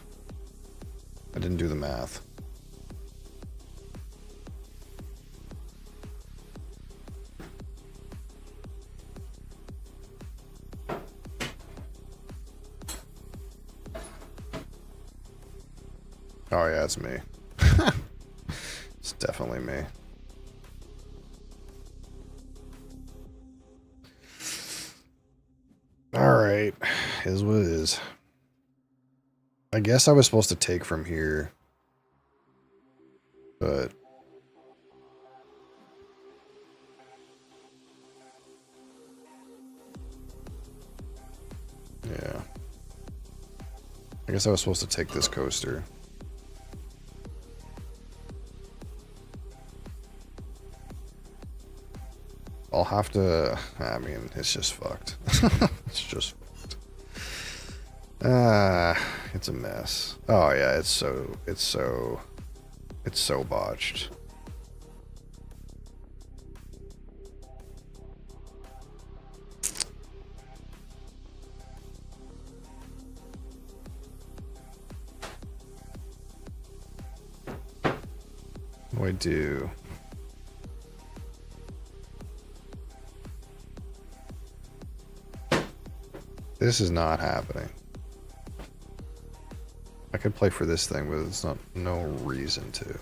I didn't do the math. Oh yeah, it's me. It's definitely me. Alright, is what it is. I guess I was supposed to take from here. But... yeah. I guess I was supposed to take this coaster. I'll have to... I mean, it's just fucked. It's just fucked. It's a mess. Oh yeah, it's so botched. What do I do? This is not happening. I could play for this thing, but it's not no reason to.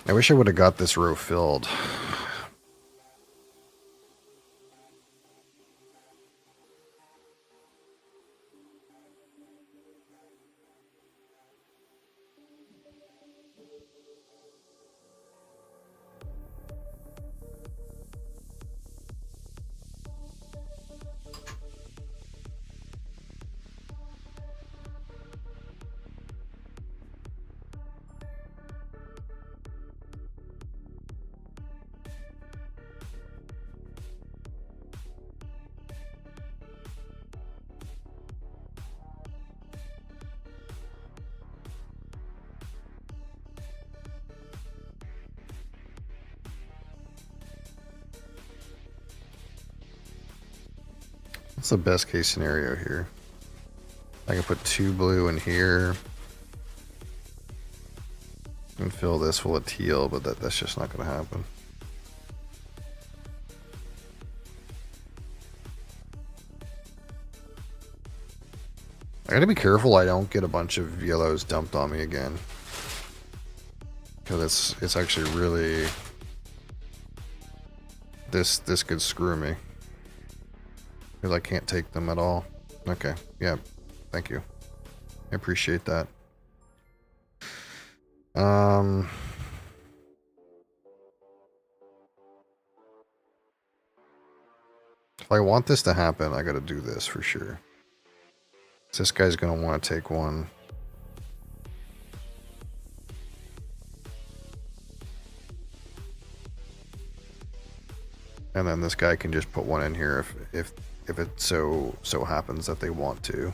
I wish I would have got this row filled. What's the best case scenario here? I can put 2 blue in here and fill this full of teal, but that's just not going to happen. I gotta be careful I don't get a bunch of yellows dumped on me again, because it's actually really this could screw me. Because I can't take them at all. Okay, yeah, thank you. I appreciate that. If I want this to happen, I gotta do this for sure. This guy's gonna want to take one. And then this guy can just put one in here if it so happens that they want to.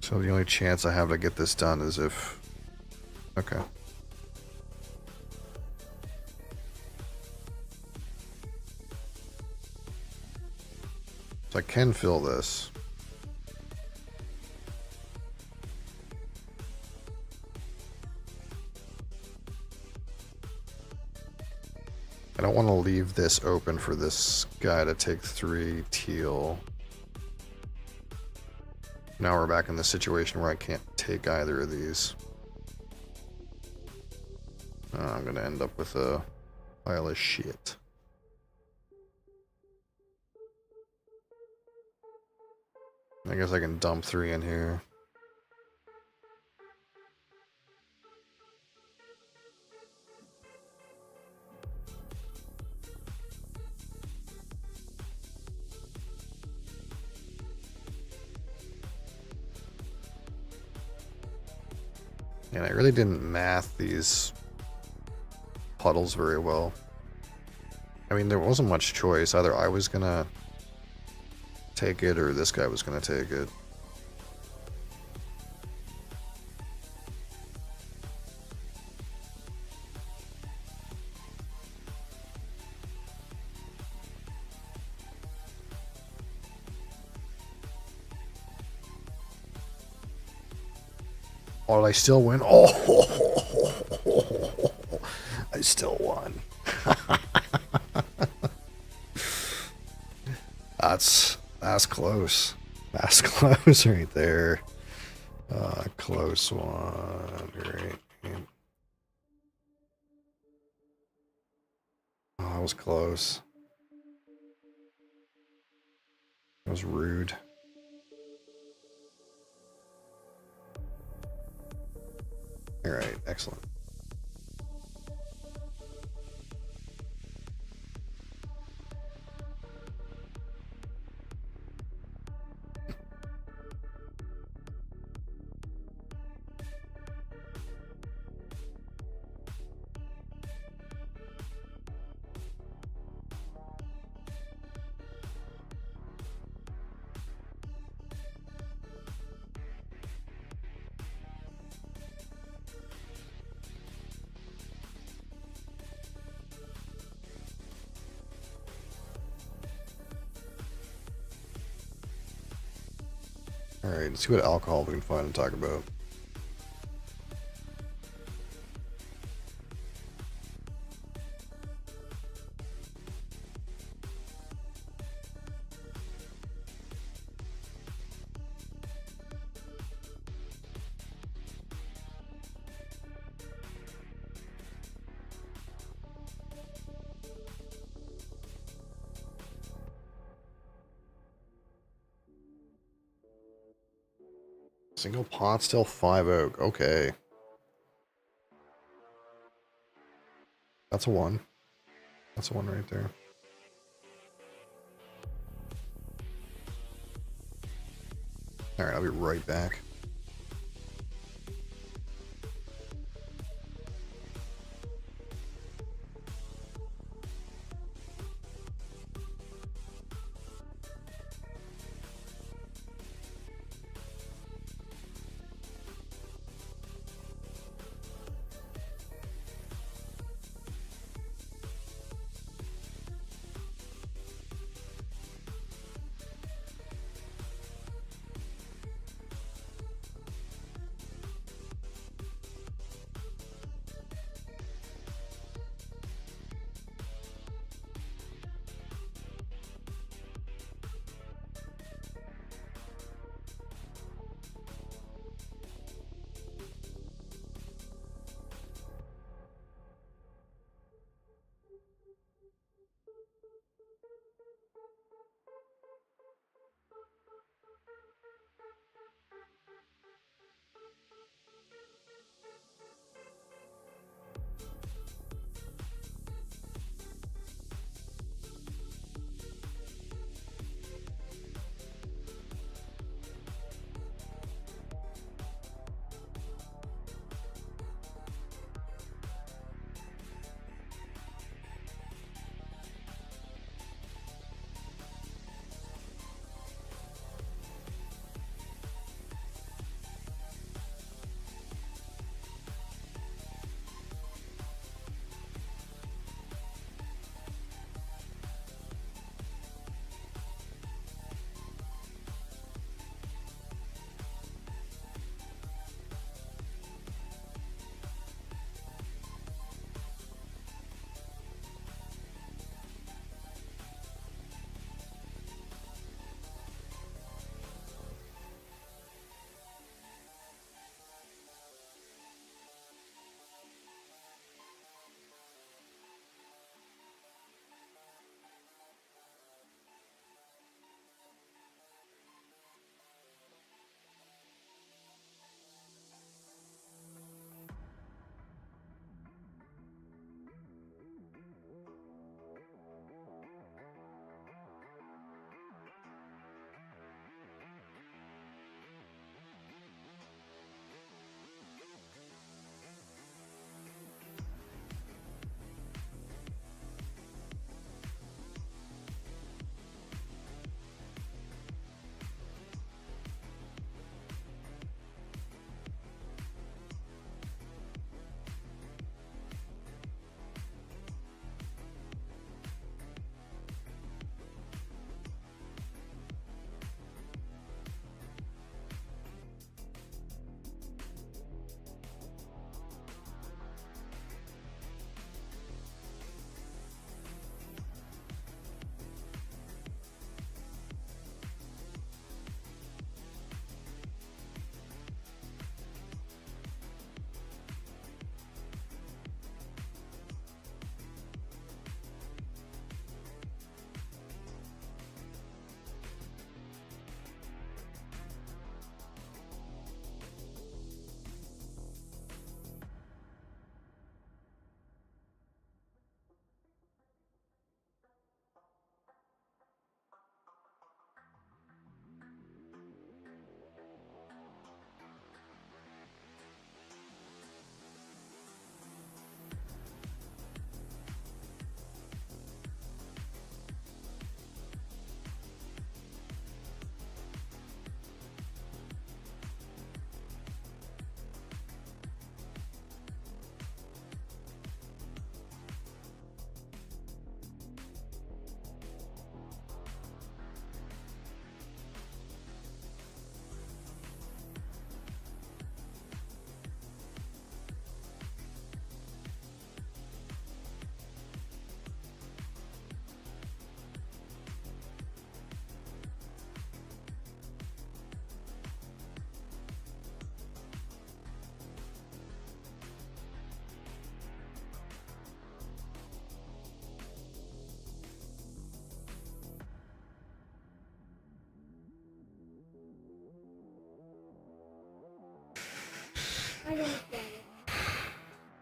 So the only chance I have to get this done is if... okay. So I can fill this. I don't want to leave this open for this guy to take 3 teal. Now we're back in the situation where I can't take either of these. I'm going to end up with a pile of shit. I guess I can dump 3 in here. And I really didn't math these puddles very well. I mean, there wasn't much choice. Either I was gonna take it or this guy was gonna take it. Oh, I still win? Oh, I still won. That's close. That's close right there. Close one. Right. Oh, that was close. That was rude. All right, excellent. Alright, let's see what alcohol we can find and talk about. Single pot still 5 oak. Okay. That's a 1. That's a 1 right there. Alright, I'll be right back.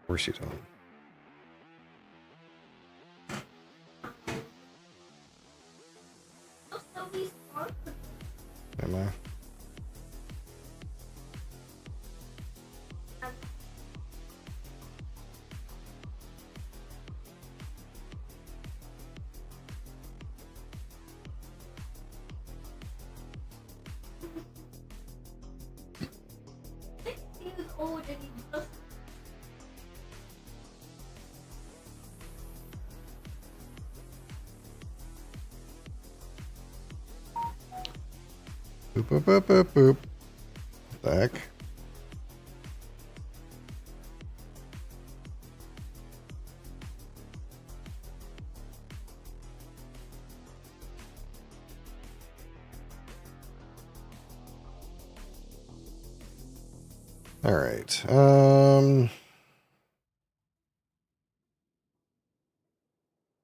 course you don't. Am I? Boop, boop, boop, boop, boop. What the heck? All right. I'm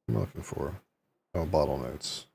looking for bottle notes.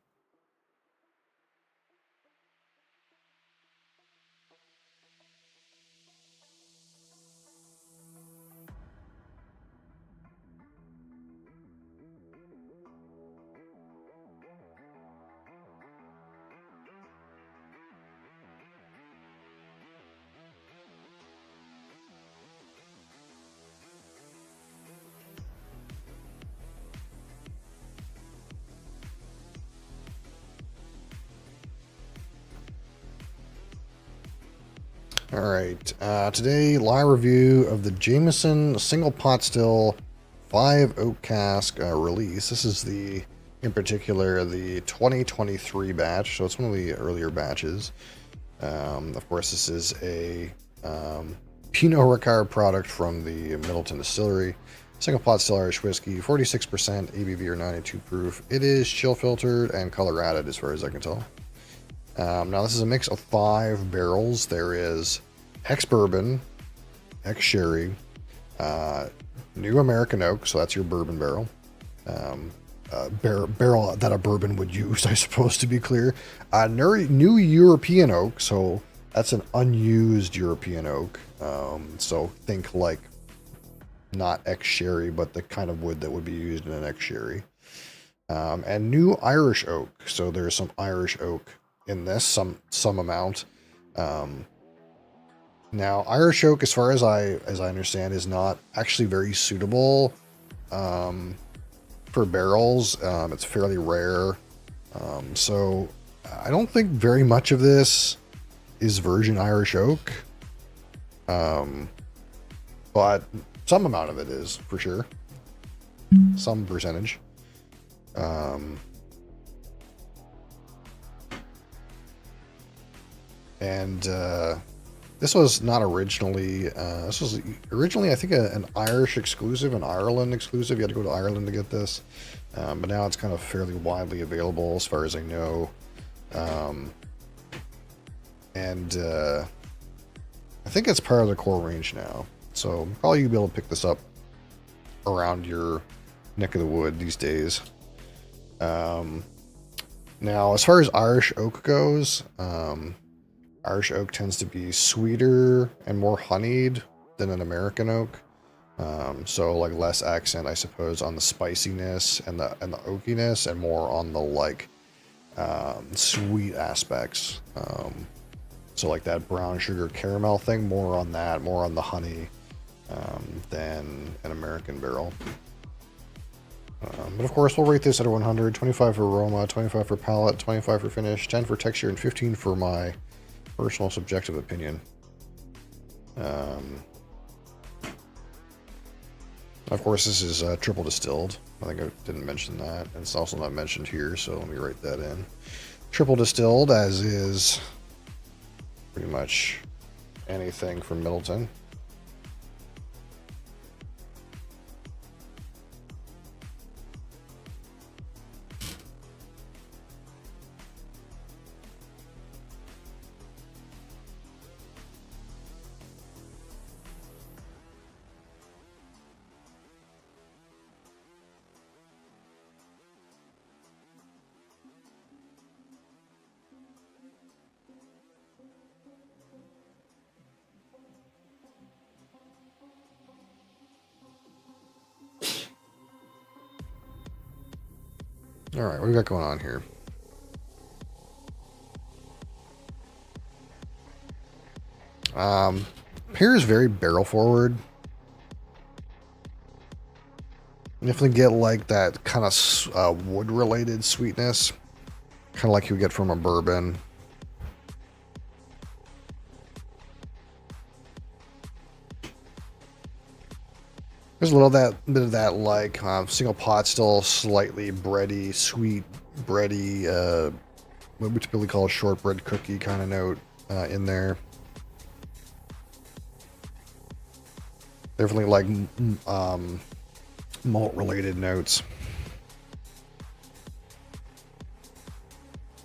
All right. Today, live review of the Jameson single pot still 5 oak cask release. This is in particular, the 2023 batch. So it's one of the earlier batches. Of course, this is a Pinot Ricard product from the Middleton Distillery. Single pot still Irish whiskey, 46% ABV or 92 proof. It is chill filtered and color added as far as I can tell. Now this is a mix of 5 barrels. There is Hex Bourbon, Hex Sherry, New American Oak, so that's your bourbon barrel. Barrel that a bourbon would use, I suppose, to be clear. New European Oak, so that's an unused European Oak. So think like not ex-sherry, but the kind of wood that would be used in an ex-sherry. And New Irish Oak, so there's some Irish Oak in this, some amount. Now, Irish Oak, as far as I understand, is not actually very suitable for barrels. It's fairly rare. So I don't think very much of this is virgin Irish Oak. But some amount of it is, for sure. Some percentage. This was not originally, this was originally, I think, an Irish exclusive, an Ireland exclusive. You had to go to Ireland to get this. But now it's kind of fairly widely available as far as I know. I think it's part of the core range now. So probably you'll be able to pick this up around your neck of the wood these days. Now, as far as Irish Oak goes, Irish Oak tends to be sweeter and more honeyed than an American Oak. So like less accent, I suppose, on the spiciness and the oakiness, and more on the sweet aspects. So like that brown sugar caramel thing, more on that, more on the honey than an American barrel. But of course, we'll rate this at a 100, 25 for aroma, 25 for palate, 25 for finish, 10 for texture, and 15 for my personal subjective opinion. Of course, this is triple distilled. I think I didn't mention that. And it's also not mentioned here, so let me write that in. Triple distilled, as is pretty much anything from Middleton. All right, what do we got going on here? Pear is very barrel forward. You definitely get like that kind of wood related sweetness, kind of like you would get from a bourbon. There's a little bit of that like single pot, still slightly bready, sweet bready, what we typically call a shortbread cookie kind of note in there. Definitely like malt related notes.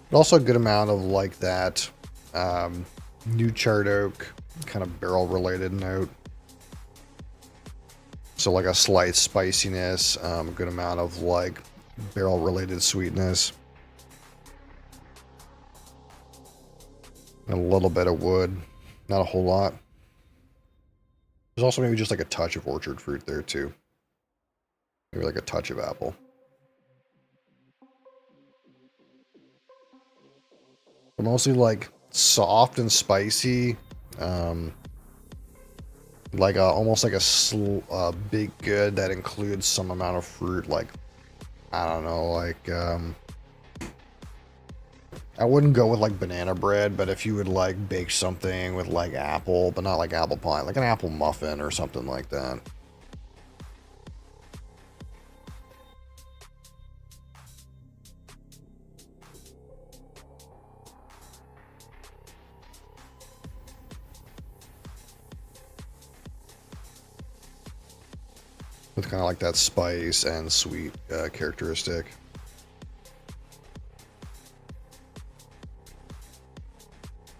But also a good amount of like that new charred oak kind of barrel related note. So like a slight spiciness, a good amount of like barrel related sweetness. And a little bit of wood, not a whole lot. There's also maybe just like a touch of orchard fruit there too. Maybe like a touch of apple. But mostly like soft and spicy. Like almost like a big good that includes some amount of fruit. Like, I don't know, like I wouldn't go with like banana bread, but if you would like bake something with like apple, but not like apple pie, like an apple muffin or something like that. With kind of like that spice and sweet characteristic.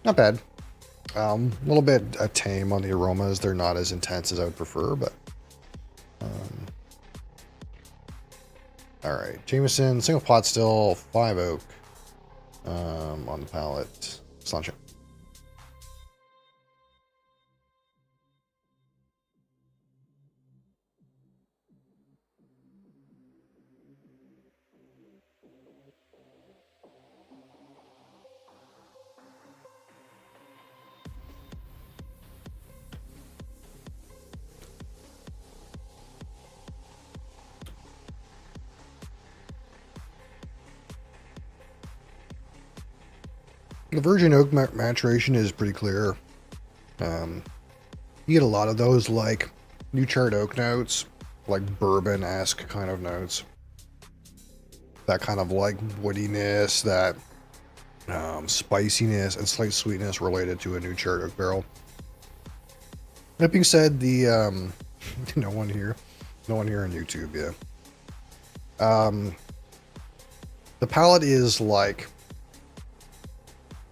Not bad. A little bit tame on the aromas. They're not as intense as I would prefer, but all right. Jameson, single pot still, 5 oak on the palate. Slancha. The virgin oak maturation is pretty clear. You get a lot of those like new charred oak notes, like bourbon-esque kind of notes. That kind of like woodiness, that spiciness and slight sweetness related to a new charred oak barrel. That being said, the no one here on YouTube, yeah. The palate is like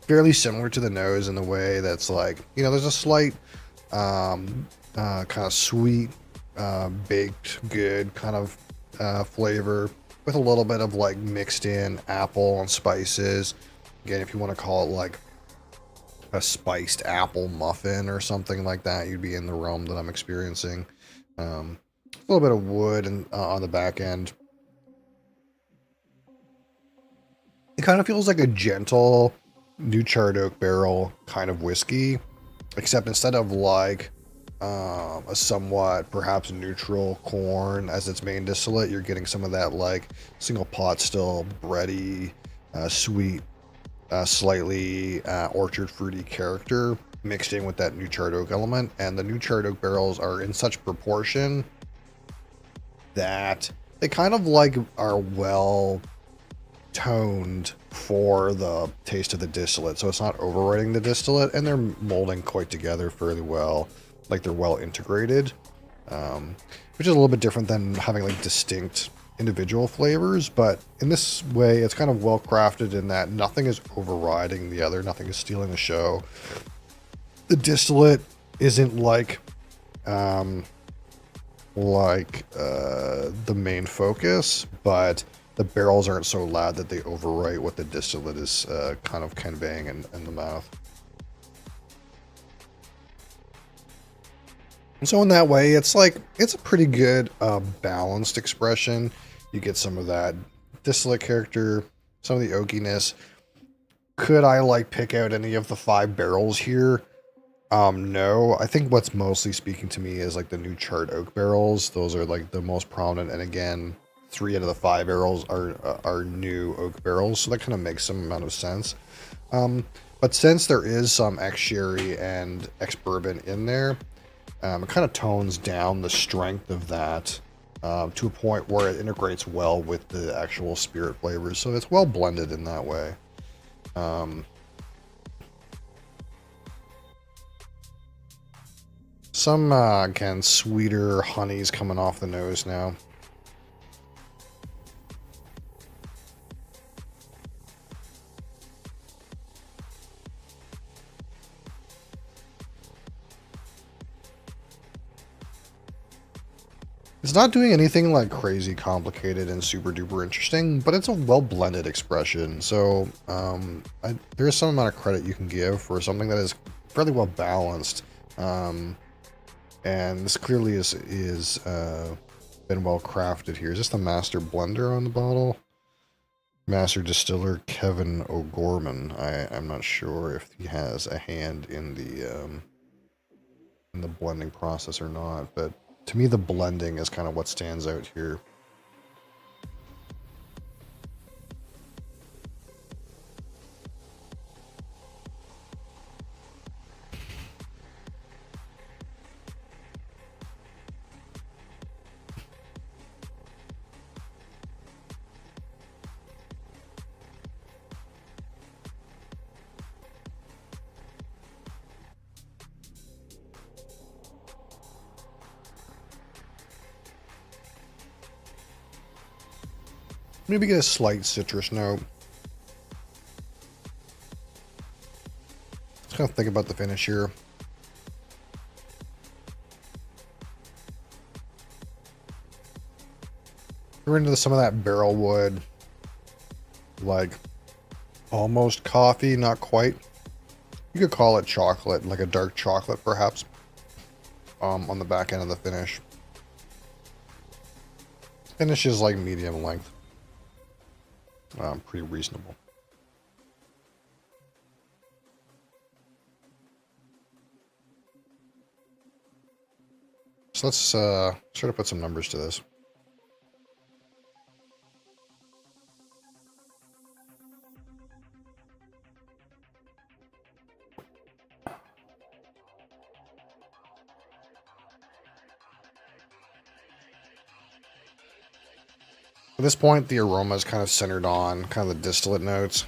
fairly similar to the nose in the way that's like, there's a slight kind of sweet, baked good kind of flavor with a little bit of like mixed in apple and spices. Again, if you want to call it like a spiced apple muffin or something like that, you'd be in the realm that I'm experiencing. A little bit of wood and on the back end. It kind of feels like a gentle new charred oak barrel kind of whiskey, except instead of like a somewhat perhaps neutral corn as its main distillate, you're getting some of that like single pot still bready, sweet, slightly orchard fruity character mixed in with that new charred oak element. And the new charred oak barrels are in such proportion that they kind of like are well toned for the taste of the distillate, so it's not overriding the distillate, and they're molding quite together fairly well, like they're well integrated, which is a little bit different than having like distinct individual flavors. But in this way, it's kind of well crafted in that nothing is overriding the other, nothing is stealing the show. The distillate isn't like the main focus, but the barrels aren't so loud that they overwrite what the distillate is kind of conveying in the mouth. And so in that way, it's a pretty good balanced expression. You get some of that distillate character, some of the oakiness. Could I like pick out any of the 5 barrels here? No. I think what's mostly speaking to me is like the new chart oak barrels. Those are like the most prominent, and again, 3 out of the 5 barrels are new oak barrels, so that kind of makes some amount of sense. But since there is some ex-sherry and ex-bourbon in there, it kind of tones down the strength of that to a point where it integrates well with the actual spirit flavors. So it's well blended in that way. Some, again, sweeter honeys coming off the nose now. It's not doing anything like crazy complicated and super duper interesting, but it's a well blended expression. So there is some amount of credit you can give for something that is fairly well balanced. And this clearly is been well crafted here. Is this the master blender on the bottle? Master distiller Kevin O'Gorman. I'm not sure if he has a hand in the blending process or not, but to me, the blending is kind of what stands out here. Maybe get a slight citrus note. Just kind of think about the finish here. We're into some of that barrel wood, like almost coffee, not quite. You could call it chocolate, like a dark chocolate perhaps, on the back end of the finish. Finish is like medium length. Pretty reasonable. So let's sort of put some numbers to this. At this point, the aroma is kind of centered on kind of the distillate notes.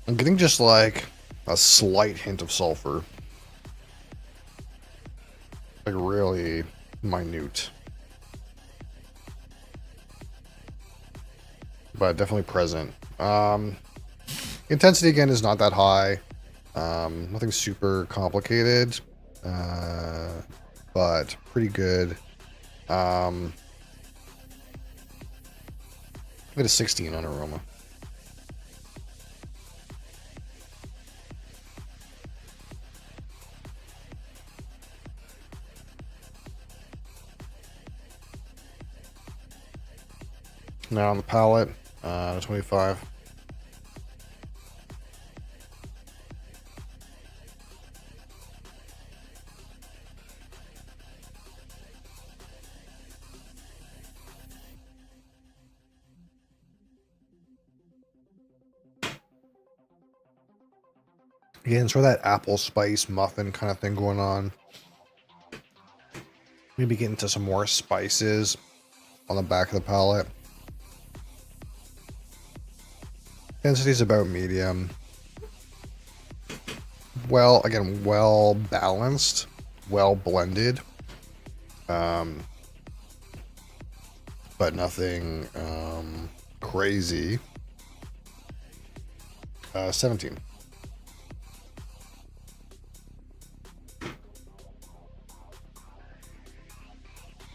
I'm getting just like a slight hint of sulfur. Like really minute. But definitely present. Intensity again is not that high. Nothing super complicated. But pretty good. Give it a 16 on aroma. Now on the palate, 25. Again, sort of that apple spice muffin kind of thing going on. Maybe get into some more spices on the back of the palate. Density is about medium. Well, again, well balanced, well blended. But nothing crazy. 17.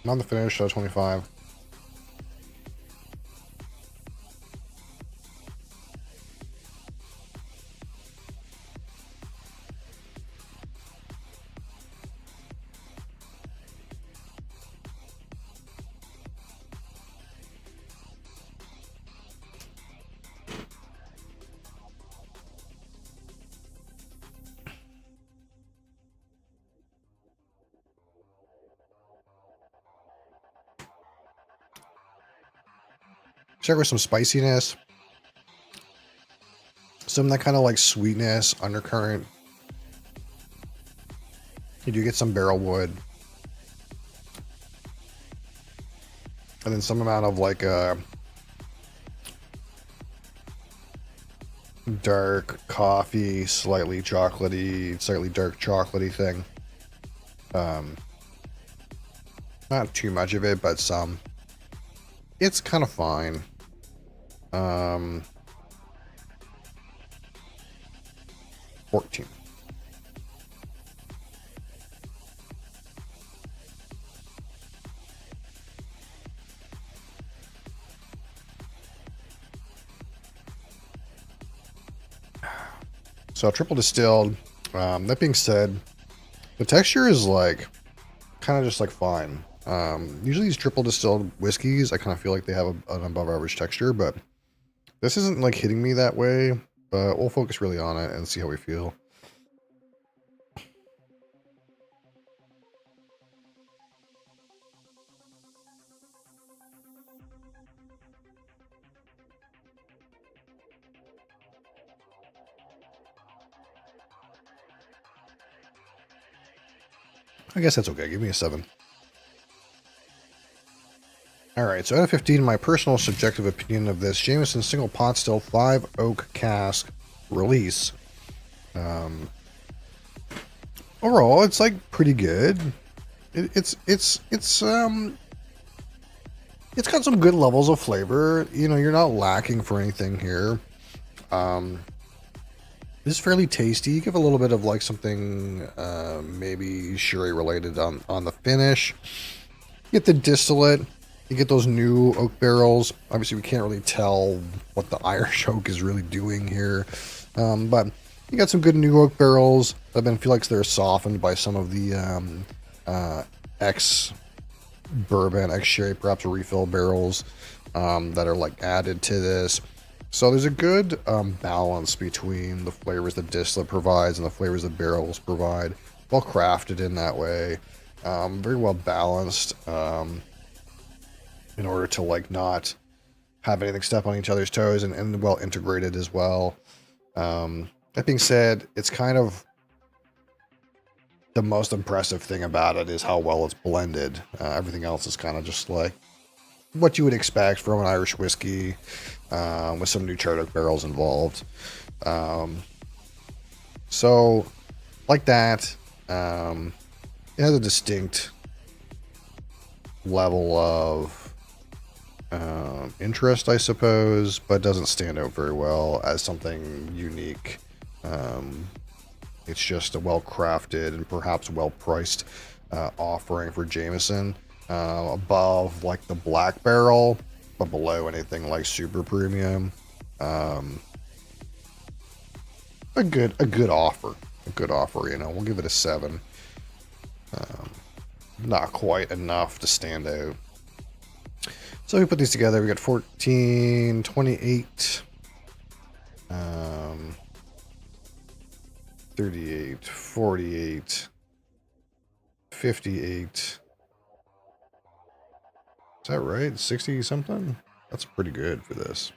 On the finish, 25. Start with some spiciness. Some of that kind of like sweetness, undercurrent. You do get some barrel wood. And then some amount of like dark coffee, slightly chocolatey, slightly dark chocolatey thing. Not too much of it, but some. It's kind of fine. 14. So triple distilled. That being said, the texture is like kind of just like fine. Usually these triple distilled whiskeys, I kind of feel like they have an above average texture, but this isn't like hitting me that way. But we'll focus really on it and see how we feel. I guess that's okay. Give me a 7. Alright, so out of 15, my personal subjective opinion of this Jameson single pot still 5 oak cask release. Overall, it's like pretty good. It's got some good levels of flavor. You know, you're not lacking for anything here. This is fairly tasty. You give a little bit of like something maybe sherry related on the finish. You get the distillate. You get those new oak barrels. Obviously, we can't really tell what the Irish oak is really doing here. But you got some good new oak barrels. I feel like they're softened by some of the ex-bourbon, ex-sherry, perhaps refill barrels that are like added to this. So there's a good balance between the flavors that distillate provides and the flavors that barrels provide. Well crafted in that way. Very well balanced. In order to like not have anything step on each other's toes and well integrated as well. That being said, it's kind of the most impressive thing about it is how well it's blended. Everything else is kind of just like what you would expect from an Irish whiskey with some new charred oak barrels involved. So like that, it has a distinct level of interest, I suppose, but doesn't stand out very well as something unique. It's just a well-crafted and perhaps well-priced offering for Jameson, above like the Black Barrel, but below anything like super premium. A good offer, you know. We'll give it a 7. Not quite enough to stand out. So we put these together. We got 14, 28, 38, 48, 58. Is that right? 60 something? That's pretty good for this.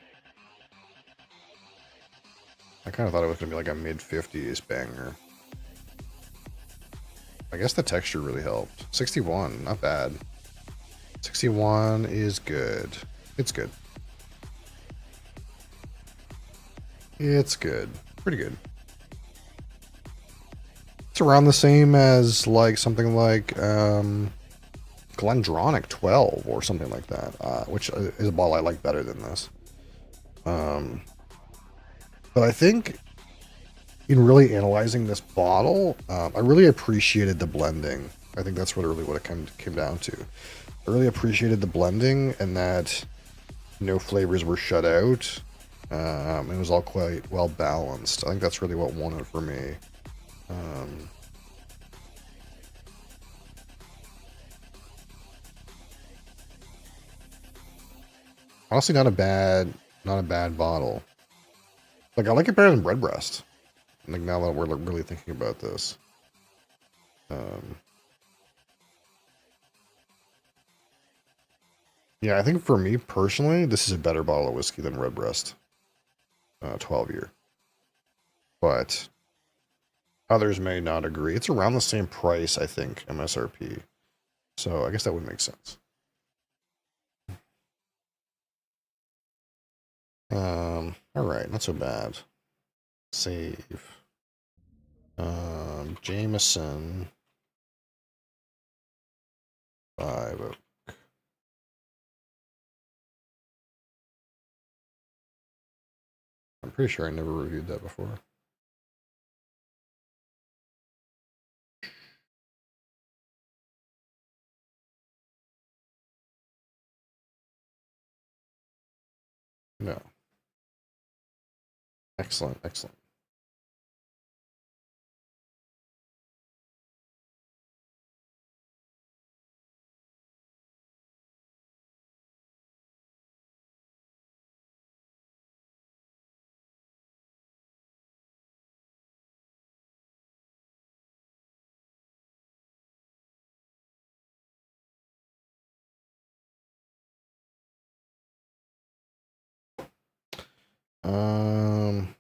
I kind of thought it was going to be like a mid-50s banger. I guess the texture really helped. 61, not bad. 61 is good. It's good. It's good. Pretty good. It's around the same as like something like Glendronach 12 or something like that, which is a bottle I like better than this. But I think in really analyzing this bottle, I really appreciated the blending. I think that's what it came down to. I really appreciated the blending and that no flavors were shut out. It was all quite well balanced. I think that's really what won it for me. Honestly, not a bad bottle. Like, I like it better than Redbreast. Like, now that we're really thinking about this. Yeah, I think for me personally, this is a better bottle of whiskey than Redbreast 12 year. But others may not agree. It's around the same price, I think, MSRP. So I guess that would make sense. All right, not so bad. Save. Jameson. 5. I'm pretty sure I never reviewed that before. No. Excellent, excellent.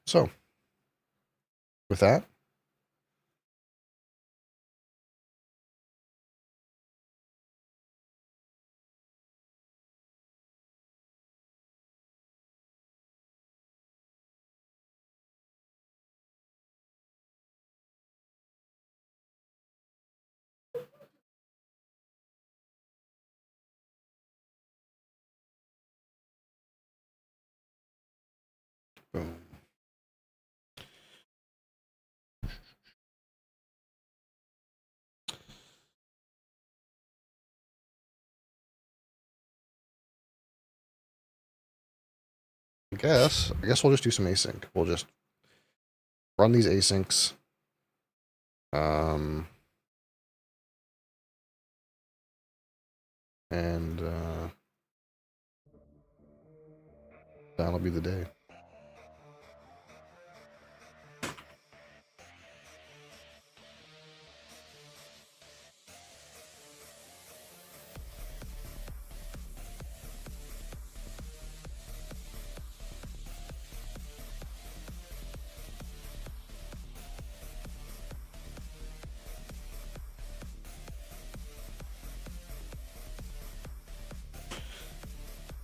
So with that, boom. I guess we'll just do some async. We'll just run these asyncs. Um, and that'll be the day.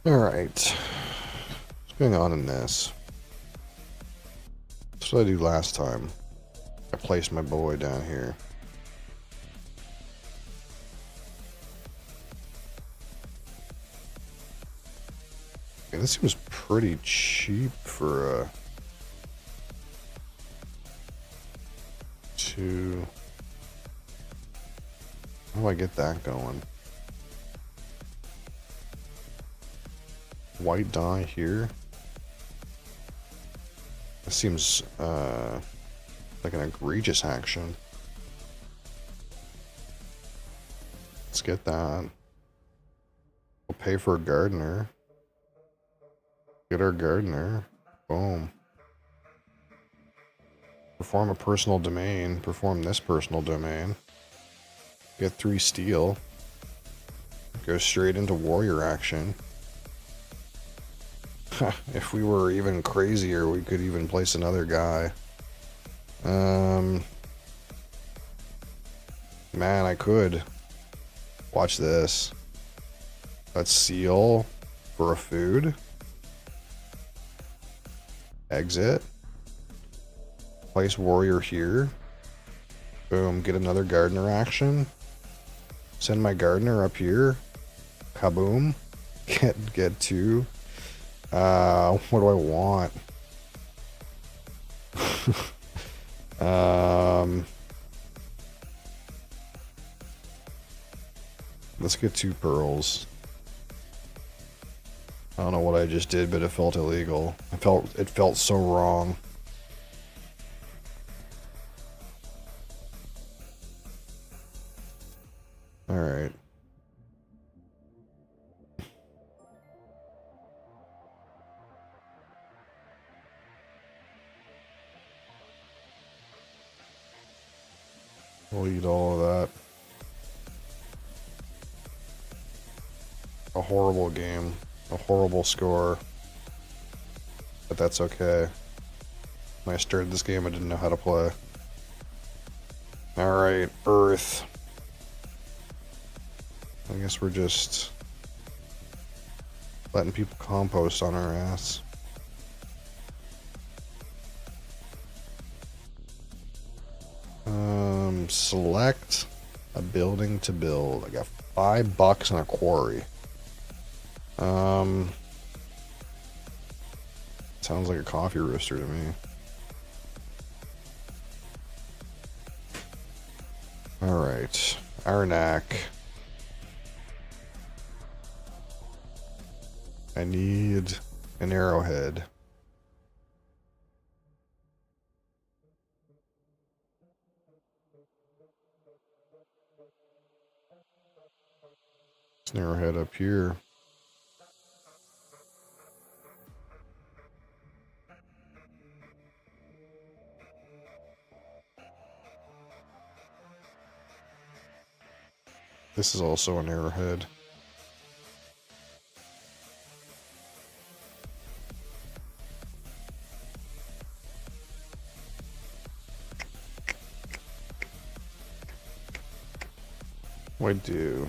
All right. What's going on in this? That's what I did last time. I placed my boy down here. Okay, this seems pretty cheap for two. How do I get that going? White dye here. This seems like an egregious action. Let's get that. We'll pay for a gardener. Get our gardener. Boom. Perform a personal domain. Perform this personal domain. Get 3 steel. Go straight into warrior action. If we were even crazier, we could even place another guy. Man, I could. Watch this. Let's seal for a food. Exit. Place warrior here. Boom, get another gardener action. Send my gardener up here. Kaboom. Get 2. What do I want? Let's get 2 pearls. I don't know what I just did, but it felt illegal. It felt so wrong. All right. We'll eat all of that. A horrible game. A horrible score. But that's okay. When I started this game, I didn't know how to play. Alright, Earth. I guess we're just letting people compost on our ass. Select a building to build. I got $5 in a quarry. Sounds like a coffee roaster to me. Alright, Arnak. I need an arrowhead. There's an arrowhead up here. This is also an arrowhead. What do?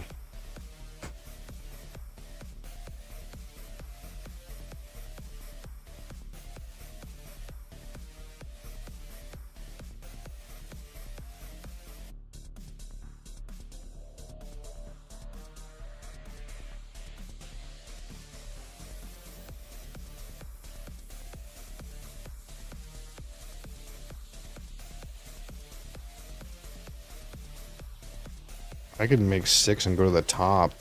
I could make 6 and go to the top.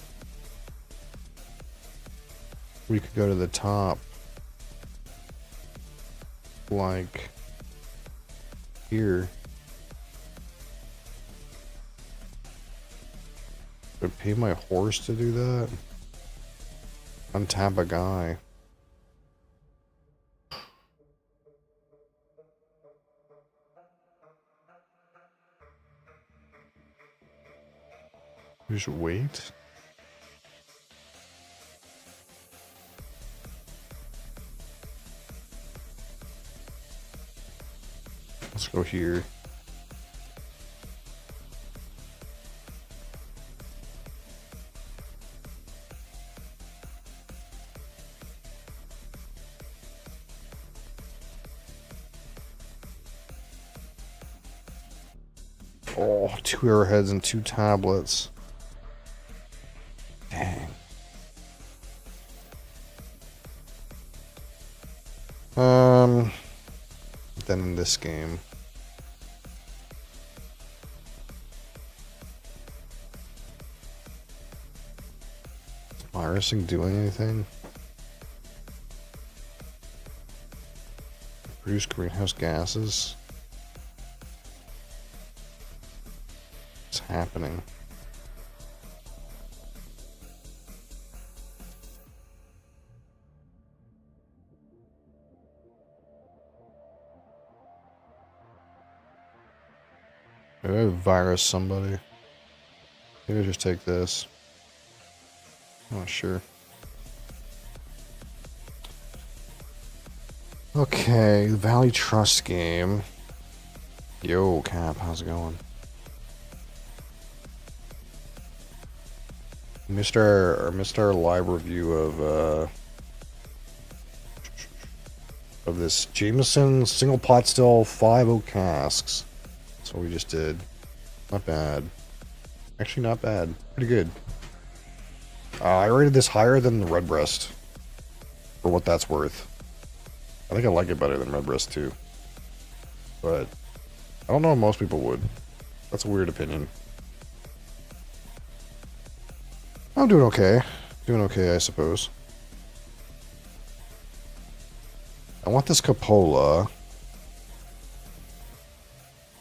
We could go to the top. Like here. Would pay my horse to do that? Untap a guy. Just wait. Let's go here. Oh, 2 arrowheads and 2 tablets. Dang. Then in this game. Is virusing doing anything? Produce greenhouse gases? What's happening? Maybe I virus somebody. Maybe I just take this. I'm not sure. Okay, Valley Trust game. Yo, Cap, how's it going? Missed our live review of this Jameson single pot still 5 oak casks. That's what we just did. Not bad. Actually, not bad. Pretty good. I rated this higher than the Redbreast, for what that's worth. I think I like it better than Redbreast too, but I don't know if most people would. That's a weird opinion. I'm doing okay. Doing okay, I suppose. I want this cupola.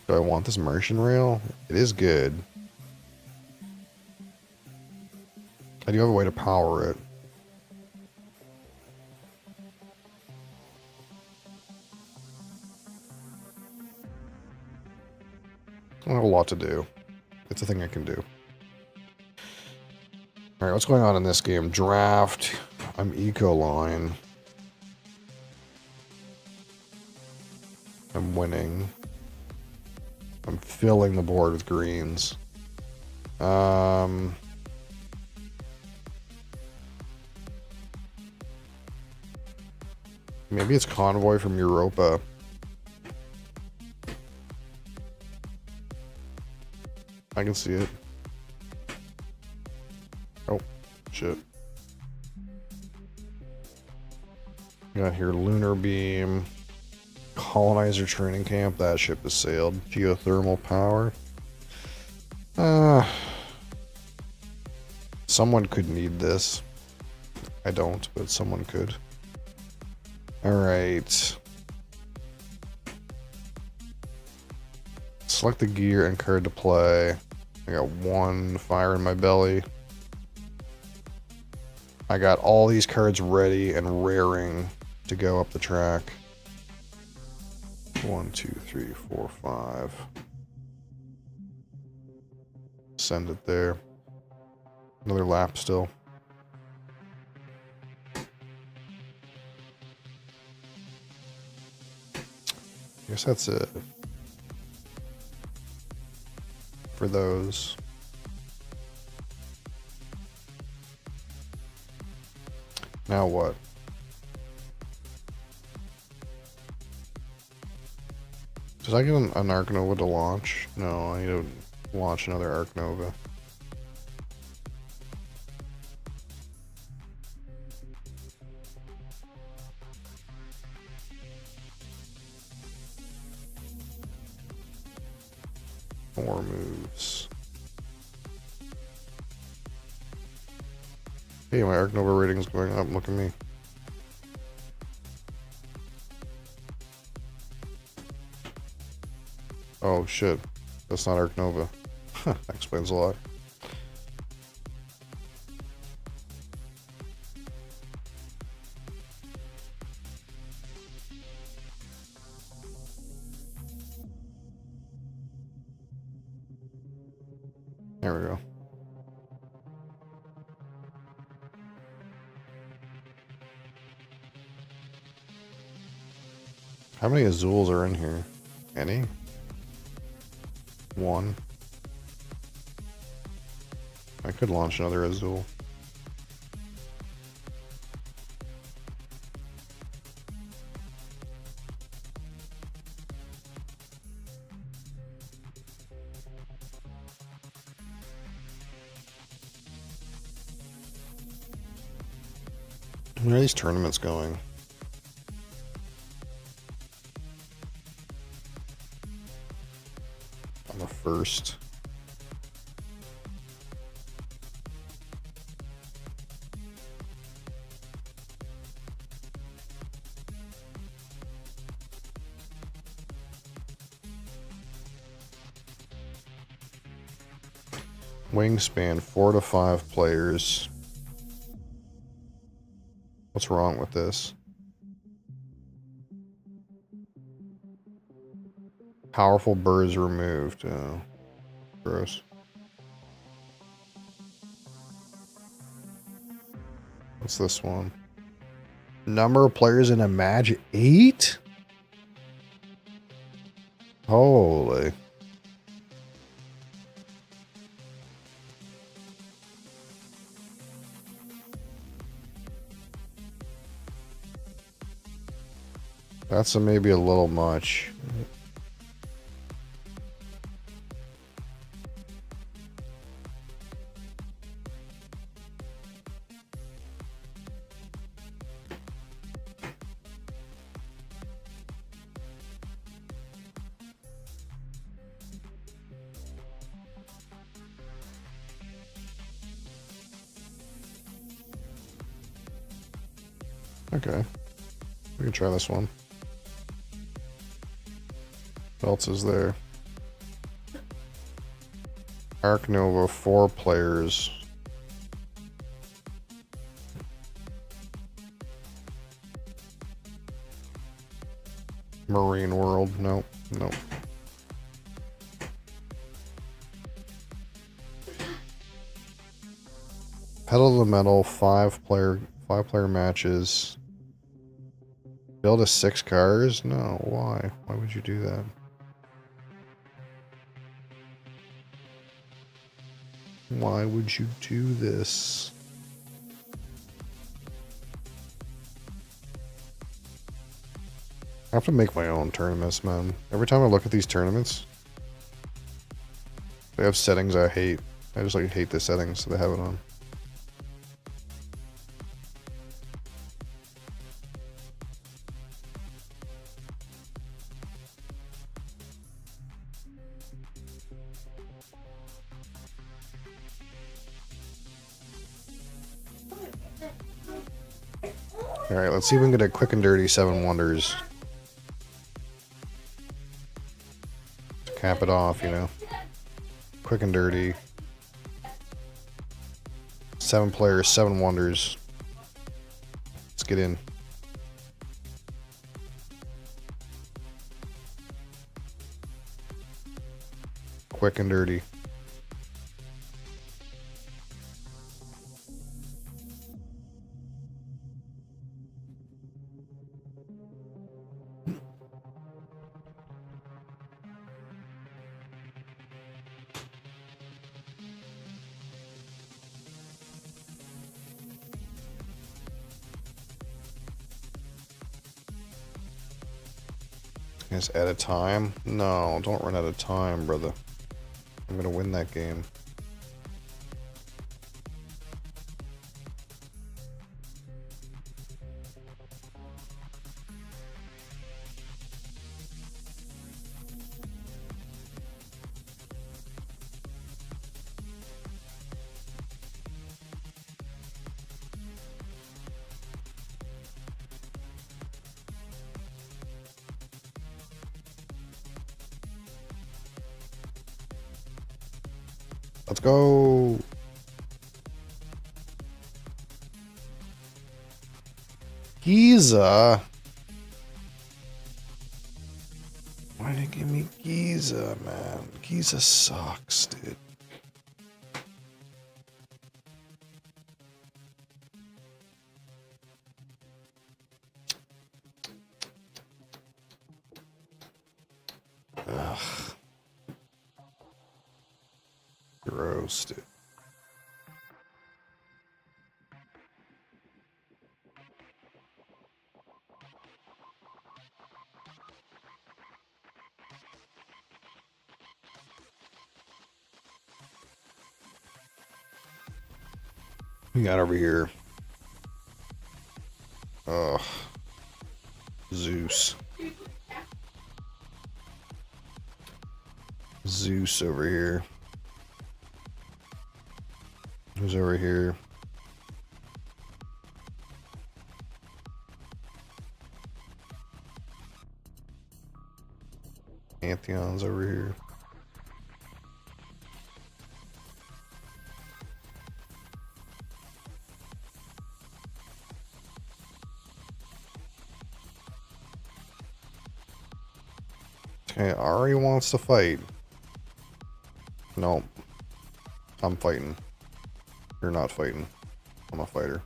Do I want this Martian rail? It is good. I do have a way to power it. I don't have a lot to do. It's a thing I can do. Alright, what's going on in this game? Draft. I'm eco line. I'm winning. I'm filling the board with greens. Maybe it's Convoy from Europa. I can see it. Oh, shit. Got here Lunar Beam. Colonizer Training Camp. That ship has sailed. Geothermal Power. Someone could need this. I don't, but someone could. Alright. Select the gear and card to play. I got one fire in my belly. I got all these cards ready and raring to go up the track. 1, 2, 3, 4, 5. Send it there. Another lap still. I guess that's it for those. Now what? Does I get an Ark Nova to launch? No, I need to launch another Ark Nova. More moves. Hey, my Ark Nova rating's going up. Look at me. Oh shit. That's not Ark Nova. That explains a lot. There we go. How many Azules are in here? Any? One. I could launch another Azul. Where are these tournaments going? On the first. Wingspan 4 to 5 players. What's wrong with this? Powerful birds removed. Oh, gross. What's this one? Number of players in a match 8? Holy. That's maybe a little much. Okay. We can try this one. What else is there? Ark Nova, 4 players. Marine World, nope, nope. Pedal to the metal, five player matches. Build a 6 cars? No, why? Why would you do that? Why would you do this? I have to make my own tournaments, man. Every time I look at these tournaments, they have settings I hate. I just like hate the settings they have it on. Alright, let's see if we can get a quick and dirty 7 wonders. Cap it off, you know. Quick and dirty. 7 players, 7 wonders. Let's get in. Quick and dirty. Is at a time? No, don't run out of time, brother. I'm gonna win that game. Let's go. Giza. Why did you give me Giza, man? Giza sucks, dude. Ugh. Gross, dude. We got over here. Ugh. Zeus. Zeus over here. Who's over here? Pantheon's over here. Okay, Ari wants to fight. Nope. I'm fighting. You're not fighting. I'm a fighter.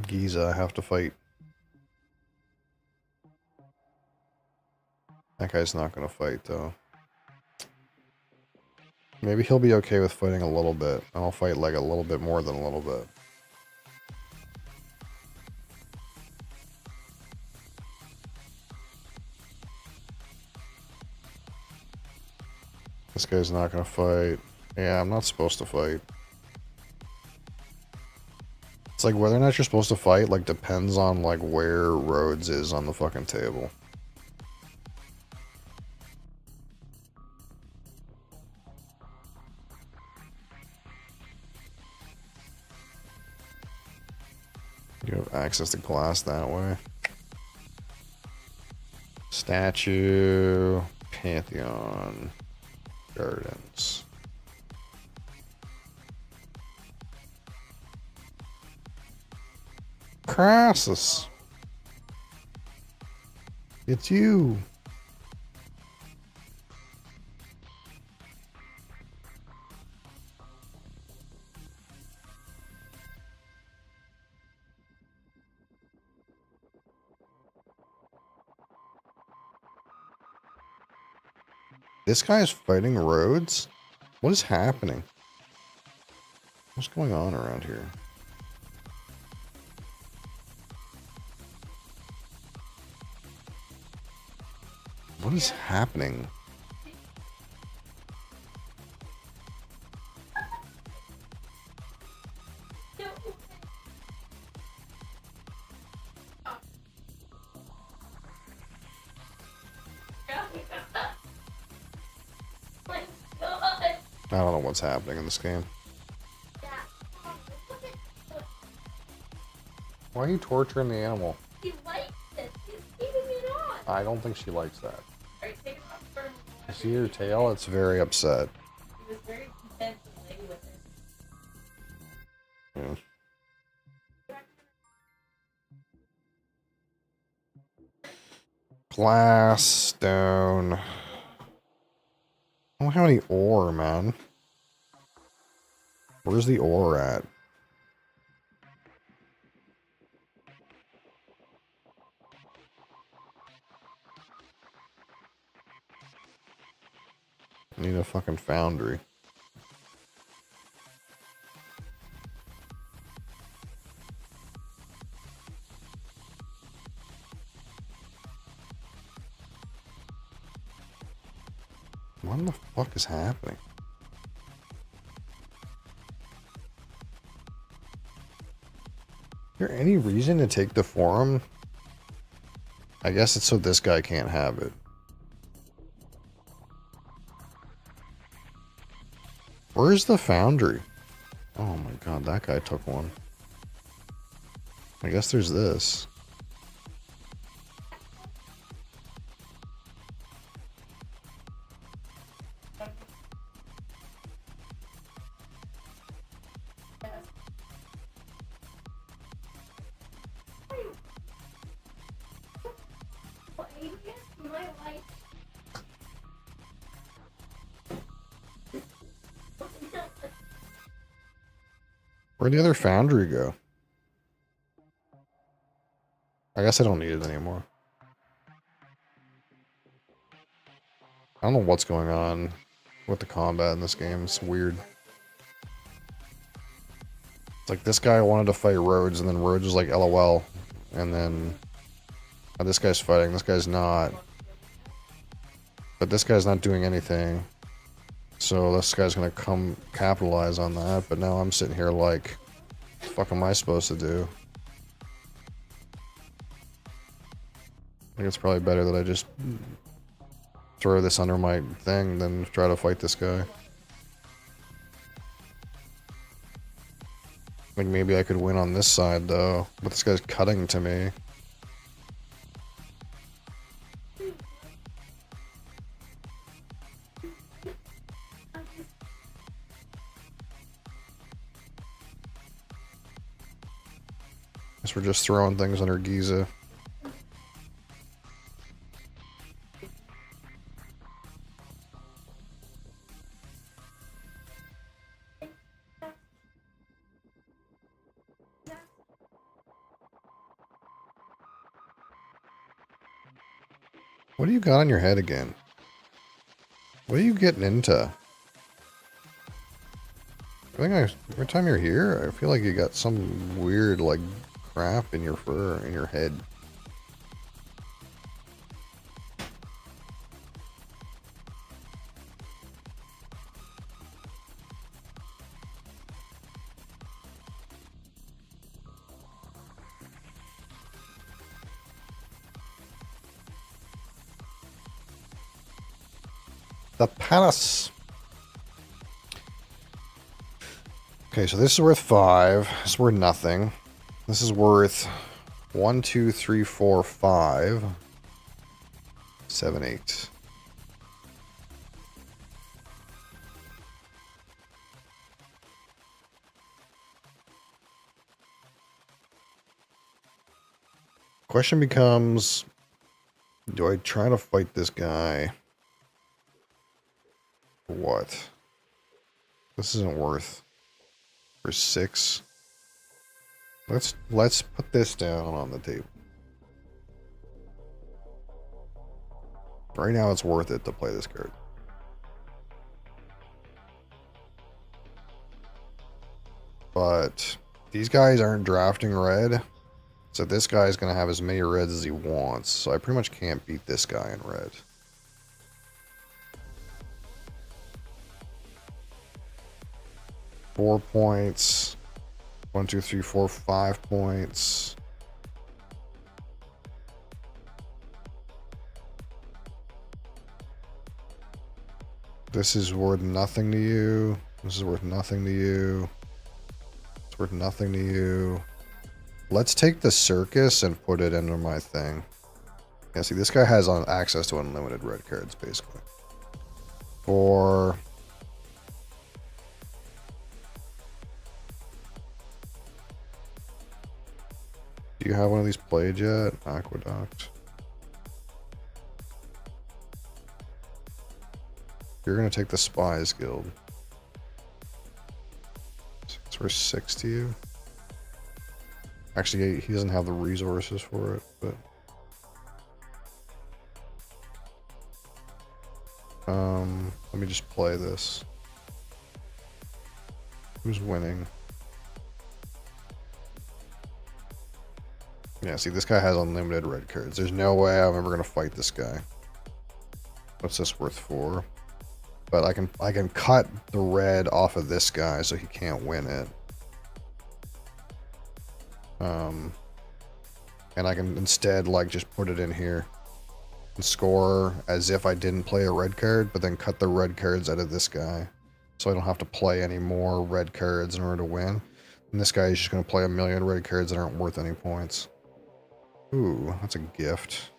Giza, I have to fight. That guy's not gonna fight, though. Maybe he'll be okay with fighting a little bit. I'll fight like a little bit more than a little bit. This guy's not gonna fight. Yeah, I'm not supposed to fight. It's like whether or not you're supposed to fight, like, depends on, like, where Rhodes is on the fucking table. You have access to glass that way. Statue, Pantheon, Gardens. Crassus. It's you. This guy is fighting Rhodes? What is happening? What's going on around here? What is happening? I don't know what's happening in this game. Why are you torturing the animal? She likes it. She's keeping it on. I don't think she likes that. Alright, take it off for a moment. You see her tail? It's very upset. She was very content to lay with it. Yeah. Glass, stone. I don't have any ore, man. Where's the ore at? I need a fucking foundry. What the fuck is happening? Is there any reason to take the forum? I guess it's so this guy can't have it. Where's the foundry? Oh my god, that guy took one. I guess there's this. Where'd the other foundry go? I guess I don't need it anymore. I don't know what's going on with the combat in this game. It's weird. It's like this guy wanted to fight Rhodes, and then Rhodes was like, LOL. And then this guy's fighting, this guy's not. But this guy's not doing anything. So this guy's gonna come capitalize on that, but now I'm sitting here like, what the fuck am I supposed to do? I think it's probably better that I just throw this under my thing than try to fight this guy. Like maybe I could win on this side though, but this guy's cutting to me. Guess we're just throwing things under Giza. What do you got on your head again? What are you getting into? Every time you're here, I feel like you got some weird, like, crap in your fur, in your head. The palace. Okay, so this is worth 5. This is worth nothing. This is worth 1, 2, 3, 4, 5, 7, 8. Question becomes, Do I try to fight this guy? For what? This isn't worth. For 6. Let's put this down on the table. Right now it's worth it to play this card. But these guys aren't drafting red. So this guy's going to have as many reds as he wants. So I pretty much can't beat this guy in red. Four points. 1, 2, 3, 4, 5 points. This is worth nothing to you. This is worth nothing to you. It's worth nothing to you. Let's take the circus and put it into my thing. Yeah, see, this guy has access to unlimited red cards, basically. For... Do you have one of these played yet? Aqueduct. You're going to take the Spies Guild. It's worth 6 to you. Actually, he doesn't have the resources for it, but... let me just play this. Who's winning? Yeah, see, this guy has unlimited red cards. There's no way I'm ever gonna fight this guy. What's this worth 4? But I can cut the red off of this guy so he can't win it. And I can instead like just put it in here and score as if I didn't play a red card, but then cut the red cards out of this guy. So I don't have to play any more red cards in order to win. And this guy is just going to play a million red cards that aren't worth any points. Ooh, that's a gift.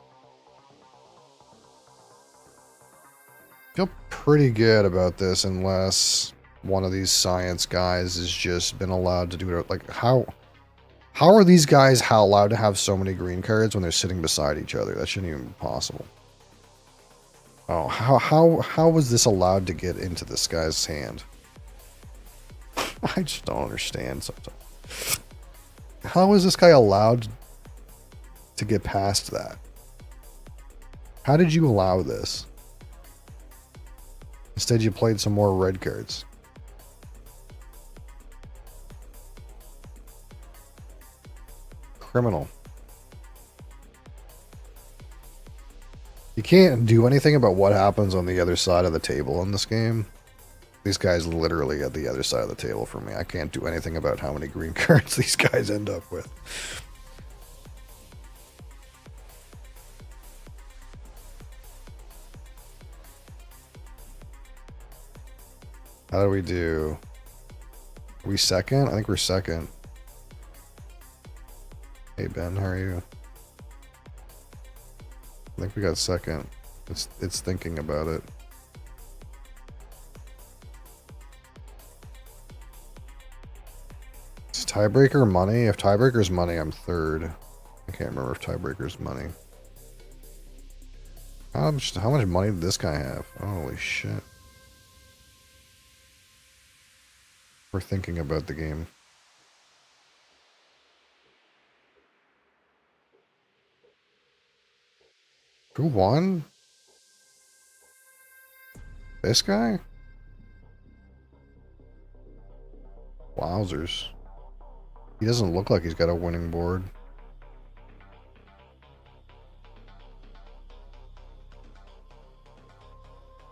Feel pretty good about this unless one of these science guys has just been allowed to do it. Like, how are these guys allowed to have so many green cards when they're sitting beside each other? That shouldn't even be possible. Oh, how was this allowed to get into this guy's hand? I just don't understand sometimes. How is this guy allowed to get past that? How did you allow this? Instead, you played some more red cards. Criminal. You can't do anything about what happens on the other side of the table in this game. These guys literally at the other side of the table for me. I can't do anything about how many green cards these guys end up with. How do we do? Are we second? I think we're second. Hey Ben, how are you? I think we got second. It's thinking about it. Is tiebreaker money? If tiebreaker's money, I'm third. I can't remember if tiebreaker's money. How much money did this guy have? Holy shit. We're thinking about the game. Who won? This guy? Wowzers. He doesn't look like he's got a winning board.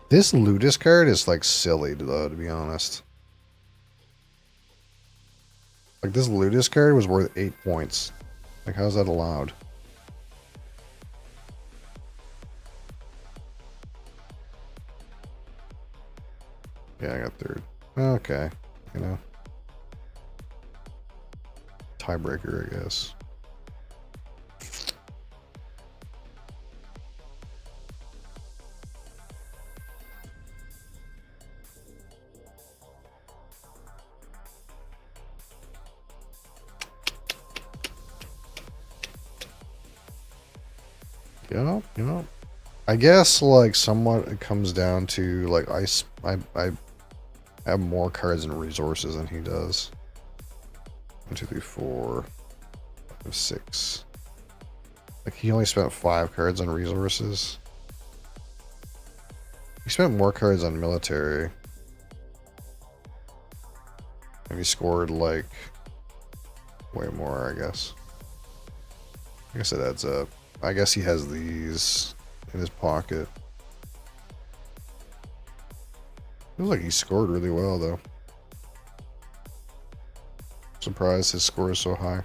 This Ludus card is like silly though, to be honest. Like this Ludus card was worth 8 points. Like how's that allowed? Yeah, I got third. Okay, you know. Tiebreaker, I guess. Yep. I guess like somewhat it comes down to like I have more cards and resources than he does. 1, 2, 3, 4, 5, 6. Like he only spent 5 cards on resources. He spent more cards on military. And he scored like way more, I guess. I guess it adds up. I guess he has these in his pocket. Feels like he scored really well though. Surprised his score is so high.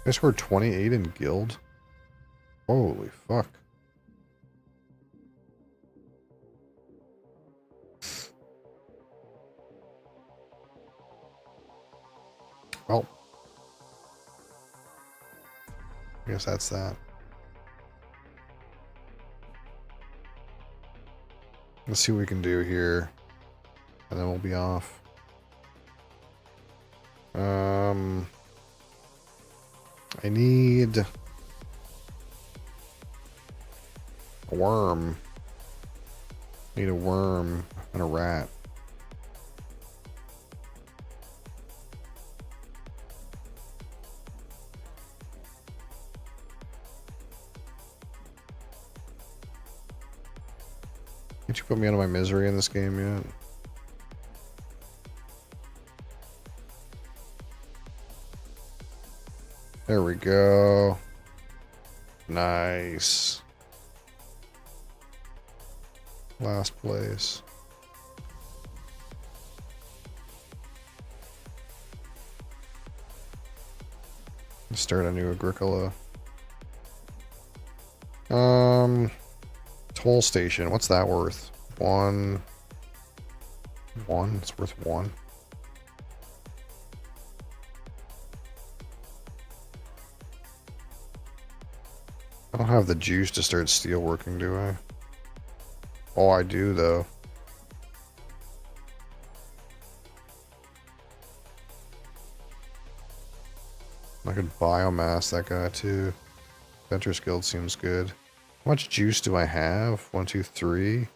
I scored 28 in guild. Holy fuck. Well, I guess that's that. Let's see what we can do here. And then we'll be off. I need a worm. Need a worm and a rat. Can't you put me out of my misery in this game yet? There we go. Nice. Last place. Let's start a new Agricola. Toll station. What's that worth? One. It's worth 1. I don't have the juice to start steel working, do I? Oh, I do, though. I could biomass that guy, too. Venture Guild seems good. How much juice do I have? 1, 2, 3.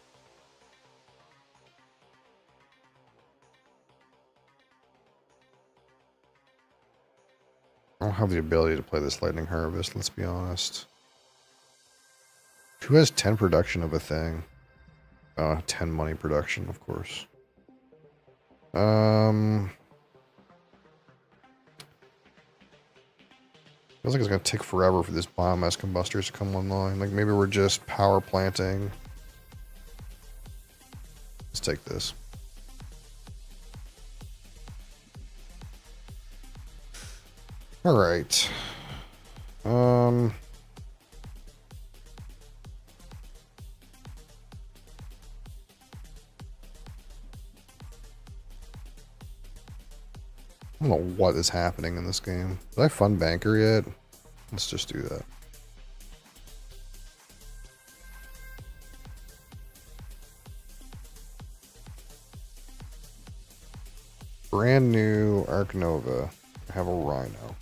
I don't have the ability to play this Lightning Harvest, let's be honest. Who has 10 production of a thing? 10 money production, of course. Feels like it's gonna take forever for this biomass combustors to come online. Like maybe we're just power planting. Let's take this. All right. I don't know what is happening in this game. Did I fund banker yet? Let's just do that. Brand new Ark Nova. I have a rhino.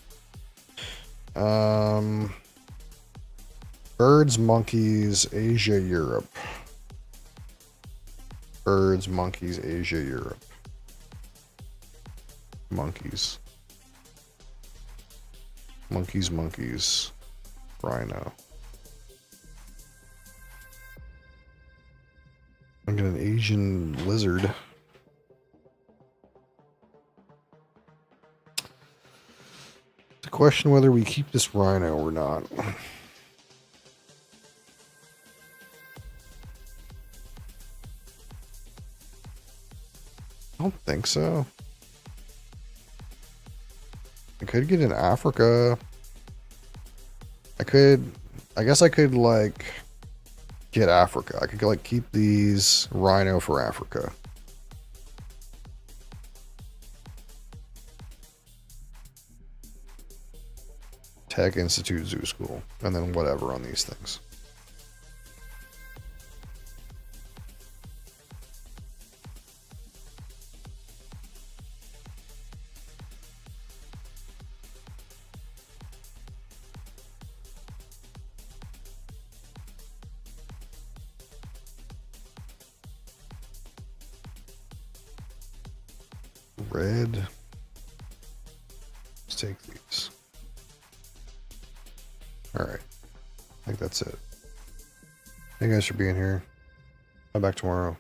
Birds, monkeys, Asia, Europe. Birds, monkeys, Asia, Europe. Monkeys. Monkeys. Rhino. I'm getting an Asian lizard. It's a question whether we keep this rhino or not. I don't think so. I could get in Africa. I guess I could like get Africa. I could like keep these rhino for Africa. Tech Institute Zoo School, and then whatever on these things. red. Let's take these. Alright. I think that's it. Thank you guys for being here. I'm back tomorrow.